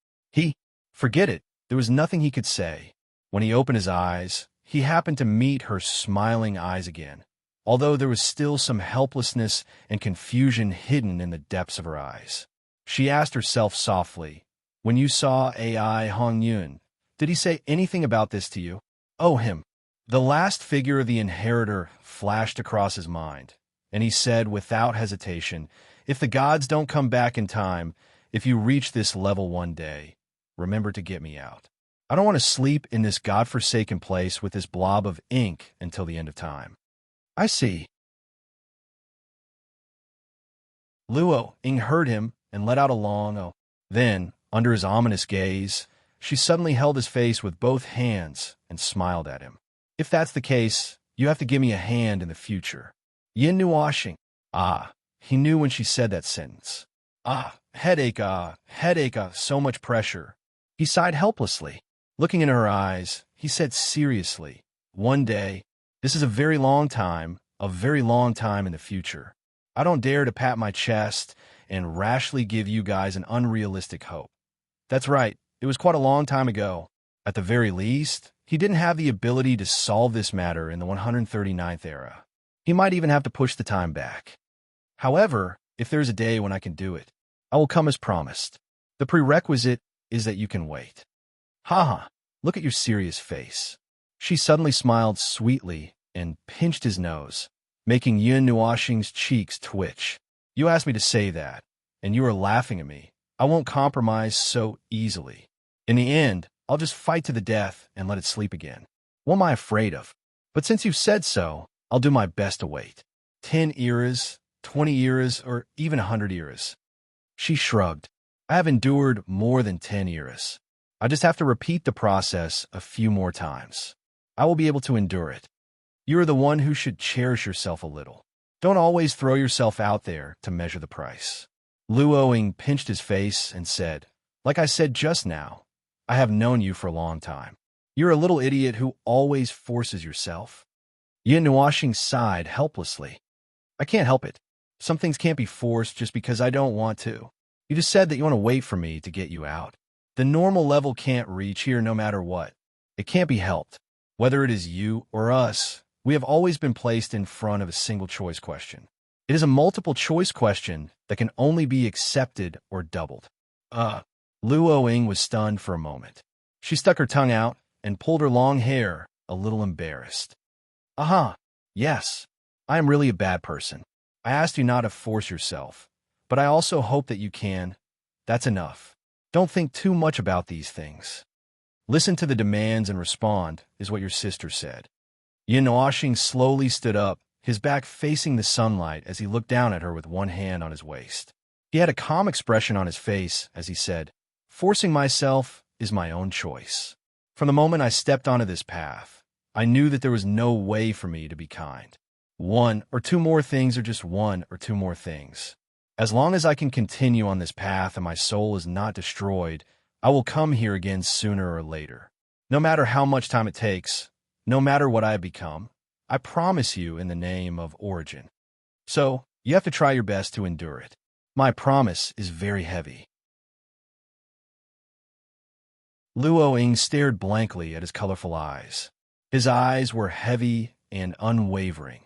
Forget it, there was nothing he could say. When he opened his eyes, he happened to meet her smiling eyes again, although there was still some helplessness and confusion hidden in the depths of her eyes. She asked herself softly, "When you saw AI Hong Yun, did he say anything about this to you?" Oh, him. The last figure of the inheritor flashed across his mind, and he said without hesitation, "If the gods don't come back in time, if you reach this level one day, remember to get me out. I don't want to sleep in this godforsaken place with this blob of ink until the end of time." I see. Luo Ying heard him and let out a long oh. Then, under his ominous gaze, she suddenly held his face with both hands and smiled at him. If that's the case, you have to give me a hand in the future. Yin knew washing. Ah, he knew when she said that sentence. Headache, so much pressure. He sighed helplessly. Looking in her eyes, he said seriously, one day, this is a very long time in the future. I don't dare to pat my chest and rashly give you guys an unrealistic hope. That's right, it was quite a long time ago. At the very least, he didn't have the ability to solve this matter in the 139th era. He might even have to push the time back. However, if there's a day when I can do it, I will come as promised. The prerequisite is that you can wait. Haha, look at your serious face. She suddenly smiled sweetly and pinched his nose, making Yun Nuoxing's cheeks twitch. You asked me to say that, and you are laughing at me. I won't compromise so easily. In the end, I'll just fight to the death and let it sleep again. What am I afraid of? But since you've said so, I'll do my best to wait. 10 eras, 20 eras, or even 100 eras. She shrugged. I have endured more than 10 eras. I just have to repeat the process a few more times. I will be able to endure it. You are the one who should cherish yourself a little. Don't always throw yourself out there to measure the price. Luoying pinched his face and said, like I said just now, I have known you for a long time. You're a little idiot who always forces yourself. Yin Nuoxing sighed helplessly. I can't help it. Some things can't be forced just because I don't want to. You just said that you want to wait for me to get you out. The normal level can't reach here no matter what. It can't be helped. Whether it is you or us, we have always been placed in front of a single choice question. It is a multiple choice question that can only be accepted or doubled. Luoying was stunned for a moment. She stuck her tongue out and pulled her long hair, a little embarrassed. Yes, I am really a bad person. I asked you not to force yourself, but I also hope that you can. That's enough. Don't think too much about these things. Listen to the demands and respond, is what your sister said. Yin Nuoxing slowly stood up, his back facing the sunlight as he looked down at her with one hand on his waist. He had a calm expression on his face as he said, forcing myself is my own choice. From the moment I stepped onto this path, I knew that there was no way for me to be kind. One or two more things are just one or two more things. As long as I can continue on this path and my soul is not destroyed, I will come here again sooner or later. No matter how much time it takes, no matter what I have become, I promise you in the name of origin. So, you have to try your best to endure it. My promise is very heavy. Luoying stared blankly at his colorful eyes. His eyes were heavy and unwavering,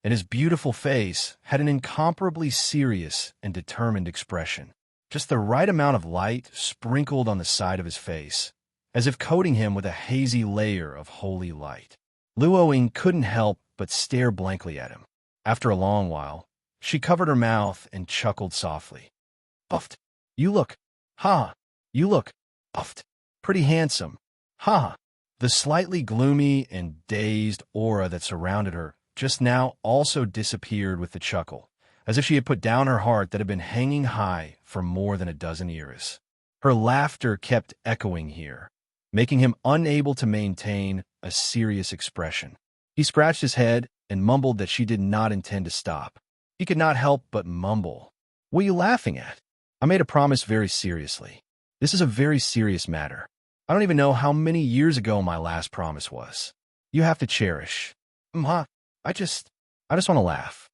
and his beautiful face had an incomparably serious and determined expression. Just the right amount of light sprinkled on the side of his face, as if coating him with a hazy layer of holy light. Luoying couldn't help but stare blankly at him. After a long while, she covered her mouth and chuckled softly. Puffed. You look puffed. Pretty handsome. The slightly gloomy and dazed aura that surrounded her just now also disappeared with the chuckle, as if she had put down her heart that had been hanging high for more than a dozen years. Her laughter kept echoing here, making him unable to maintain a serious expression. He scratched his head and mumbled that she did not intend to stop. He could not help but mumble. What are you laughing at? I made a promise very seriously. This is a very serious matter. I don't even know how many years ago my last promise was. You have to cherish. I just want to laugh.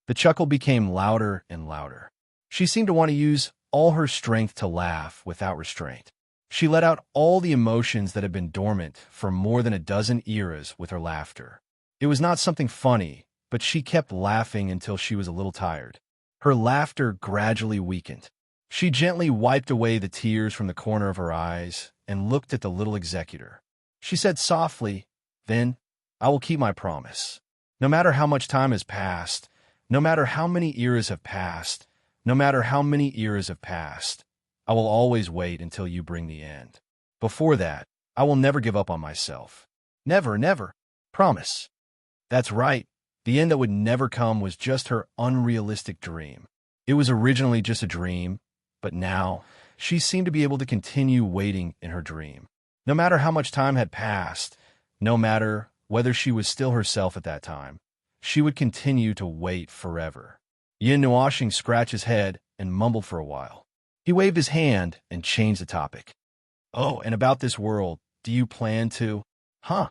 The chuckle became louder and louder. She seemed to want to use all her strength to laugh without restraint. She let out all the emotions that had been dormant for more than a dozen eras with her laughter. It was not something funny, but she kept laughing until she was a little tired. Her laughter gradually weakened. She gently wiped away the tears from the corner of her eyes and looked at the little executor. She said softly, "Then, I will keep my promise. No matter how much time has passed, no matter how many eras have passed, no matter how many eras have passed, I will always wait until you bring the end. Before that, I will never give up on myself. Never, never. Promise." That's right. The end that would never come was just her unrealistic dream. It was originally just a dream, but now she seemed to be able to continue waiting in her dream. No matter how much time had passed, no matter whether she was still herself at that time, she would continue to wait forever. Yin Nuoxing scratched his head and mumbled for a while. He waved his hand and changed the topic. Oh, and about this world, do you plan to? Huh?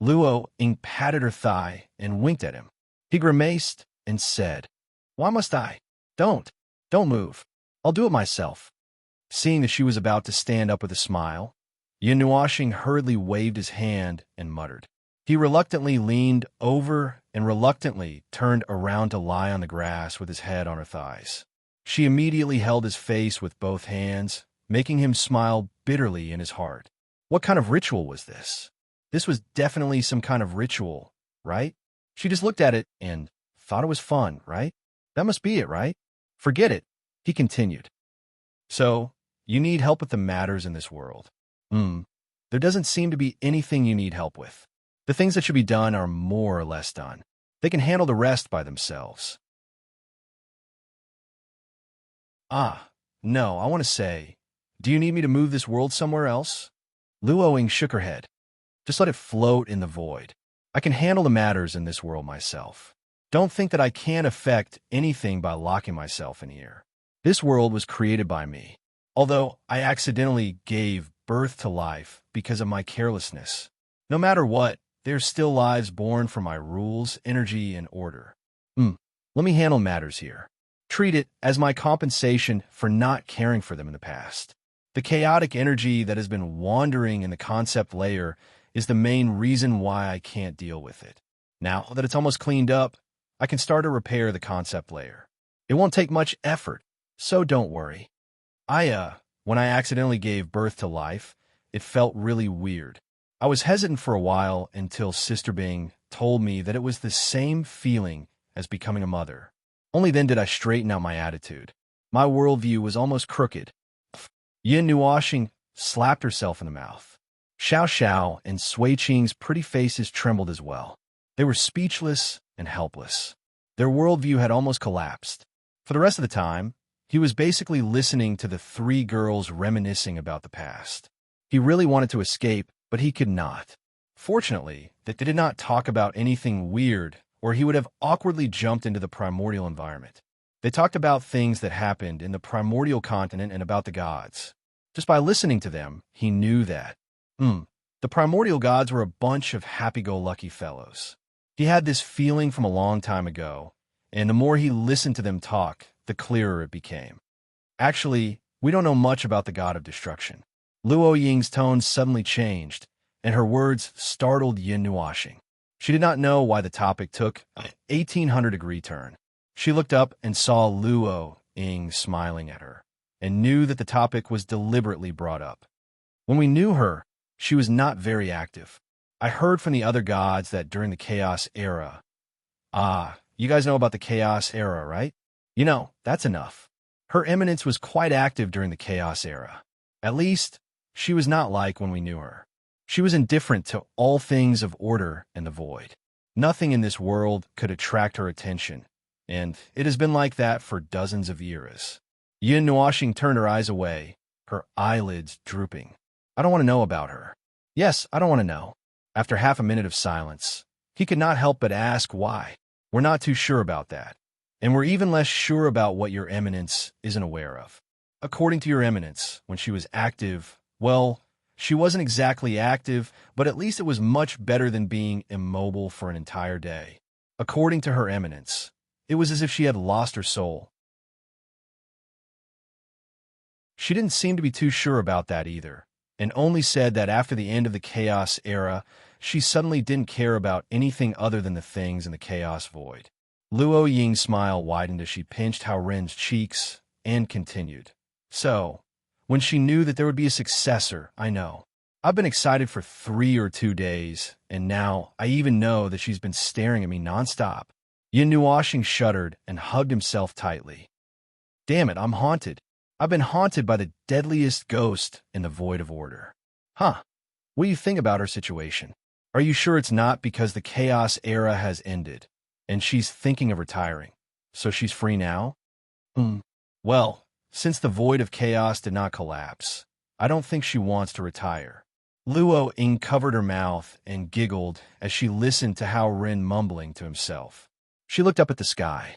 Luo Ying patted her thigh and winked at him. He grimaced and said, Why must I? Don't move. I'll do it myself. Seeing that she was about to stand up with a smile, Yin Nuoxing hurriedly waved his hand and muttered. He reluctantly leaned over and reluctantly turned around to lie on the grass with his head on her thighs. She immediately held his face with both hands, making him smile bitterly in his heart. What kind of ritual was this? This was definitely some kind of ritual, right? She just looked at it and thought it was fun, right? That must be it, right? Forget it, he continued. So, you need help with the matters in this world. There doesn't seem to be anything you need help with. The things that should be done are more or less done. They can handle the rest by themselves. No, I want to say, do you need me to move this world somewhere else? Luo Ying shook her head. Just let it float in the void. I can handle the matters in this world myself. Don't think that I can't affect anything by locking myself in here. This world was created by me, although I accidentally gave birth to life because of my carelessness. No matter what, there's still lives born from my rules, energy, and order. Let me handle matters here. Treat it as my compensation for not caring for them in the past. The chaotic energy that has been wandering in the concept layer is the main reason why I can't deal with it. Now that it's almost cleaned up, I can start to repair the concept layer. It won't take much effort, so don't worry. When I accidentally gave birth to life, it felt really weird. I was hesitant for a while until Sister Bing told me that it was the same feeling as becoming a mother. Only then did I straighten out my attitude. My worldview was almost crooked. Yin Nuoxing slapped herself in the mouth. Xiao Xiao and Sui Qing's pretty faces trembled as well. They were speechless and helpless. Their worldview had almost collapsed. For the rest of the time, he was basically listening to the three girls reminiscing about the past. He really wanted to escape, but he could not. Fortunately, that they did not talk about anything weird, or he would have awkwardly jumped into the primordial environment. They talked about things that happened in the primordial continent and about the gods. Just by listening to them, he knew that. The primordial gods were a bunch of happy-go-lucky fellows. He had this feeling from a long time ago, and the more he listened to them talk, the clearer it became. Actually, we don't know much about the god of destruction. Luo Ying's tone suddenly changed, and her words startled Yin Nuoxing. She did not know why the topic took an 1800-degree turn. She looked up and saw Luo Ying smiling at her, and knew that the topic was deliberately brought up. When we knew her, she was not very active. I heard from the other gods that during the Chaos Era... you guys know about the Chaos Era, right? You know, that's enough. Her eminence was quite active during the Chaos Era. At least, she was not like when we knew her. She was indifferent to all things of order and the void. Nothing in this world could attract her attention, and it has been like that for dozens of years. Yin Nuoxing turned her eyes away, her eyelids drooping. I don't want to know about her. Yes, I don't want to know. After half a minute of silence, he could not help but ask why. We're not too sure about that, and we're even less sure about what your eminence isn't aware of. According to your eminence, when she was active, well, she wasn't exactly active, but at least it was much better than being immobile for an entire day. According to her eminence, it was as if she had lost her soul. She didn't seem to be too sure about that either, and only said that after the end of the Chaos Era, she suddenly didn't care about anything other than the things in the Chaos Void. Luo Ying's smile widened as she pinched Hao Ren's cheeks and continued. So, when she knew that there would be a successor, I know. I've been excited for 3 or 2 days, and now I even know that she's been staring at me nonstop. Yin Nuoxing shuddered and hugged himself tightly. Damn it, I'm haunted. I've been haunted by the deadliest ghost in the void of order. What do you think about her situation? Are you sure it's not because the Chaos Era has ended, and she's thinking of retiring, so she's free now? Well, since the void of chaos did not collapse, I don't think she wants to retire. Luo Ying covered her mouth and giggled as she listened to Hao Ren mumbling to himself. She looked up at the sky.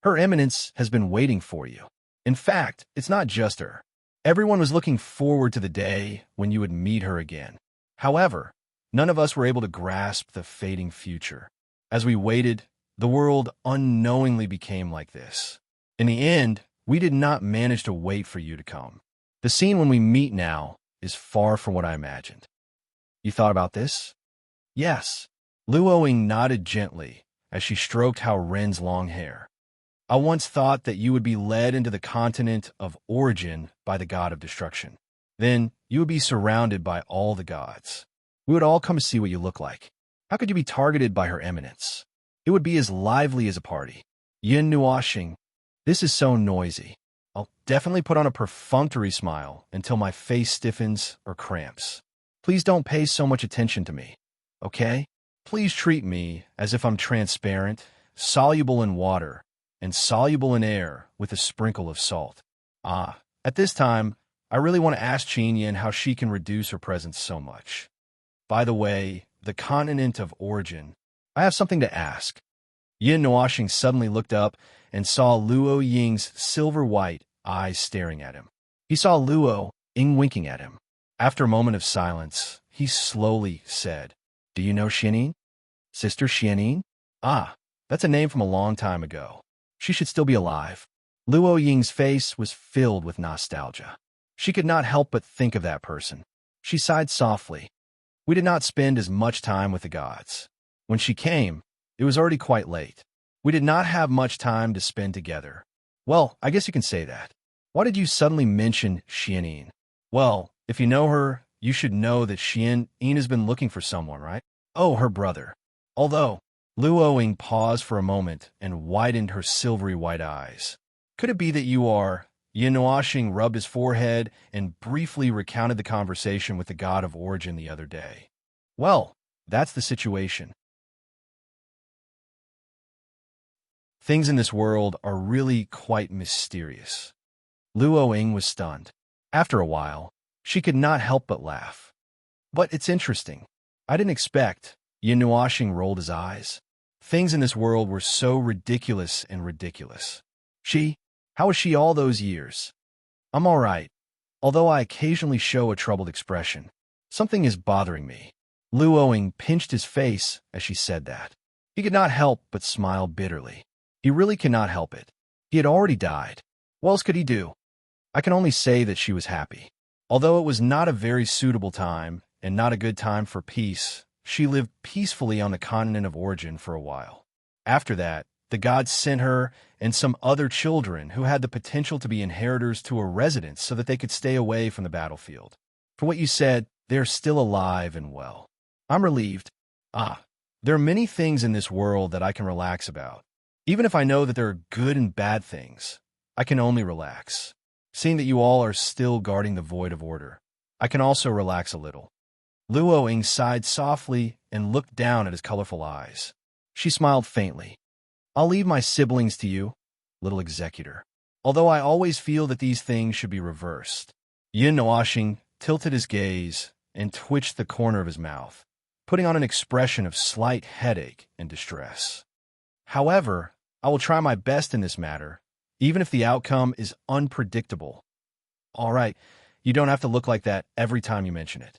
Her Eminence has been waiting for you. In fact, it's not just her. Everyone was looking forward to the day when you would meet her again. However, none of us were able to grasp the fading future. As we waited, the world unknowingly became like this. In the end, we did not manage to wait for you to come. The scene when we meet now is far from what I imagined. You thought about this? Yes. Luo Ying nodded gently as she stroked Hao Ren's long hair. I once thought that you would be led into the continent of origin by the god of destruction. Then you would be surrounded by all the gods. We would all come to see what you look like. How could you be targeted by her eminence? It would be as lively as a party. Yin Nuoxing, this is so noisy. I'll definitely put on a perfunctory smile until my face stiffens or cramps. Please don't pay so much attention to me, okay? Please treat me as if I'm transparent, soluble in water, and soluble in air with a sprinkle of salt. At this time, I really want to ask Qin Yin how she can reduce her presence so much. By the way, the continent of origin, I have something to ask. Yin Nuoxing suddenly looked up and saw Luo Ying's silver-white eyes staring at him. He saw Luo Ying winking at him. After a moment of silence, he slowly said, "Do you know Xianin? Sister Xianin? That's a name from a long time ago. She should still be alive." Luo Ying's face was filled with nostalgia. She could not help but think of that person. She sighed softly. We did not spend as much time with the gods. When she came, it was already quite late. We did not have much time to spend together. Well, I guess you can say that. Why did you suddenly mention Xianin? Well, if you know her, you should know that Xianin has been looking for someone, right? Oh, her brother. Although, Luo Ying paused for a moment and widened her silvery white eyes. Could it be that you are? Yin Nuoxing rubbed his forehead and briefly recounted the conversation with the god of origin the other day. Well, that's the situation. Things in this world are really quite mysterious. Luo Ying was stunned. After a while, she could not help but laugh. But it's interesting. I didn't expect. Yin Nuoxing rolled his eyes. Things in this world were so ridiculous and ridiculous. How was she all those years? I'm all right, although I occasionally show a troubled expression. Something is bothering me. Luo Ying pinched his face as she said that. He could not help but smile bitterly. He really cannot help it. He had already died. What else could he do? I can only say that she was happy. Although it was not a very suitable time and not a good time for peace, she lived peacefully on the continent of origin for a while. After that, the gods sent her and some other children who had the potential to be inheritors to a residence so that they could stay away from the battlefield. For what you said, they're still alive and well. I'm relieved. There are many things in this world that I can relax about. Even if I know that there are good and bad things, I can only relax. Seeing that you all are still guarding the void of order, I can also relax a little. Luo Ying sighed softly and looked down at his colorful eyes. She smiled faintly. I'll leave my siblings to you, little executor. Although I always feel that these things should be reversed. Yin Nuoxing tilted his gaze and twitched the corner of his mouth, putting on an expression of slight headache and distress. However, I will try my best in this matter, even if the outcome is unpredictable. All right, you don't have to look like that every time you mention it.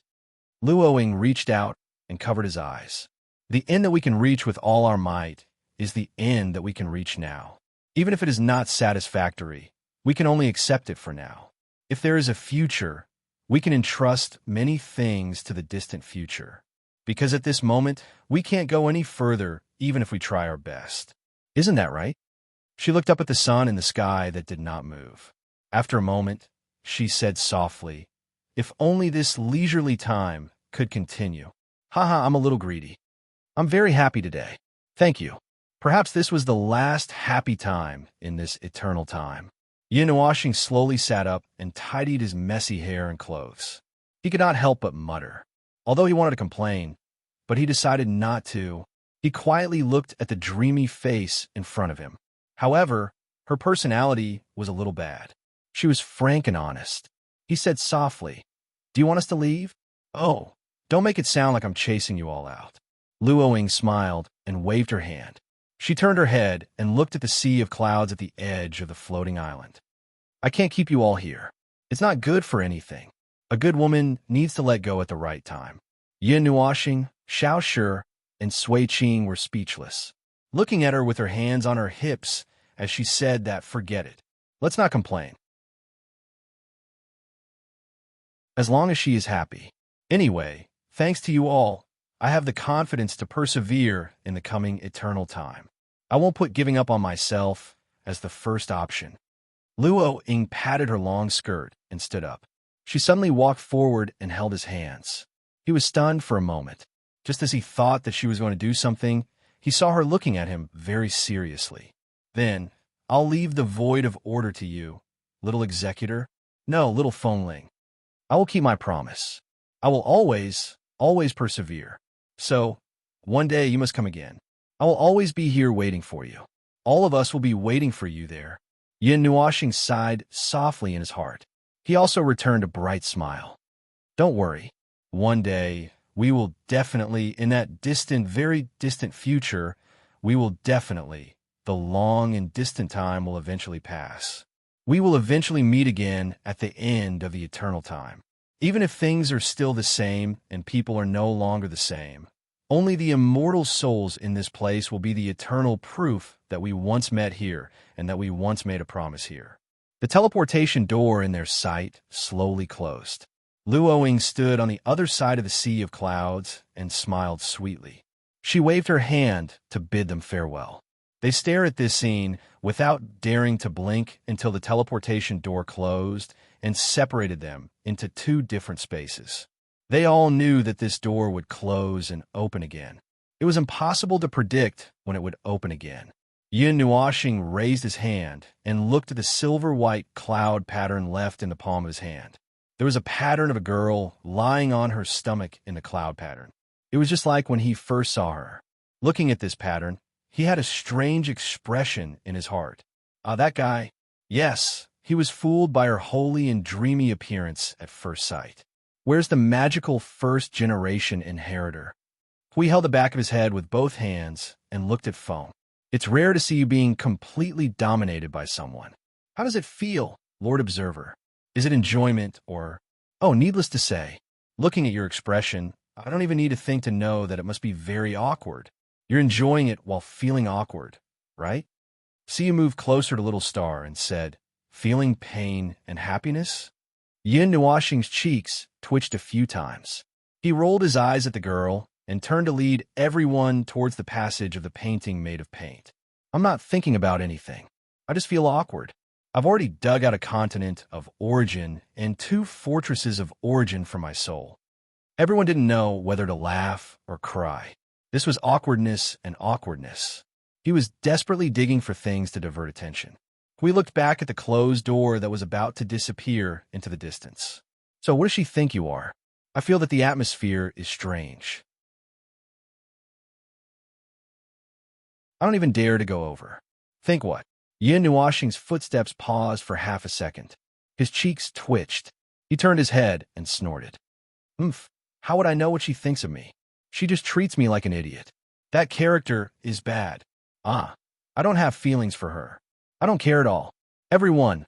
Luo Ying reached out and covered his eyes. The end that we can reach with all our might is the end that we can reach now. Even if it is not satisfactory, we can only accept it for now. If there is a future, we can entrust many things to the distant future. Because at this moment, we can't go any further even if we try our best. Isn't that right? She looked up at the sun in the sky that did not move. After a moment, she said softly, "If only this leisurely time could continue. I'm a little greedy. I'm very happy today. Thank you. Perhaps this was the last happy time in this eternal time." Yin Nuoxing slowly sat up and tidied his messy hair and clothes. He could not help but mutter. Although he wanted to complain, but he decided not to. He quietly looked at the dreamy face in front of him. However, her personality was a little bad. She was frank and honest. He said softly, "Do you want us to leave?" "Oh, Don't make it sound like I'm chasing you all out. Luoing smiled and waved her hand. She turned her head and looked at the sea of clouds at the edge of the floating island. I can't keep you all here. It's not good for anything. A good woman needs to let go at the right time. Yin Nuoxing, Xiao Shi, and Sui Qing were speechless, looking at her with her hands on her hips as she said that forget it. Let's not complain. As long as she is happy. Anyway, thanks to you all, I have the confidence to persevere in the coming eternal time. I won't put giving up on myself as the first option. Luoing patted her long skirt and stood up. She suddenly walked forward and held his hands. He was stunned for a moment. Just as he thought that she was going to do something, he saw her looking at him very seriously. Then, I'll leave the void of order to you, little executor. No, little phoneling. I will keep my promise. I will always persevere. So, one day you must come again. I will always be here waiting for you. All of us will be waiting for you there. Yin Nuoxing sighed softly in his heart. He also returned a bright smile. Don't worry. One day, we will definitely, in that distant, very distant future, the long and distant time will eventually pass. We will eventually meet again at the end of the eternal time. Even if things are still the same and people are no longer the same, only the immortal souls in this place will be the eternal proof that we once met here and that we once made a promise here. The teleportation door in their sight slowly closed. Luoing stood on the other side of the sea of clouds and smiled sweetly. She waved her hand to bid them farewell. They stared at this scene without daring to blink until the teleportation door closed and separated them into two different spaces. They all knew that this door would close and open again. It was impossible to predict when it would open again. Yin Nuoxing raised his hand and looked at the silver-white cloud pattern left in the palm of his hand. There was a pattern of a girl lying on her stomach in the cloud pattern. It was just like when he first saw her. Looking at this pattern, he had a strange expression in his heart. That guy. Yes, he was fooled by her holy and dreamy appearance at first sight. Where's the magical first-generation inheritor? Hui held the back of his head with both hands and looked at Feng. It's rare to see you being completely dominated by someone. How does it feel, Lord Observer? Is it enjoyment or... Oh, needless to say, looking at your expression, I don't even need to think to know that it must be very awkward. You're enjoying it while feeling awkward, right? Sia moved closer to Little Star and said, feeling pain and happiness? Yin Nuoxing's cheeks twitched a few times. He rolled his eyes at the girl and turned to lead everyone towards the passage of the painting made of paint. I'm not thinking about anything. I just feel awkward. I've already dug out a continent of origin and two fortresses of origin for my soul. Everyone didn't know whether to laugh or cry. This was awkwardness and awkwardness. He was desperately digging for things to divert attention. We looked back at the closed door that was about to disappear into the distance. So what does she think you are? I feel that the atmosphere is strange. I don't even dare to go over. Think what? Yin Nuoxing's footsteps paused for half a second. His cheeks twitched. He turned his head and snorted. How would I know what she thinks of me? She just treats me like an idiot. That character is bad. I don't have feelings for her. I don't care at all. Everyone.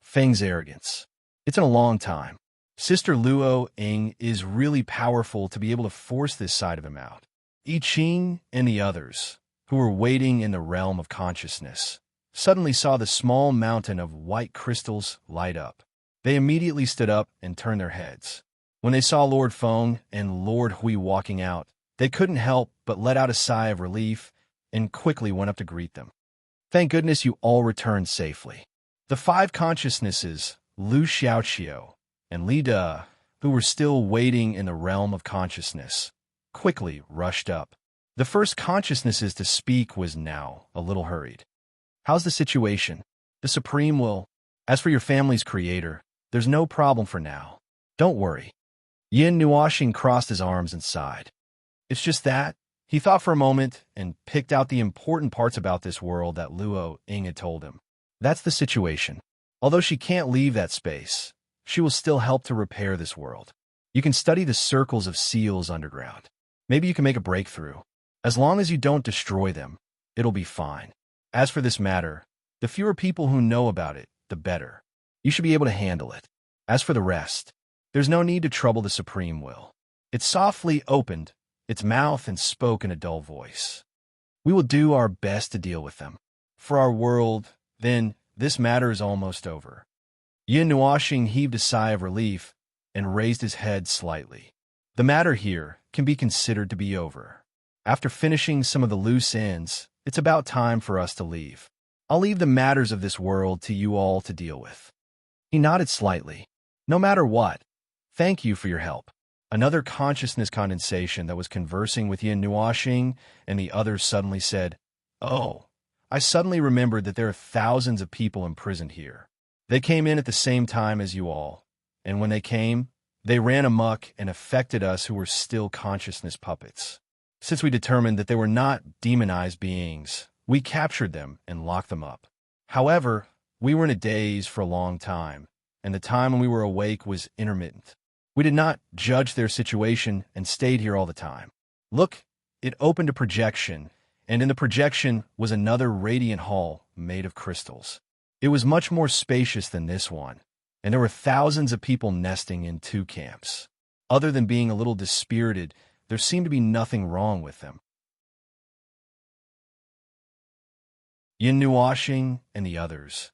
Feng's arrogance. It's been a long time. Sister Luoing is really powerful to be able to force this side of him out. I Ching and the others, who were waiting in the realm of consciousness, suddenly saw the small mountain of white crystals light up. They immediately stood up and turned their heads. When they saw Lord Feng and Lord Hui walking out, they couldn't help but let out a sigh of relief and quickly went up to greet them. Thank goodness you all returned safely. The five consciousnesses, Lu Xiaoqiu and Li De, who were still waiting in the realm of consciousness, quickly rushed up. The first consciousnesses to speak was now a little hurried. How's the situation? The Supreme will... As for your family's creator, there's no problem for now. Don't worry. Yin Nuoxing crossed his arms and sighed. It's just that. He thought for a moment and picked out the important parts about this world that Luoing had told him. That's the situation. Although she can't leave that space, she will still help to repair this world. You can study the circles of seals underground. Maybe you can make a breakthrough. As long as you don't destroy them, it'll be fine. As for this matter, the fewer people who know about it, the better. You should be able to handle it. As for the rest, there's no need to trouble the Supreme Will. It softly opened its mouth and spoke in a dull voice. We will do our best to deal with them. For our world, then, this matter is almost over. Yin Nuoxing heaved a sigh of relief and raised his head slightly. The matter here can be considered to be over. After finishing some of the loose ends, it's about time for us to leave. I'll leave the matters of this world to you all to deal with. He nodded slightly. No matter what, thank you for your help. Another consciousness condensation that was conversing with Yin Nuoxing and the others suddenly said, "Oh, I suddenly remembered that there are thousands of people imprisoned here. They came in at the same time as you all, and when they came, they ran amok and affected us who were still consciousness puppets. Since we determined that they were not demonized beings, we captured them and locked them up. However, we were in a daze for a long time, and the time when we were awake was intermittent. We did not judge their situation and stayed here all the time. Look, it opened a projection, and in the projection was another radiant hall made of crystals. It was much more spacious than this one, and there were thousands of people nesting in two camps. Other than being a little dispirited, there seemed to be nothing wrong with them." Yin Nuoxing and the others.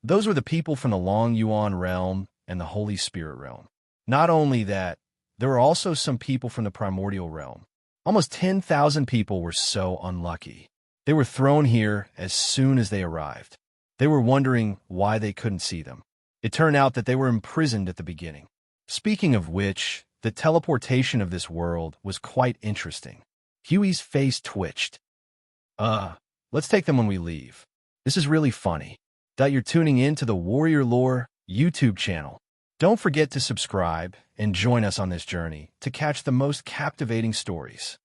Those were the people from the Long Yuan realm and the Holy Spirit realm. Not only that, there were also some people from the primordial realm. Almost 10,000 people were so unlucky. They were thrown here as soon as they arrived. They were wondering why they couldn't see them. It turned out that they were imprisoned at the beginning. Speaking of which, the teleportation of this world was quite interesting. Huey's face twitched. Let's take them when we leave. This is really funny. That you're tuning in to the Warrior Lore YouTube channel. Don't forget to subscribe and join us on this journey to catch the most captivating stories.